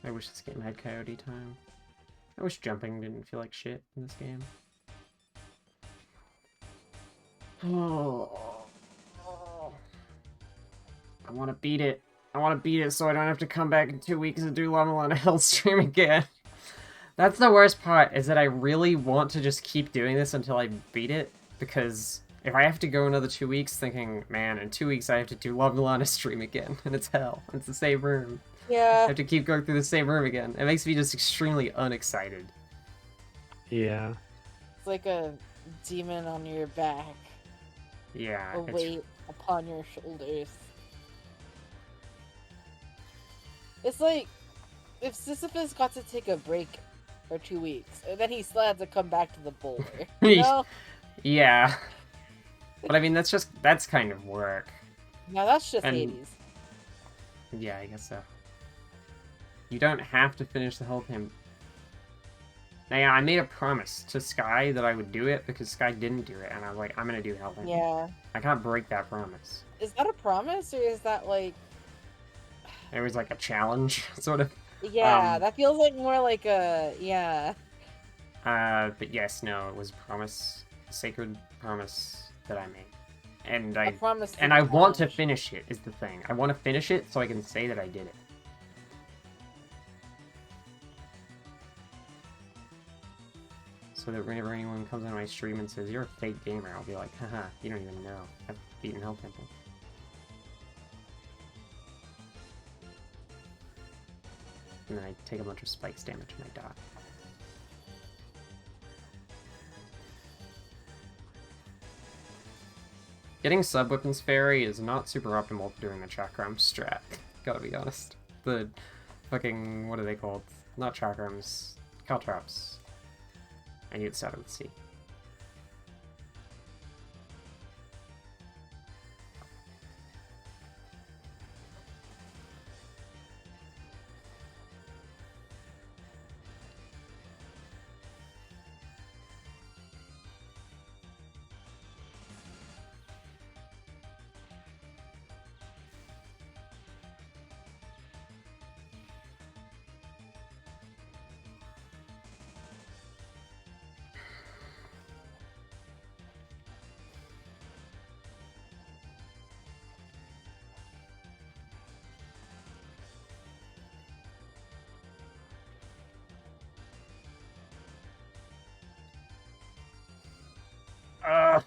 I wish this game had coyote time. I wish jumping didn't feel like shit in this game. Oh. I want to beat it. I want to beat it so I don't have to come back in 2 weeks and do mulana hellstream again. That's the worst part, is that I really want to just keep doing this until I beat it, because if I have to go another 2 weeks thinking, man, in 2 weeks I have to do mulana stream again, and it's hell. It's the same room. I Yeah. have to keep going through the same room again. It makes me just extremely unexcited. Yeah. It's like a demon on your back. Yeah. A weight upon your shoulders. It's like if Sisyphus got to take a break for 2 weeks, and then he still had to come back to the boulder. You know? Yeah. But I mean, that's kind of work. Now that's just And- Hades. Yeah, I guess so. You don't have to finish the whole thing. Now, yeah, I made a promise to Sky that I would do it because Sky didn't do it, and I was like, I'm gonna do Hellthing. Yeah. I can't break that promise. Is that a promise, or is that like... It was like a challenge, sort of. Yeah, that feels like more like a... Yeah. But yes, no, it was a promise, a sacred promise that I made. And A promise to and I want to challenge. finish it, is the thing. I want to finish it so I can say that I did it. So that whenever anyone comes on my stream and says, you're a fake gamer, I'll be like, haha, you don't even know. I've beaten Hell Temple. And then I take a bunch of spikes damage and I die. Getting sub-weapons fairy is not super optimal for doing the chakrams strat. Gotta be honest. The fucking... what are they called? Not chakrams. Caltrops. I knew it started with C.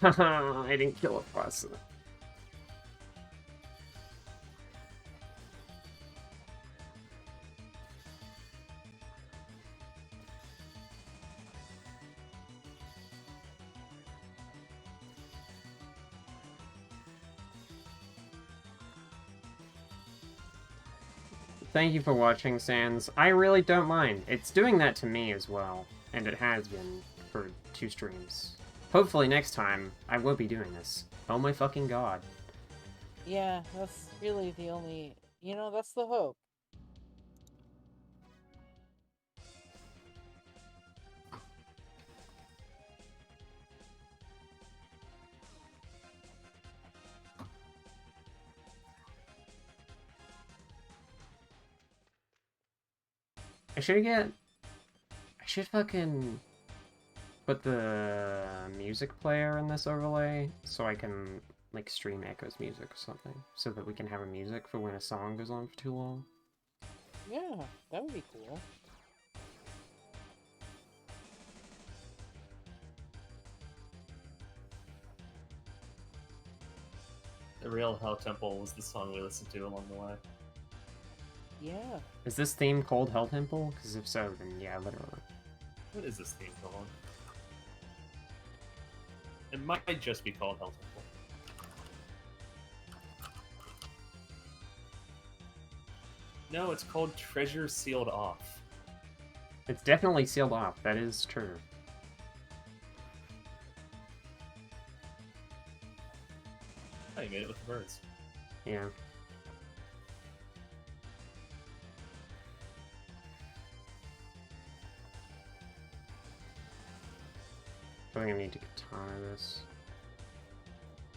I didn't kill a boss. Thank you for watching, Sans. I really don't mind. It's doing that to me as well, and it has been for 2 streams. Hopefully next time, I won't be doing this. Oh my fucking god. Yeah, that's really the only... You know, that's the hope. I should fucking put the music player in this overlay so I can, like, stream Echo's music or something. So that we can have a music for when a song goes on for too long. Yeah, that would be cool. The real Hell Temple was the song we listened to along the way. Yeah. Is this theme called Hell Temple? Because if so, then yeah, literally. What is this theme called? It might just be called Hell Temple. No, it's called Treasure Sealed Off. It's definitely sealed off, that is true. Oh, you made it with the birds. Yeah. I think I need to guitar this.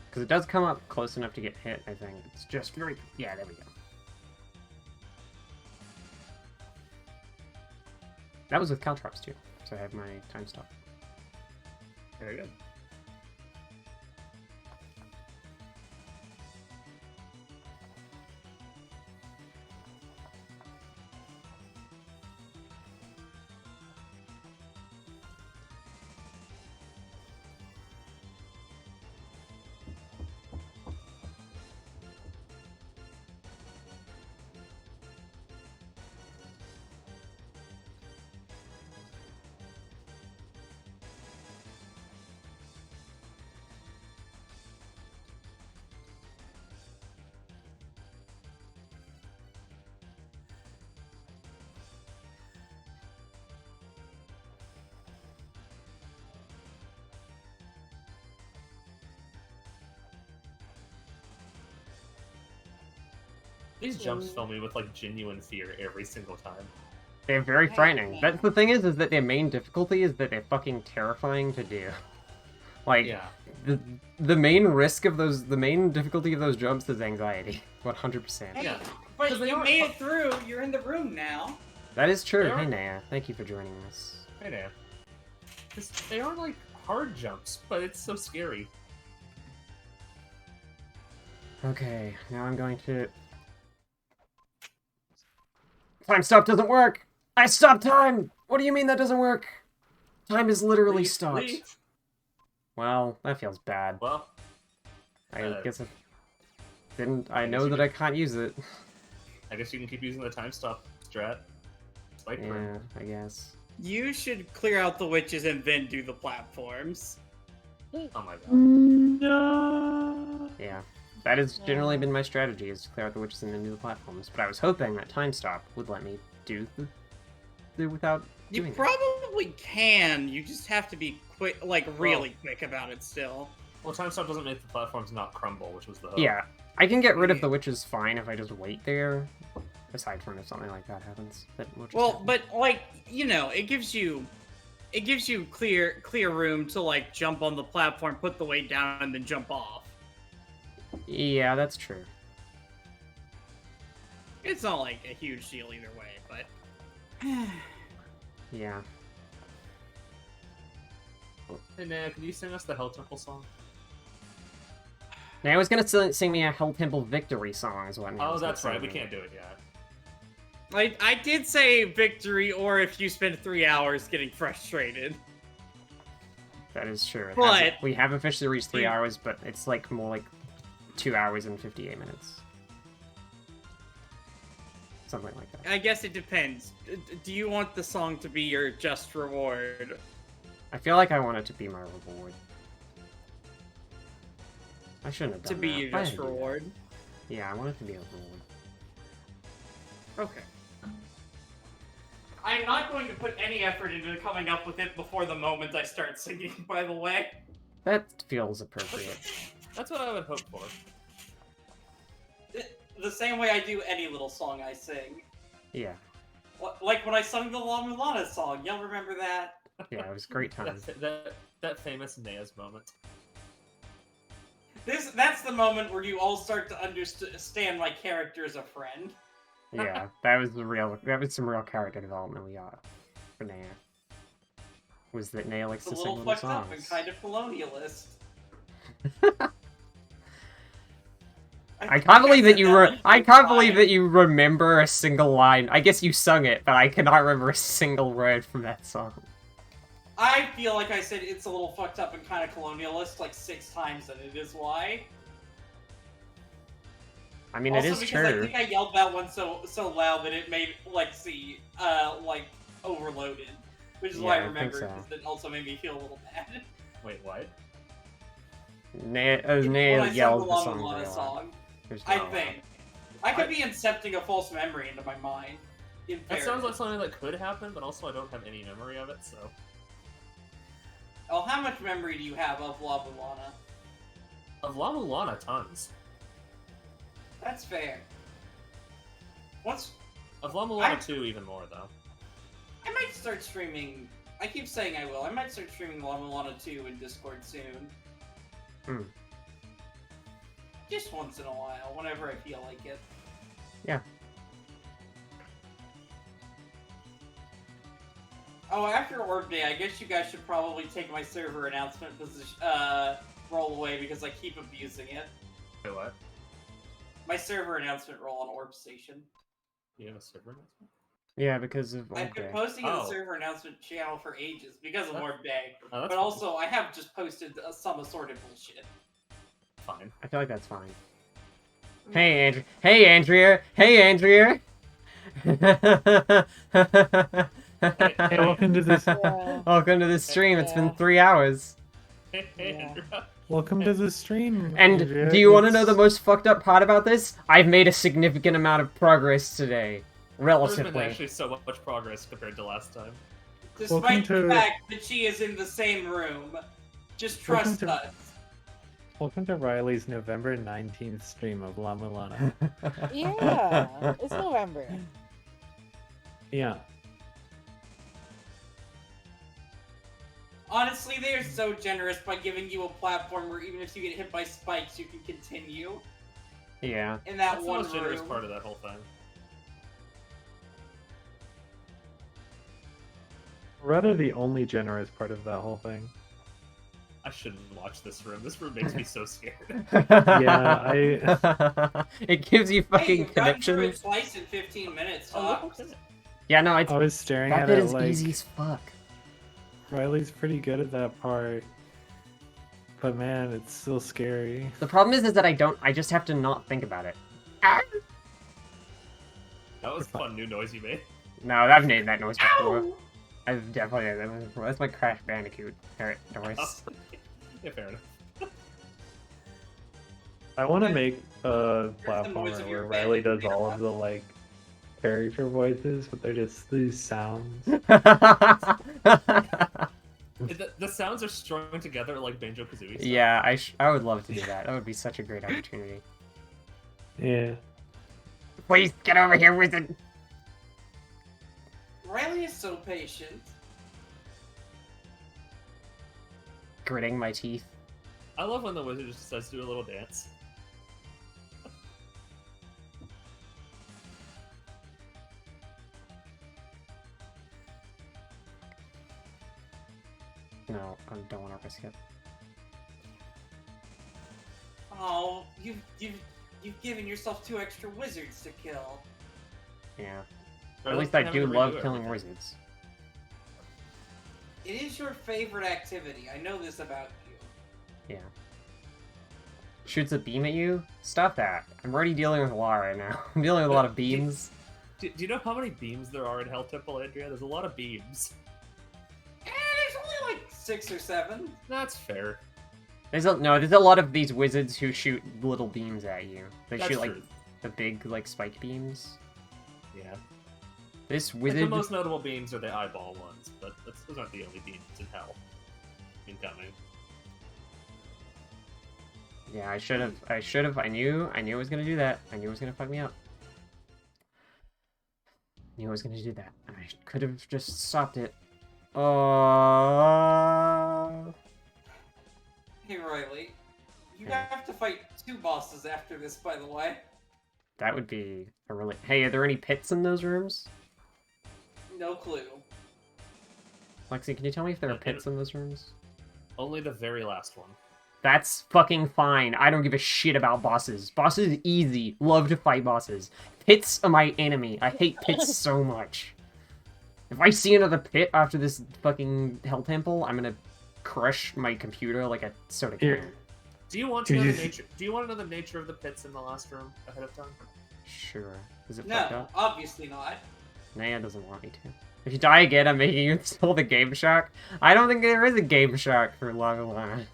Because it does come up close enough to get hit, I think. It's just very... yeah, there we go. That was with caltrops too, so I have my time stop. Very good. These jumps fill me with, like, genuine fear every single time. They're very frightening. That's the thing is that their main difficulty is that they're fucking terrifying to do. Like, Yeah. the main risk of those, the main difficulty of those jumps is anxiety. 100%. Hey, Yeah. but 'Cause they you are made it through. You're in the room now. That is true. They are- Hey, Naya. Thank you for joining us. Hey, Dan. They are, like, hard jumps, but it's so scary. Okay, now I'm going to... Time stop doesn't work! I stopped time! What do you mean that doesn't work? Time is literally stopped. Leave. Well, that feels bad. Well, I guess I didn't... I I guess know you that could- I can't use it. I guess you can keep using the time stop strat. Spike Yeah, burn. I guess. You should clear out the witches and then do the platforms. Oh my god. No. Yeah. That has generally been my strategy, is to clear out the witches and then do the platforms. But I was hoping that time stop would let me do the without You doing it. probably can. You just have to be quick, like really quick about it still. Well, time stop doesn't make the platforms not crumble, which was the hope. Yeah. I can get rid of the witches fine if I just wait there. Aside from if something like that happens. That will just Well, happen. but like it gives you clear room to like jump on the platform, put the weight down, and then jump off. Yeah, that's true. It's not like a huge deal either way, but Yeah. Hey, Nana, can you sing us the Hell Temple song? Now I was gonna sing me a Hell Temple victory song is what. Oh, that's right. We can't do it yet. I did say victory, or if you spend 3 hours getting frustrated. That is true. But- We have officially reached 3 hours, but it's like more like 2 hours and 58 minutes. Something like that. I guess it depends. Do you want the song to be your just reward? I feel like I want it to be my reward. I shouldn't have done To be that, your but I just had to do that. reward? Yeah, I want it to be a reward. Okay. I'm not going to put any effort into coming up with it before the moment I start singing, by the way. That feels appropriate. That's what I would hope for. The same way I do any little song I sing. Yeah. Like when I sung the La Mulana song, y'all remember that? Yeah, it was a great time. That famous Nea's moment. That's the moment where you all start to understand my character as a friend. Yeah, that was some real character development we got for Naya. Was that Naya likes It's a to sing little little fucked up and songs. kind of colonialist. I can't believe that I can't believe that that you remember a single line. I guess you sung it, but I cannot remember a single word from that song. I feel like I said it's a little fucked up and kind of colonialist like 6 times, and it is why. I mean, Also it is because I true. think I yelled that one so loud that it made Lexi overloaded, which is why I Yeah, I think remembered. so. Because it also made me feel a little bad. Wait, what? Naya when I yelled sung the the song Lana very loud. song, There's I not a lot. think. I could be incepting a false memory into my mind. In That sounds like fairness. something that could happen, but also I don't have any memory of it, so... Oh, how much memory do you have of La Mulana? Of La Mulana, tons. That's fair. Of La Mulana 2, even more, though. I might start streaming. I keep saying I will. I might start streaming La Mulana 2 in Discord soon. Hmm. Just once in a while, whenever I feel like it. Yeah. Oh, after Orb Day, I guess you guys should probably take my server announcement position, roll away because I keep abusing it. Wait, what? My server announcement roll on Orb Station. You have a server announcement? Yeah, because of I've been okay. posting in the Oh. server announcement channel for ages because of That's- Orb Day. Oh, that's But fine. also, I have just posted some assorted bullshit. Fine. I feel like that's fine. Hey, Andrew. Hey, Andrea. Hey, Andrea. Hey, welcome to this. Yeah. Welcome to the stream. It's been Yeah. 3 hours. Hey, Yeah. Andrea. Welcome to the stream. And Andrea. do you want to know It's- the most fucked up part about this? I've made a significant amount of progress today. There's been Relatively. actually so much progress compared to last time. Despite Welcome the to- fact that she is in the same room. Just Welcome trust to- us. Welcome to Riley's November 19th stream of La Mulana. Yeah, it's November. Yeah. Honestly, they are so generous by giving you a platform where even if you get hit by spikes, you can continue Yeah. in that That's the one most generous room. part of that whole thing. Rather the only generous part of that whole thing. I shouldn't watch this room. This room makes me so scared. Yeah, It gives you Hey, fucking you've gotten through it connections. twice in 15 minutes, Oh, look tops. what's in it. Yeah, no, it's I was staring that at bit it is like easy as fuck. Riley's pretty good at that part. But man, it's still scary. The problem is that I just have to not think about it. Ah! That was a fun new noise you made. No, I've made that noise before. I've definitely made that noise before. That's my Crash Bandicoot parrot noise. Yeah, fair enough. I want to make a Here's the noise platformer of where your Riley bed. does all of the like character voices, but they're just these sounds. The sounds are strung together like Banjo Kazooie. Yeah, I would love to do that. That would be such a great opportunity. Yeah. Please get over here, wizard. Riley is so patient. Gritting my teeth. I love when the wizard just decides to do a little dance. No, I don't want to risk it. Oh, you've given yourself 2 extra wizards to kill. Yeah. Or At least I having do to love redo killing everything. wizards. It is your favorite activity. I know this about you. Yeah. Shoots a beam at you? Stop that. I'm already dealing with a lot right now. I'm dealing with a lot of beams. Do you know how many beams there are in Hell Temple, Andrea? There's a lot of beams. There's only like 6 or 7. That's fair. There's a lot of these wizards who shoot little beams at you. They That's shoot like true. the big like spike beams. Yeah. This Like, wizard the most notable beams are the eyeball ones, but those aren't the only beams in Hell. Incoming. Yeah, I should have. I knew it was gonna do that. I knew it was gonna fuck me up. Knew it was gonna do that. I could have just stopped it. Hey, Riley. You Yeah. have to fight 2 bosses after this, by the way. That would be a really. Hey, are there any pits in those rooms? No clue. Lexi, can you tell me if there are pits in those rooms? Only the very last one. That's fucking fine. I don't give a shit about bosses. Bosses easy. Love to fight bosses. Pits are my enemy. I hate pits so much. If I see another pit after this fucking Hell Temple, I'm gonna crush my computer like a soda can. Here. Do you want to know the nature? Do you want to know the nature of the pits in the last room ahead of time? Sure. Is it fucked No, up? obviously not. Naya doesn't want me to. If you die again, I'm making you install the Game Shock. I don't think there is a Game Shock for Lana.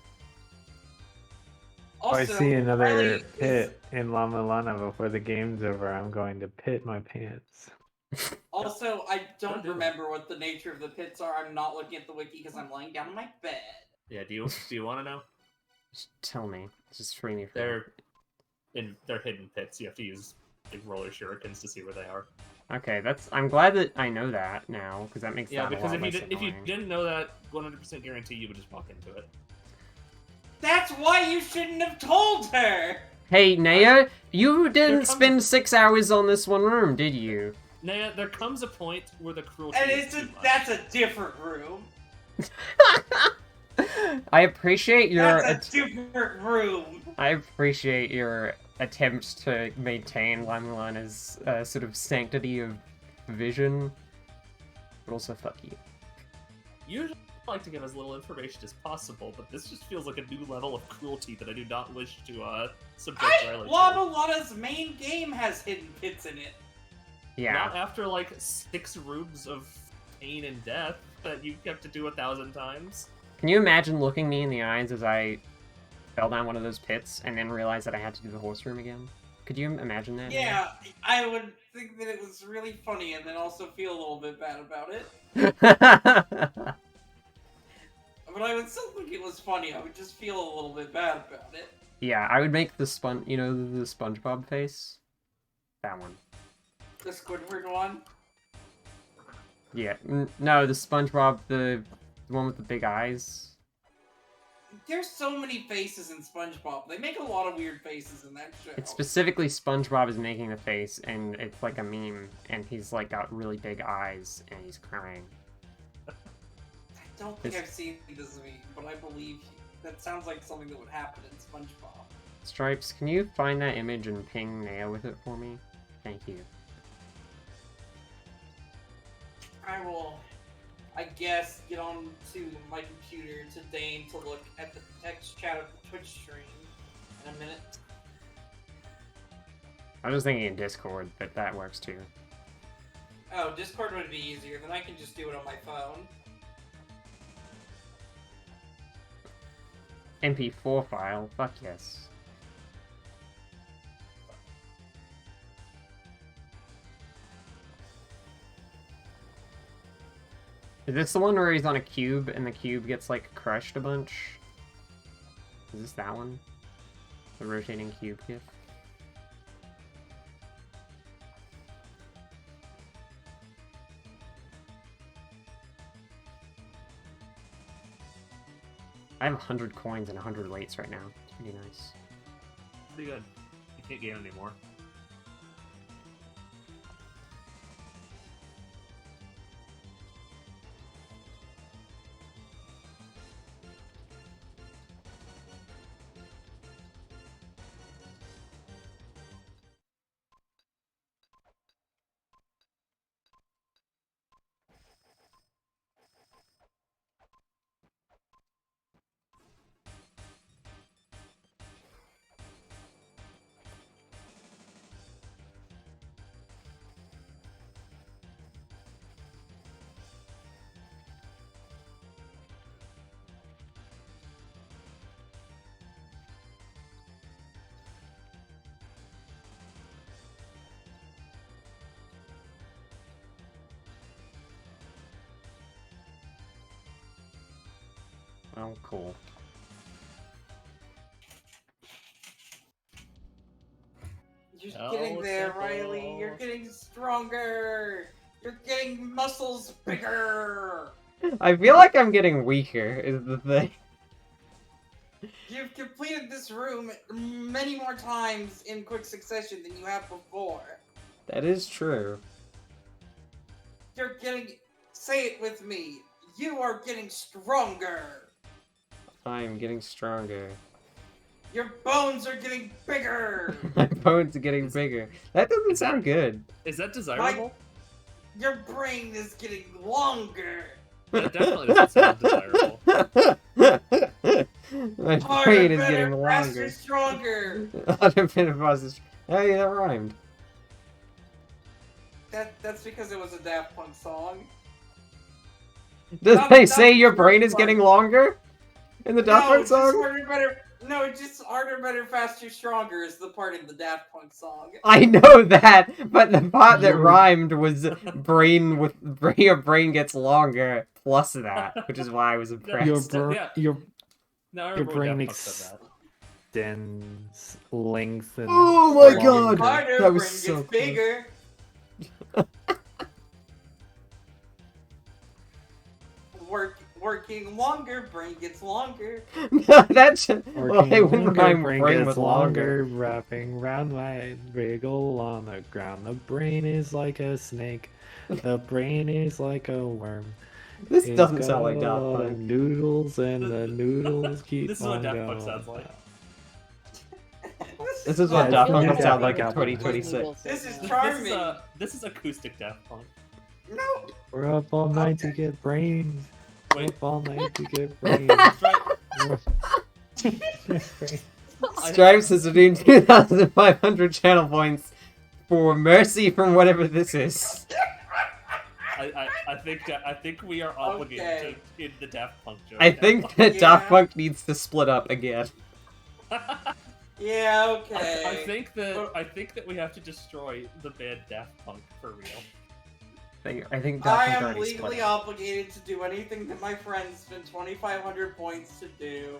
Also, If I see another Riley pit in La Mulana before the game's over, I'm going to pit my pants. Also, I don't Don't do that. remember what the nature of the pits are. I'm not looking at the wiki because I'm lying down on my bed. Yeah. Do you want to know? Just tell me. Just free me from They're hidden pits. You have to use big roller shurikens to see where they are. Okay, I'm glad that I know that now, because that makes Yeah, that because a lot if less you annoying. didn't know that, 100% guarantee you would just walk into it. That's why you shouldn't have told her! Hey, Naya, you didn't comes- spend 6 hours on this one room, did you? Naya, there comes a point where the cruelty And is too much. that's a different room. I appreciate your That's a different room. I appreciate your attempt to maintain Lamulana's sort of sanctity of vision, but also fuck you. Usually I like to give as little information as possible, but this just feels like a new level of cruelty that I do not wish to subject Riley to. Lava Lana's main game has hidden pits in it. Yeah. Not after like 6 rooms of pain and death that you have to do 1,000 times. Can you imagine looking me in the eyes as I fell down one of those pits and then realized that I had to do the horse room again? Could you imagine that? Yeah, I would think that it was really funny and then also feel a little bit bad about it. Man? But I would still think it was funny. I would just feel a little bit bad about it. Yeah, I would make the the SpongeBob face. That one. The Squidward one. Yeah. No, the SpongeBob, the one with the big eyes. There's so many faces in SpongeBob. They make a lot of weird faces in that show. It's specifically SpongeBob is making the face, and it's like a meme, and he's like got really big eyes, and he's crying. I don't think It's- I've seen this meme, but I believe you. That sounds like something that would happen in SpongeBob. Stripes, can you find that image and ping Naya with it for me? Thank you. I will, I guess, get on to my computer to deign to look at the text chat of the Twitch stream in a minute. I was thinking in Discord, but that works too. Oh, Discord would be easier. Then I can just do it on my phone. MP4 file. Fuck yes. Is this the one where he's on a cube and the cube gets like crushed a bunch? Is this that one? The rotating cube gift? I have 100 coins and 100 weights right now. It's pretty nice. Pretty good. You can't gain anymore. Oh, cool. You're Oh, getting there, simple. Riley. You're getting stronger. You're getting muscles bigger. I feel like I'm getting weaker, is the thing. You've completed this room many more times in quick succession than you have before. That is true. You're getting... Say it with me. You are getting stronger. I'm getting stronger. Your bones are getting bigger. My bones are getting bigger. That doesn't sound good. Is that desirable? Your brain is getting longer. That definitely doesn't sound desirable. My Harder, brain is better, getting faster, longer. stronger. Harder, better, faster. Hey, that rhymed. That's because it was a Daft Punk song. Does Not- they not say your the brain first is getting part. longer? In the Daft No, Punk it's just song? harder, better. No, just harder, better, faster, stronger is the part in the Daft Punk song. I know that, but the part that Your- rhymed was your brain gets longer plus that, which is why I was impressed. Yeah. Your No, I your remember when brain Daft Punk said that. extends, lengthens. Oh my Working God! harder, That was brain so gets close. bigger. Working longer, brain gets longer. That's well, Working they wouldn't longer, rhyme brain brain gets with longer. wrapping round my wriggle on the ground. The brain is like a snake. The brain is like a worm. This It's doesn't got sound like a Daft lot of Punk. noodles, and the noodles keep This is what on Daft going. Punk sounds like. This is Yeah, what it's Daft not Punk would Daft sound Punk like in album. 2026. This is This charming. this is acoustic Daft Punk. No. We're up all night to get brains. Wait, Up all night to get brains. that's right. Stripes is doing 2,500 channel points for mercy from whatever this is. I think we are obligated Okay. to end the Daft Punk joke. I now. think that Yeah. Daft Punk needs to split up again. Yeah, okay. I think that we have to destroy the band Daft Punk for real. I think I Daft Punk am already legally split up. obligated to do anything that my friends spend 2,500 points to do.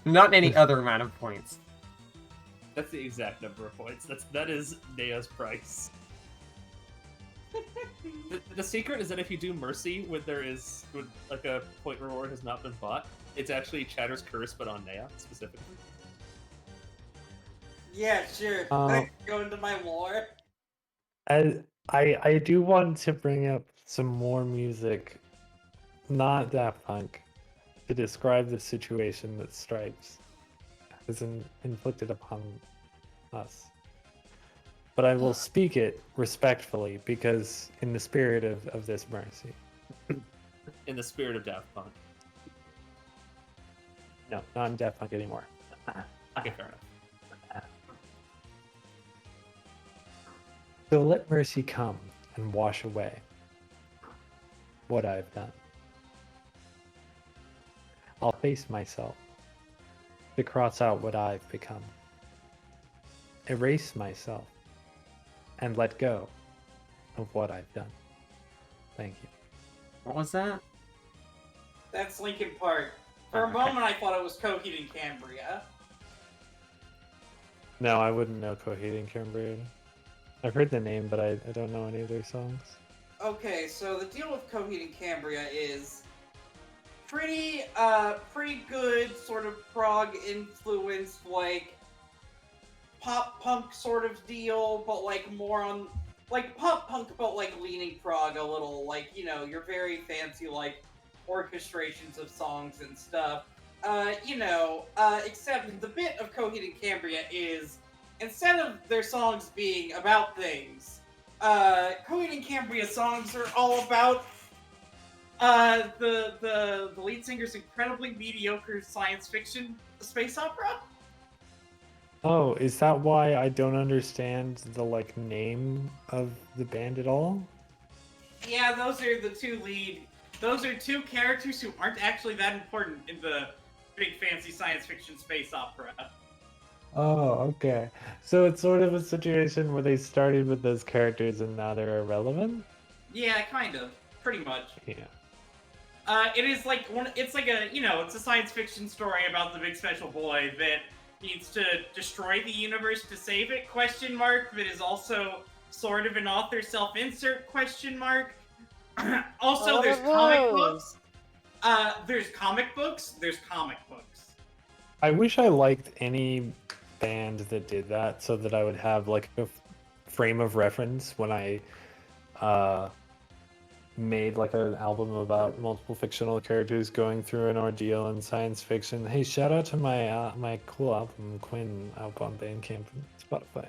Not any other amount of points. That's the exact number of points. That is Nea's price. The secret is that if you do Mercy when like a point reward has not been bought, it's actually Chatter's Curse, but on Nea specifically. Yeah, sure. Go into my lore. I do want to bring up some more music, not Daft Punk, to describe the situation that Stripes has inflicted upon us. But I will speak it respectfully because in the spirit of this mercy. In the spirit of Daft Punk. No, not in Daft Punk anymore. Okay, fair enough. So let mercy come and wash away what I've done. I'll face myself to cross out what I've become. Erase myself and let go of what I've done. Thank you. What was that? That's Linkin Park. For a Okay. moment, I thought it was Coheed and Cambria. No, I wouldn't know Coheed and Cambria. I've heard the name, but I don't know any of their songs. Okay, so the deal with Coheed and Cambria is pretty good sort of prog influenced, like pop punk sort of deal, but like more on like pop punk, but like leaning prog a little, like, you know, your very fancy like orchestrations of songs and stuff. Except the bit of Coheed and Cambria is instead of their songs being about things, Coheed and Cambria songs are all about the lead singer's incredibly mediocre science fiction space opera. Oh, is that why I don't understand the like name of the band at all? Yeah, those are the two lead. Those are two characters who aren't actually that important in the big fancy science fiction space opera. Oh, okay. So it's sort of a situation where they started with those characters and now they're irrelevant? Yeah, kind of. Pretty much. Yeah. It is like it's like a, it's a science fiction story about the big special boy that needs to destroy the universe to save it, question mark, that is also sort of an author self-insert, question mark. Also, there's comic books. There's comic books. I wish I liked any band that did that so that I would have like a frame of reference when I made like an album about multiple fictional characters going through an ordeal in science fiction. Hey, shout out to my my cool album Quinn out on Bandcamp and Spotify.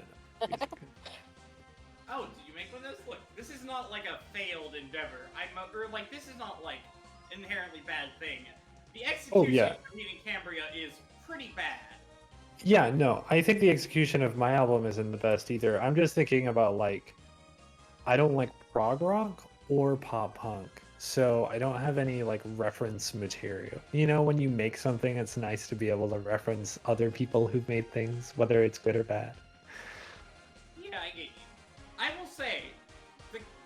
Oh, did you make one of those? Look, this is not like a failed endeavor. This is not like inherently bad thing. The execution of Coheed and Cambria is pretty bad. Yeah, no, I think the execution of my album isn't the best either. I'm just thinking about like, I don't like prog rock or pop punk, so I don't have any like reference material. You know, when you make something, it's nice to be able to reference other people who've made things, whether it's good or bad. Yeah, I get you. I will say,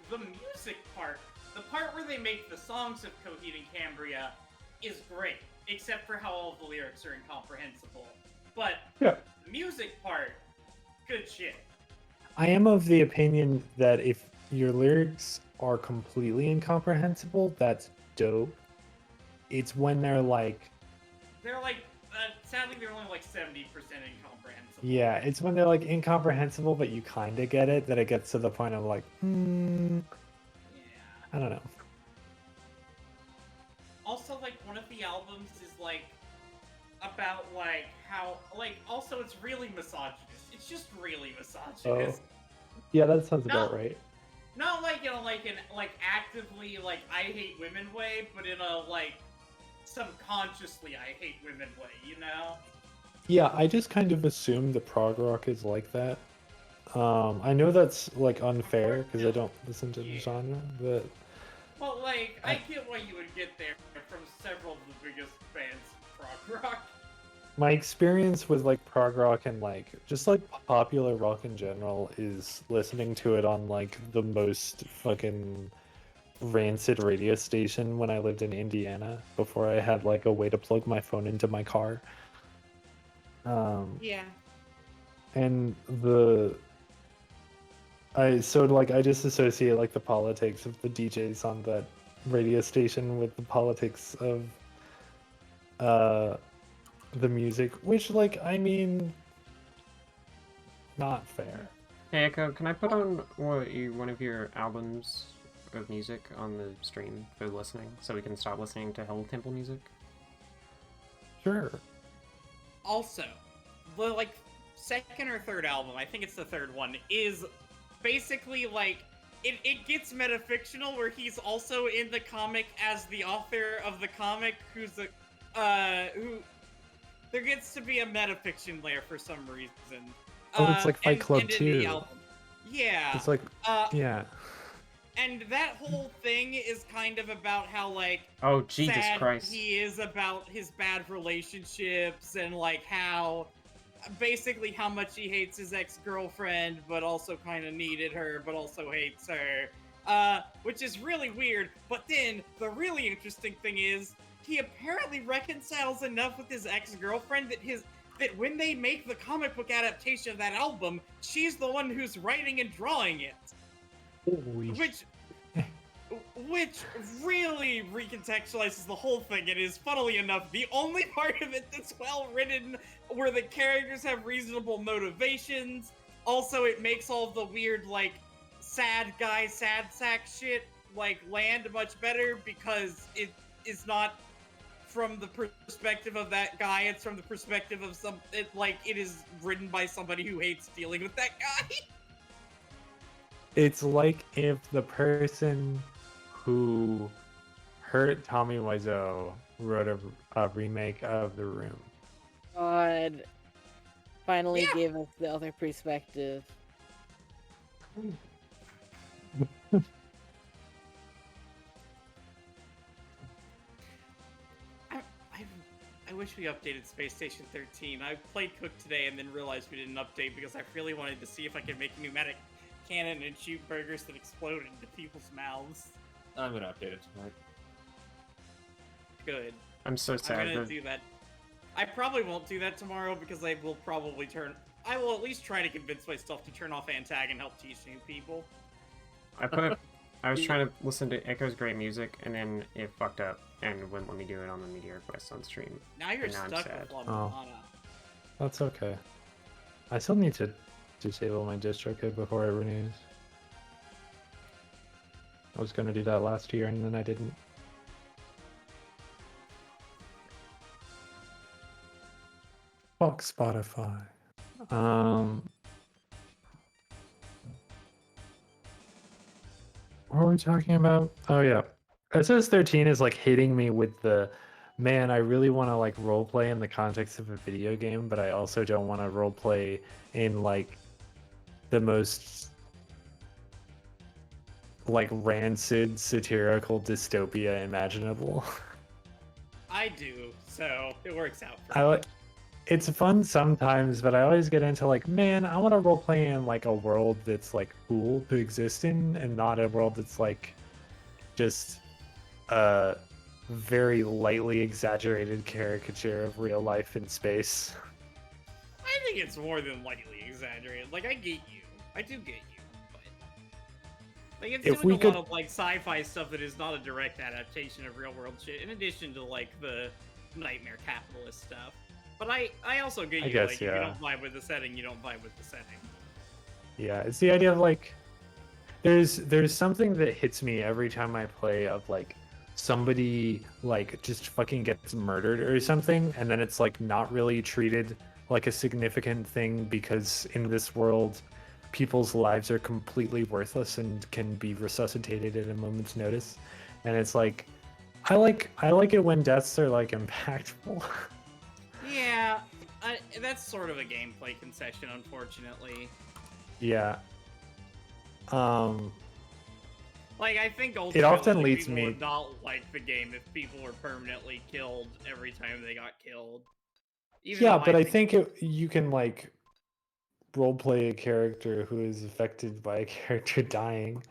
the music part, the part where they make the songs of Coheed and Cambria, is great, except for how all the lyrics are incomprehensible. But the music part, good shit. I am of the opinion that if your lyrics are completely incomprehensible, that's dope. It's when they're like, sadly, they're only like 70% incomprehensible. yeah, it's when they're like incomprehensible, but you kind of get it, that it gets to the point of like, Yeah. I don't know. Also, like, one of the albums is like about like how also it's really misogynist. It's just really misogynist. Yeah, that sounds about right. Not like in an actively like I hate women way, but in a like subconsciously I hate women way, you know? Yeah, I just kind of assume the prog rock is like that. I know that's like unfair because I don't listen to the genre, but well, like I get why you would get there from several of the biggest bands of prog rock. my experience with like prog rock and like just like popular rock in general is listening to it on like the most fucking rancid radio station when I lived in Indiana before I had like a way to plug my phone into my car. Yeah. And I just associate like the politics of the DJs on that radio station with the politics of the music, which like I mean, not fair. Hey Echo, can I put on one of your albums of music on the stream for listening, so we can stop listening to Hell Temple music? Sure. Also, the like second or third album, I think it's the third one, is basically like it gets metafictional where he's also in the comic as the author of the comic who's the who there gets to be a metafiction layer for some reason. Oh, it's like Fight Club and 2. Yeah. It's like yeah. And that whole thing is kind of about how, like, Oh, Jesus sad Christ. he is about his bad relationships and, like, how basically how much he hates his ex-girlfriend, but also kind of needed her, but also hates her. Which is really weird. But then the really interesting thing is he apparently reconciles enough with his ex-girlfriend that when they make the comic book adaptation of that album, she's the one who's writing and drawing it. Holy Which really recontextualizes the whole thing. It is, funnily enough, the only part of it that's well written where the characters have reasonable motivations. Also, it makes all the weird, like, sad guy, sad sack shit, like, land much better because it is not from the perspective of that guy. It's from the perspective of it is written by somebody who hates dealing with that guy. It's like if the person who hurt Tommy Wiseau wrote a remake of The Room. God finally Yeah. gave us the other perspective. I wish we updated Space Station 13. I played Cook today and then realized we didn't update because I really wanted to see if I could make a pneumatic cannon and shoot burgers that explode into people's mouths. I'm gonna update it tonight. Good. I'm so I'm sad. gonna do that. I probably won't do that tomorrow because I will at least try to convince myself to turn off Antag and help teach new people. I was trying to listen to Echo's great music, and then it fucked up and wouldn't let me do it on the Meteor Quest on stream. Now you're And now I'm stuck sad. with Oh. mulana. That's okay. I still need to disable my DistroKid before it renews. I was gonna do that last year and then I didn't. Fuck Spotify. What were we talking about? Oh yeah. SS13 is like hitting me with the man, I really want to like roleplay in the context of a video game, but I also don't want to roleplay in like the most like rancid satirical dystopia imaginable. I do, so it works out for I me. like it's fun sometimes, but I always get into like, man, I want to roleplay in like a world that's like cool to exist in, and not a world that's like just a very lightly exaggerated caricature of real life in space. I think it's more than lightly exaggerated. Like, I get you. I do get you. But like, it's If doing we a could- lot of like sci-fi stuff that is not a direct adaptation of real world shit, in addition to like the nightmare capitalist stuff. But I also get I you. guess, Like, if you yeah. don't vibe with the setting, you don't vibe with the setting. Yeah, it's the idea of like there's something that hits me every time I play of like somebody like just fucking gets murdered or something, and then it's like not really treated like a significant thing because in this world people's lives are completely worthless and can be resuscitated at a moment's notice. And it's like I like it when deaths are like impactful. Yeah, that's sort of a gameplay concession, unfortunately. Yeah. Like, I think ultimately often leads people me- would not like the game if people were permanently killed every time they got killed. Even Yeah, though but I think you can like roleplay a character who is affected by a character dying.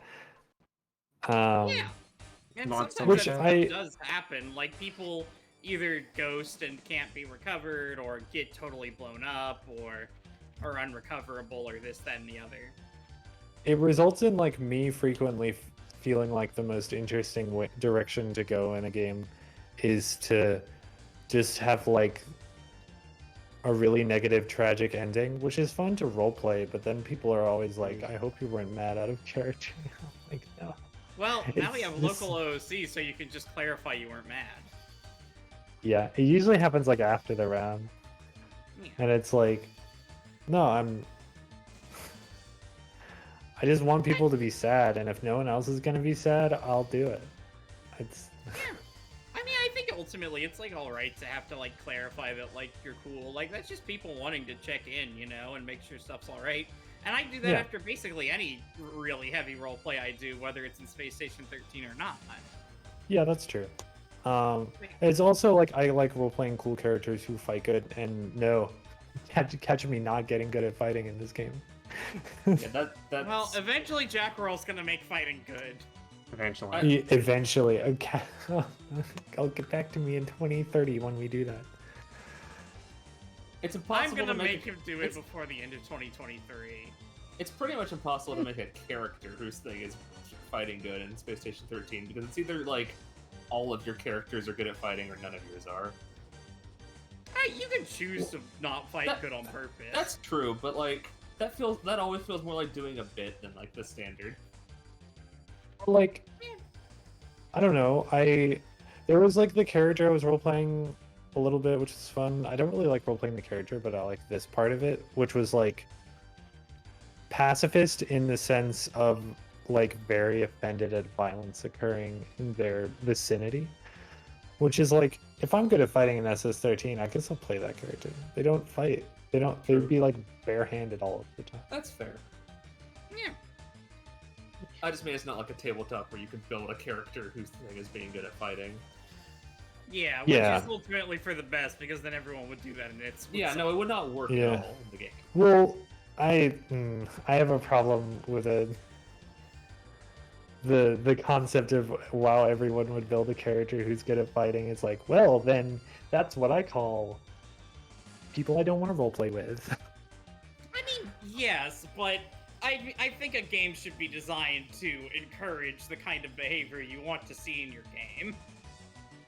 Yeah. And Lots of sometimes Which that I- stuff does happen. Like, people either ghost and can't be recovered, or get totally blown up, or are unrecoverable, or this, that, and the other. It results in like me frequently feeling like the most interesting direction to go in a game is to just have like a really negative tragic ending, which is fun to roleplay, but then people are always like, I hope you weren't mad out of character. Like, no. Well, now we It's have this- local OOC, so you can just clarify you weren't mad. Yeah, it usually happens like after the round. Yeah. And it's like, no, I just want people to be sad, and if no one else is gonna be sad, I'll do it. It's I mean, I think ultimately it's like alright to have to like clarify that like you're cool. Like, that's just people wanting to check in, you know, and make sure stuff's alright. And I do that Yeah. after basically any really heavy roleplay I do, whether it's in Space Station 13 or not. Yeah, that's true. It's also like I like role playing cool characters who fight good, and no, catch me not getting good at fighting in this game. Yeah, that's Well, eventually Jack Roll's gonna make fighting good. Eventually. Eventually, okay. I'll get back to me in 2030 when we do that. it's I'm impossible gonna to make make him do it before the end of 2023. It's pretty much impossible to make a character whose thing is fighting good in Space Station 13 because it's either like all of your characters are good at fighting or none of yours are. Hey, you can choose to not fight that- good on purpose. That's true, but like that always feels more like doing a bit than like the standard. Like, I don't know. There was like the character I was role playing a little bit, which is fun. I don't really like role playing the character, but I like this part of it, which was like pacifist in the sense of like very offended at violence occurring in their vicinity, which is like, if I'm good at fighting in SS13, I guess I'll play that character. They don't fight. They'd be like barehanded all of the time. That's fair. Yeah. I just mean it's not like a tabletop where you can build a character whose thing is being good at fighting. Yeah, which Yeah. is ultimately for the best because then everyone would do that and it's Yeah, no, it would not work Yeah. at all in the game. Well, I have a problem with the concept of wow, everyone would build a character who's good at fighting. It's like, well, then that's what I call people I don't want to roleplay with. I mean, yes, but I think a game should be designed to encourage the kind of behavior you want to see in your game.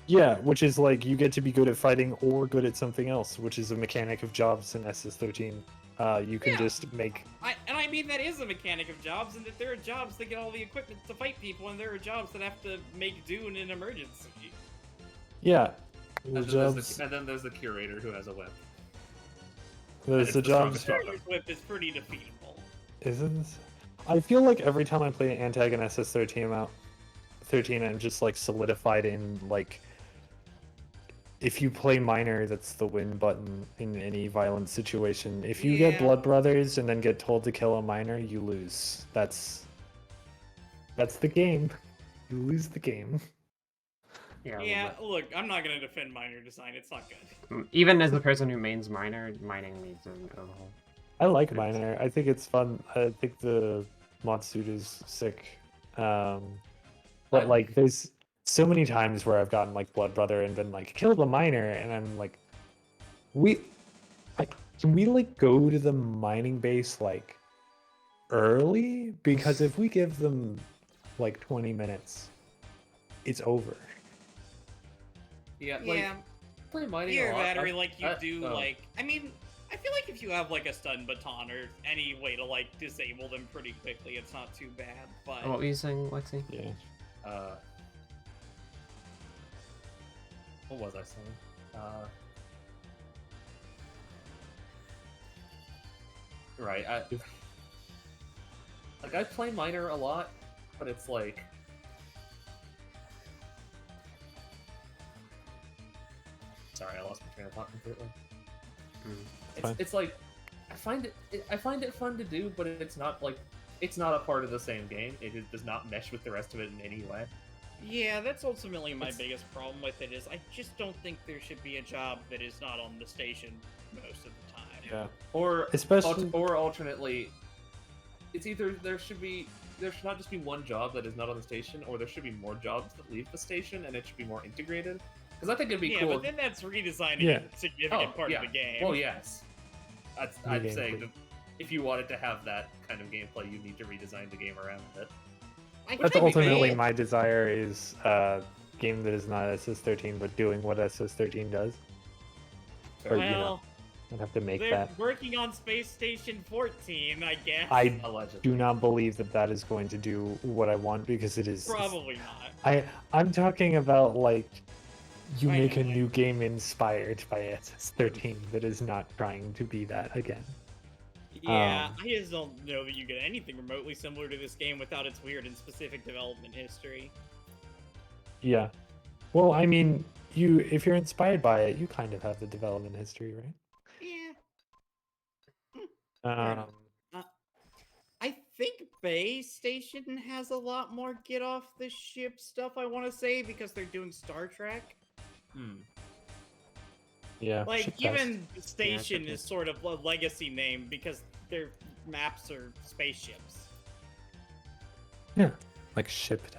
Yeah, which is like you get to be good at fighting or good at something else, which is a mechanic of jobs in SS13. You can Yeah. just make I mean that is a mechanic of jobs, and that there are jobs that get all the equipment to fight people, and there are jobs that have to make do in an emergency. yeah. And The then, jobs, and then there's the curator who has a whip. there's it's the the jobs. strongest Character's whip is pretty defeatable. Isn't? I feel like every time I play antagonist SS13 13, I'm just like solidified in like. If you play minor, that's the win button in any violent situation. If you get Yeah. blood brothers and then get told to kill a minor, you lose. That's the game. You lose the game. Yeah. a little Yeah, bit. look, I'm not gonna defend minor design. It's not good. Even as the person who mains minor, mining needs an overhaul. I like It's- minor. I think it's fun. I think the mod suit is sick. But like, there's so many times where I've gotten like blood brother and been like, kill the minor, and I'm like, can we like go to the mining base like early? Because if we give them like 20 minutes, it's over. Yeah, like Yeah, play mining your a lot. battery like you do oh. like. I mean, I feel like if you have like a stun baton or any way to like disable them pretty quickly, it's not too bad. But What were you saying, Lexi? Yeah. What was I saying? Right. I play minor a lot, but it's like sorry, I lost my train of thought completely. Fine. It's like I find it fun to do, but it's not a part of the same game. It does not mesh with the rest of it in any way. yeah, that's ultimately my It's- biggest problem with it. Is I just don't think there should be a job that is not on the station most of the time. Yeah. Or Especially- or alternately, it's either there should not just be one job that is not on the station, or there should be more jobs that leave the station, and it should be more integrated. Because I think it'd be Yeah, cool. but then that's redesigning Yeah. a significant part yeah. of the game. Well, yes. I'm New saying gameplay. that if you wanted to have that kind of gameplay, you need to redesign the game around it. Which That's would be ultimately cool. my desire, is a game that is not SS13 but doing what SS13 does. Or, you know, Well, I'd have to make they're that. working on Space Station 14, I guess. I Allegedly. do not believe that is going to do what I want, because it is. Probably not. I'm talking about like you I make a know. new game inspired by SS13 that is not trying to be that again. Yeah, I just don't know that you get anything remotely similar to this game without its weird and specific development history. Yeah. Well, I mean, if you're inspired by it, you kind of have the development history, right? Yeah. Um, enough. Space Station has a lot more get off the ship stuff, I want to say, because they're doing Star Trek. Yeah. Like, ship even the ship station is test. sort of a legacy name because their maps are spaceships. Yeah, like shipped.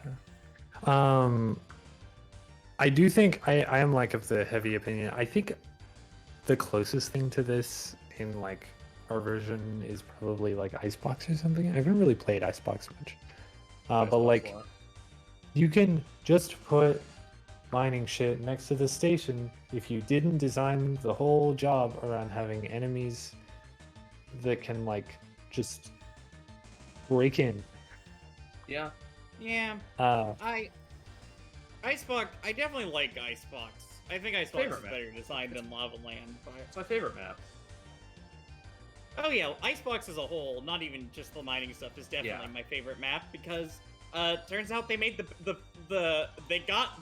I do think I am like of the heavy opinion. I think the closest thing to this in like our version is probably like Icebox or something. I haven't really played Icebox much, but like you can just put mining shit next to the station if you didn't design the whole job around having enemies that can like just break in. Yeah. Yeah, Uh, Icebox. I definitely like Icebox. I think Icebox Favorite is map. better designed than Lava Land. But... It's my favorite map. Oh yeah, Icebox as a whole, not even just the mining stuff, is definitely my favorite map because turns out they made they got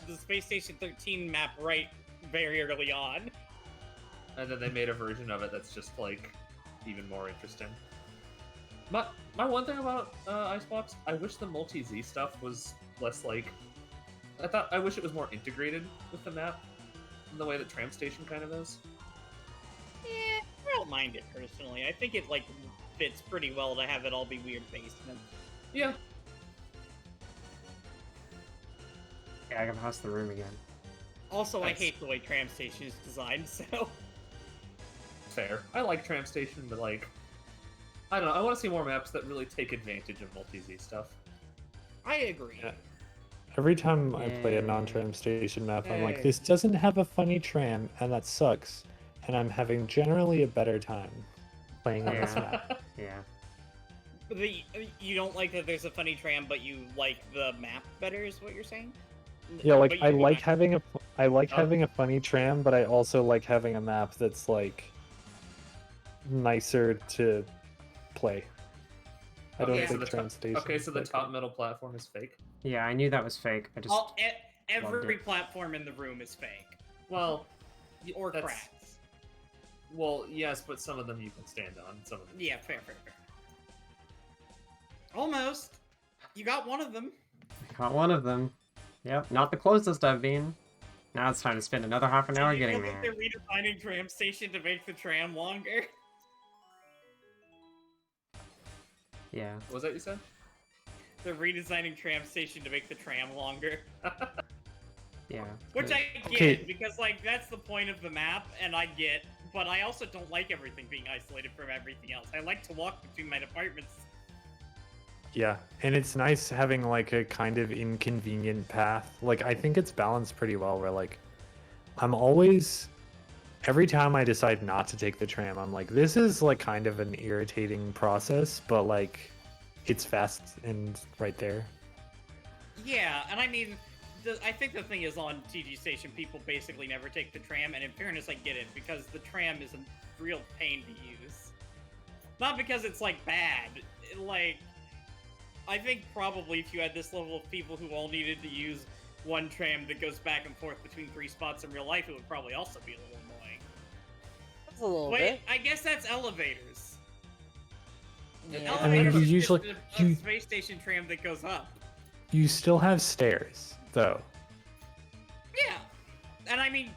the Space Station 13 map right very early on. And then they made a version of it that's just like even more interesting. My one thing about Icebox, I wish the multi-Z stuff was less like. I wish it was more integrated with the map, in the way that Tram Station kind of is. Yeah, I don't mind it personally. I think it like fits pretty well to have it all be weird basements. Yeah. Yeah, I can pass the room again. Also, Thanks. I hate the way Tram Station is designed, so... Fair. I like Tram Station, but like, I don't know. I want to see more maps that really take advantage of multi-Z stuff. I agree. Yeah. Every time I play a Yay. non-tram station map, I'm like, Yay. this doesn't have a funny tram, and that sucks. And I'm having generally a better time playing on this map. Yeah. You don't like that there's a funny tram, but you like the map better, is what you're saying? Yeah, like But I you like don't- having Oh. having a funny tram, but I also like having a map that's like nicer to play. I don't Okay, so think the tram top, station. okay, so the is top middle platform is fake. Yeah, I knew that was fake. I just Every it. platform in the room is fake. Well, Or that's- cracks. well, yes, but some of them you can stand on. Some of them. Yeah, fair. Almost. You got one of them. caught one of them. Yep, not the closest I've been. Now it's time to spend another half an hour Do you getting feel like there. they're redesigning Tram Station to make the tram longer? Yeah. What was that you said? They're redesigning Tram Station to make the tram longer. Yeah. Which I get, Okay. because, like, that's the point of the map, and I get, but I also don't like everything being isolated from everything else. I like to walk between my departments. Yeah, and it's nice having like a kind of inconvenient path. Like I think it's balanced pretty well where like I'm always every time I decide not to take the tram, I'm like this is like kind of an irritating process, but like it's fast and right there. Yeah, and I mean, I think the thing is on TG Station, people basically never take the tram, and in fairness, I get it, because the tram is a real pain to use. Not because it's, like, bad. Like, I think probably if you had this level of people who all needed to use one tram that goes back and forth between 3 spots in real life, it would probably also be a little annoying. That's a little Wait, bit. I guess that's elevators. Yeah. I mean, Elevators you is usually- just a you- space station tram that goes up. You still have stairs though. Yeah, and I mean,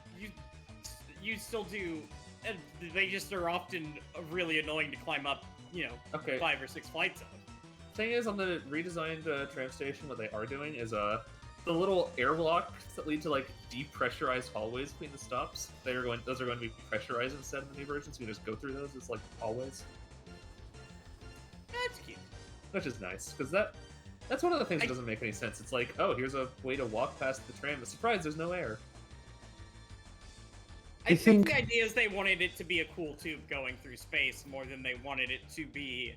you still do. And they just are often really annoying to climb up. You know, Okay. 5 or 6 flights of. Thing is, on the redesigned tram station, what they are doing is the little airlocks that lead to like depressurized hallways between the stops. Those are going to be pressurized instead of the new version, so you can just go through those as like hallways, That's cute. which is nice because that's one of the things that doesn't make any sense. It's like, oh, here's a way to walk past the tram, but surprise, there's no air. I think the idea is they wanted it to be a cool tube going through space more than they wanted it to be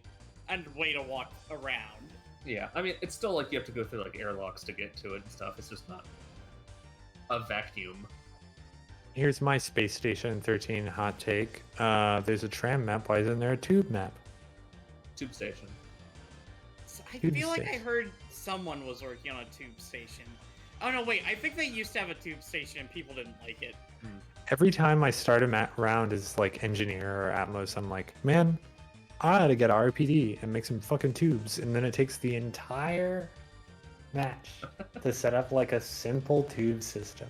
a way to walk around. Yeah, I mean, it's still like you have to go through like airlocks to get to it and stuff. It's just not a vacuum. Here's my Space Station 13 hot take. There's a tram map. Why isn't there a tube map? Tube station. So I Tube feel like I station. heard someone was working on a tube station. Oh no, wait! I think they used to have a tube station and people didn't like it. Every time I start a round as like engineer or Atmos, I'm like, man, I gotta get RPD and make some fucking tubes, and then it takes the entire match to set up like a simple tube system.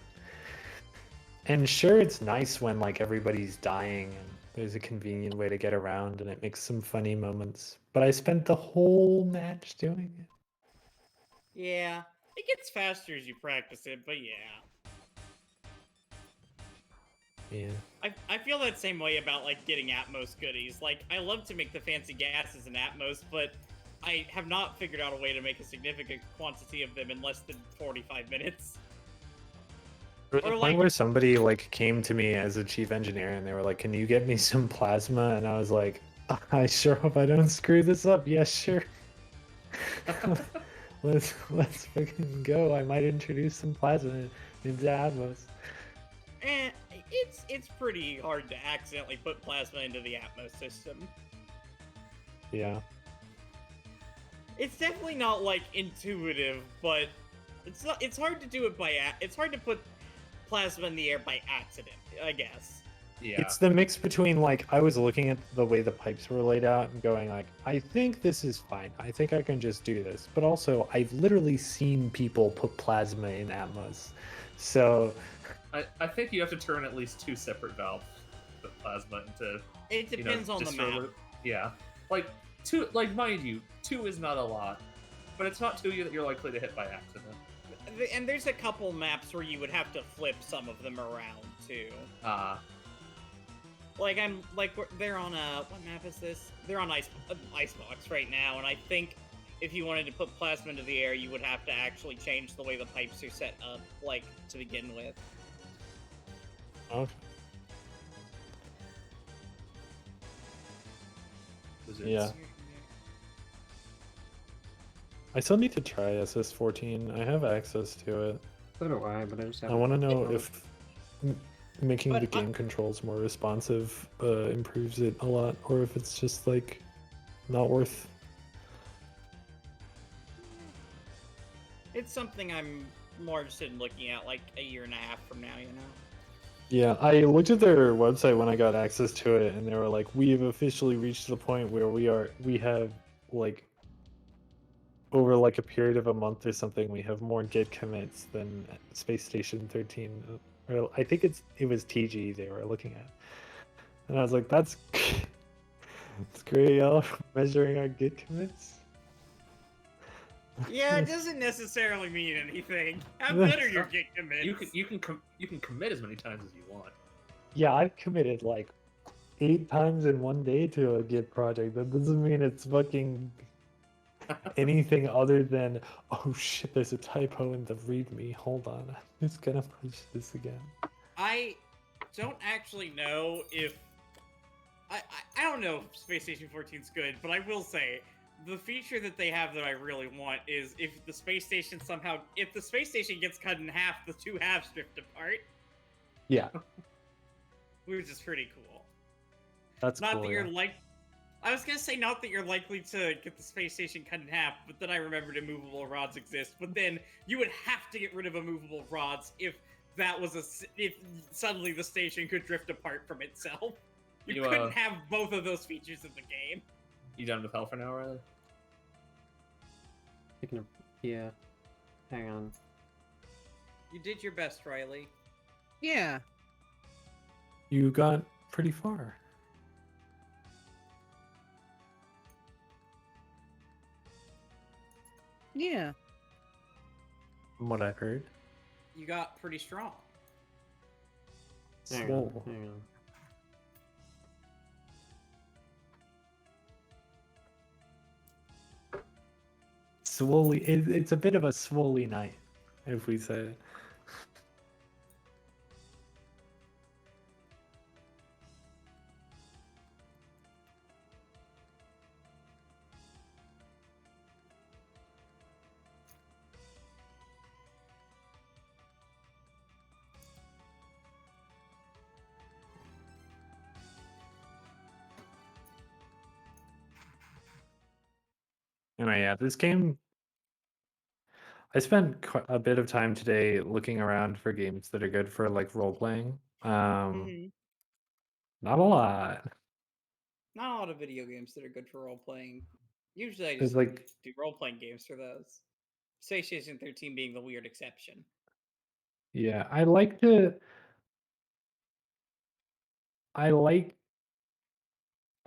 And sure, it's nice when like everybody's dying and there's a convenient way to get around and it makes some funny moments. But I spent the whole match doing it. Yeah, it gets faster as you practice it, but yeah. Yeah. I feel that same way about like getting Atmos goodies. Like I love to make the fancy gases in Atmos, but I have not figured out a way to make a significant quantity of them in less than 45 minutes. There was a Or, point like- where somebody like came to me as a chief engineer and they were like, "Can you get me some plasma?" And I was like, "I sure hope I don't screw this up." Yes, sure. let's fucking go. I might introduce some plasma into Atmos. It's pretty hard to accidentally put plasma into the Atmos system. Yeah. It's definitely not like intuitive, but it's hard to do it it's hard to put plasma in the air by accident, I guess. Yeah. It's the mix between like I was looking at the way the pipes were laid out and going like, I think this is fine. I think I can just do this. But also I've literally seen people put plasma in Atmos. So I think you have to turn at least 2 separate valves to put plasma into. It depends on the map. Yeah. Like 2, like mind you, 2 is not a lot. But it's not 2 that you're likely to hit by accident. And there's a couple maps where you would have to flip some of them around too. They're on what map is this? They're on Icebox right now, and I think if you wanted to put plasma into the air, you would have to actually change the way the pipes are set up, like to begin with. okay. Yeah. I still need to try SS14. I have access to it. So do I, but I just I have. want to know if making But the game controls more responsive improves it a lot, or if it's just like not worth. It's something I'm more interested in looking at like a year and a half from now, you know? Yeah, I looked at their website when I got access to it, and they were like, "We have officially reached the point where we have like over like a period of a month or something, we have more Git commits than Space Station 13." Or I think it was TG they were looking at, and I was like, "That's it's great, y'all measuring our Git commits." Yeah, it doesn't necessarily mean anything. How good are your Git commits? You can commit as many times as you want. Yeah, I've committed like 8 times in one day to a Git project. That doesn't mean it's fucking anything other than, oh shit, there's a typo in the README. Hold on, I'm just gonna push this again. I don't actually know if I don't know if Space Station 14 is good, but I will say the feature that they have that I really want is if the space station gets cut in half, the 2 halves drift apart, Yeah, which is pretty cool. that's Not cool. that you're Yeah. like. I was gonna say not that you're likely to get the space station cut in half, but then I remembered immovable rods exist. But then you would have to get rid of immovable rods if if suddenly the station could drift apart from itself. You couldn't have both of those features in the game. You done with hell for now, Riley? Yeah. Hang on. You did your best, Riley. Yeah. You got pretty far. Yeah. From what I've heard. You got pretty strong. Hang Swole. on. Hang on. Swoley. It's a bit of a swoley night, if we say it. Anyway, yeah, this game. I spent a bit of time today looking around for games that are good for like role playing. Mhm. Not a lot. not a lot of video games that are good for role playing. Usually, I There's just like do role playing games for those. Space Station 13 being the weird exception. yeah, I like a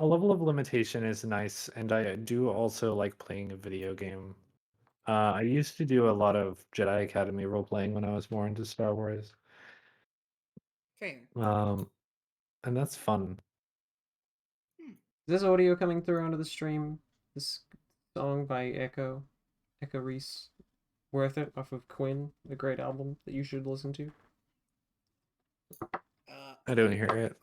level of limitation is nice, and I do also like playing a video game. I used to do a lot of Jedi Academy role playing when I was more into Star Wars. Fair. And that's fun. Is this audio coming through onto the stream? This song by Echo Reese. Worth It off of Quinn, a great album that you should listen to. I don't hear it.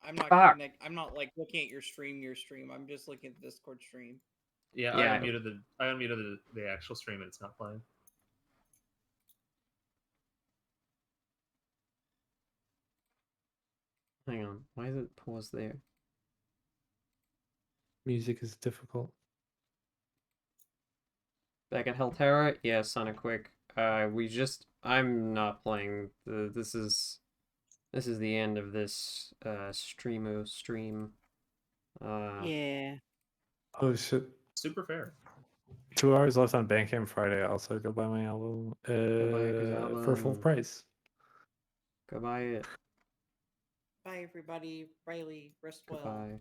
I'm not Fuck. I'm not like looking at your stream. I'm just looking at the Discord stream. Yeah, Yeah. I unmuted the actual stream and it's not playing. Hang on, why is it paused there? Music is difficult. Back at Hellterra? Yeah, Sonic Quick. I'm not playing this is the end of this stream. Yeah. Oh shit. Super fair. 2 hours left on Bandcamp Friday. Also, go buy my album for full album. price. Go buy it. Bye, everybody. Riley, rest well. Goodbye.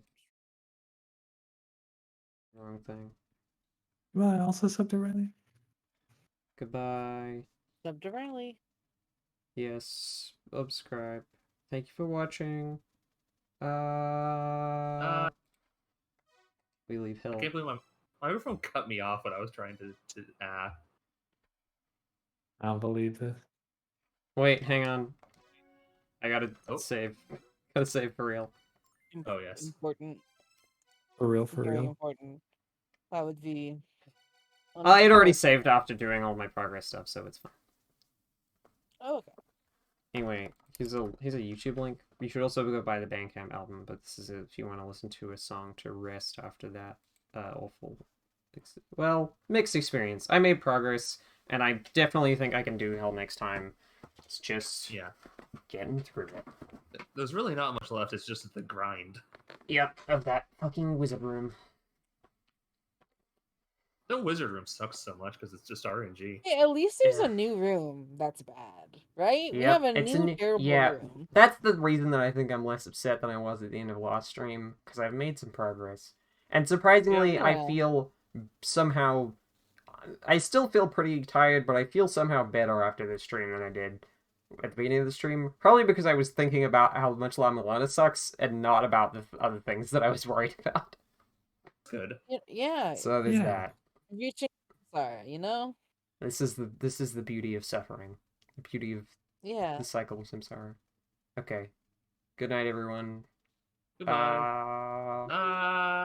Wrong thing. Well, I also sub to Riley. Goodbye. Sub to Riley. Yes. Subscribe. Thank you for watching. We leave Hill. I can't believe my microphone cut me off when I was trying to I don't believe this. Wait, hang on. I gotta Oh. save. Gotta save for real. Oh, yes. Important. For real, Very important. That would be. I had already saved after doing all my progress stuff, so it's fine. Oh, okay. Anyway, here's a YouTube link. You should also go buy the Bandcamp album, but this is if you want to listen to a song to rest after that awful, mixed experience. I made progress, and I definitely think I can do Hell next time. It's just getting through it. There's really not much left. It's just the grind. Yep, of that fucking wizard room. The wizard room sucks so much because it's just RNG. Hey, at least there's Yeah. a new room that's bad, right? We Yep, have a it's new terrible room. That's the reason that I think I'm less upset than I was at the end of last stream, because I've made some progress. And surprisingly, I Yeah. feel somehow... I still feel pretty tired, but I feel somehow better after this stream than I did at the beginning of the stream. Probably because I was thinking about how much La Mulana sucks, and not about the other things that I was worried about. Good. Yeah. So there's that. Reaching, sorry, you know? This is the beauty of suffering. The beauty of Yeah. the cycle of samsara. Okay. Good night, everyone. Goodbye. Bye.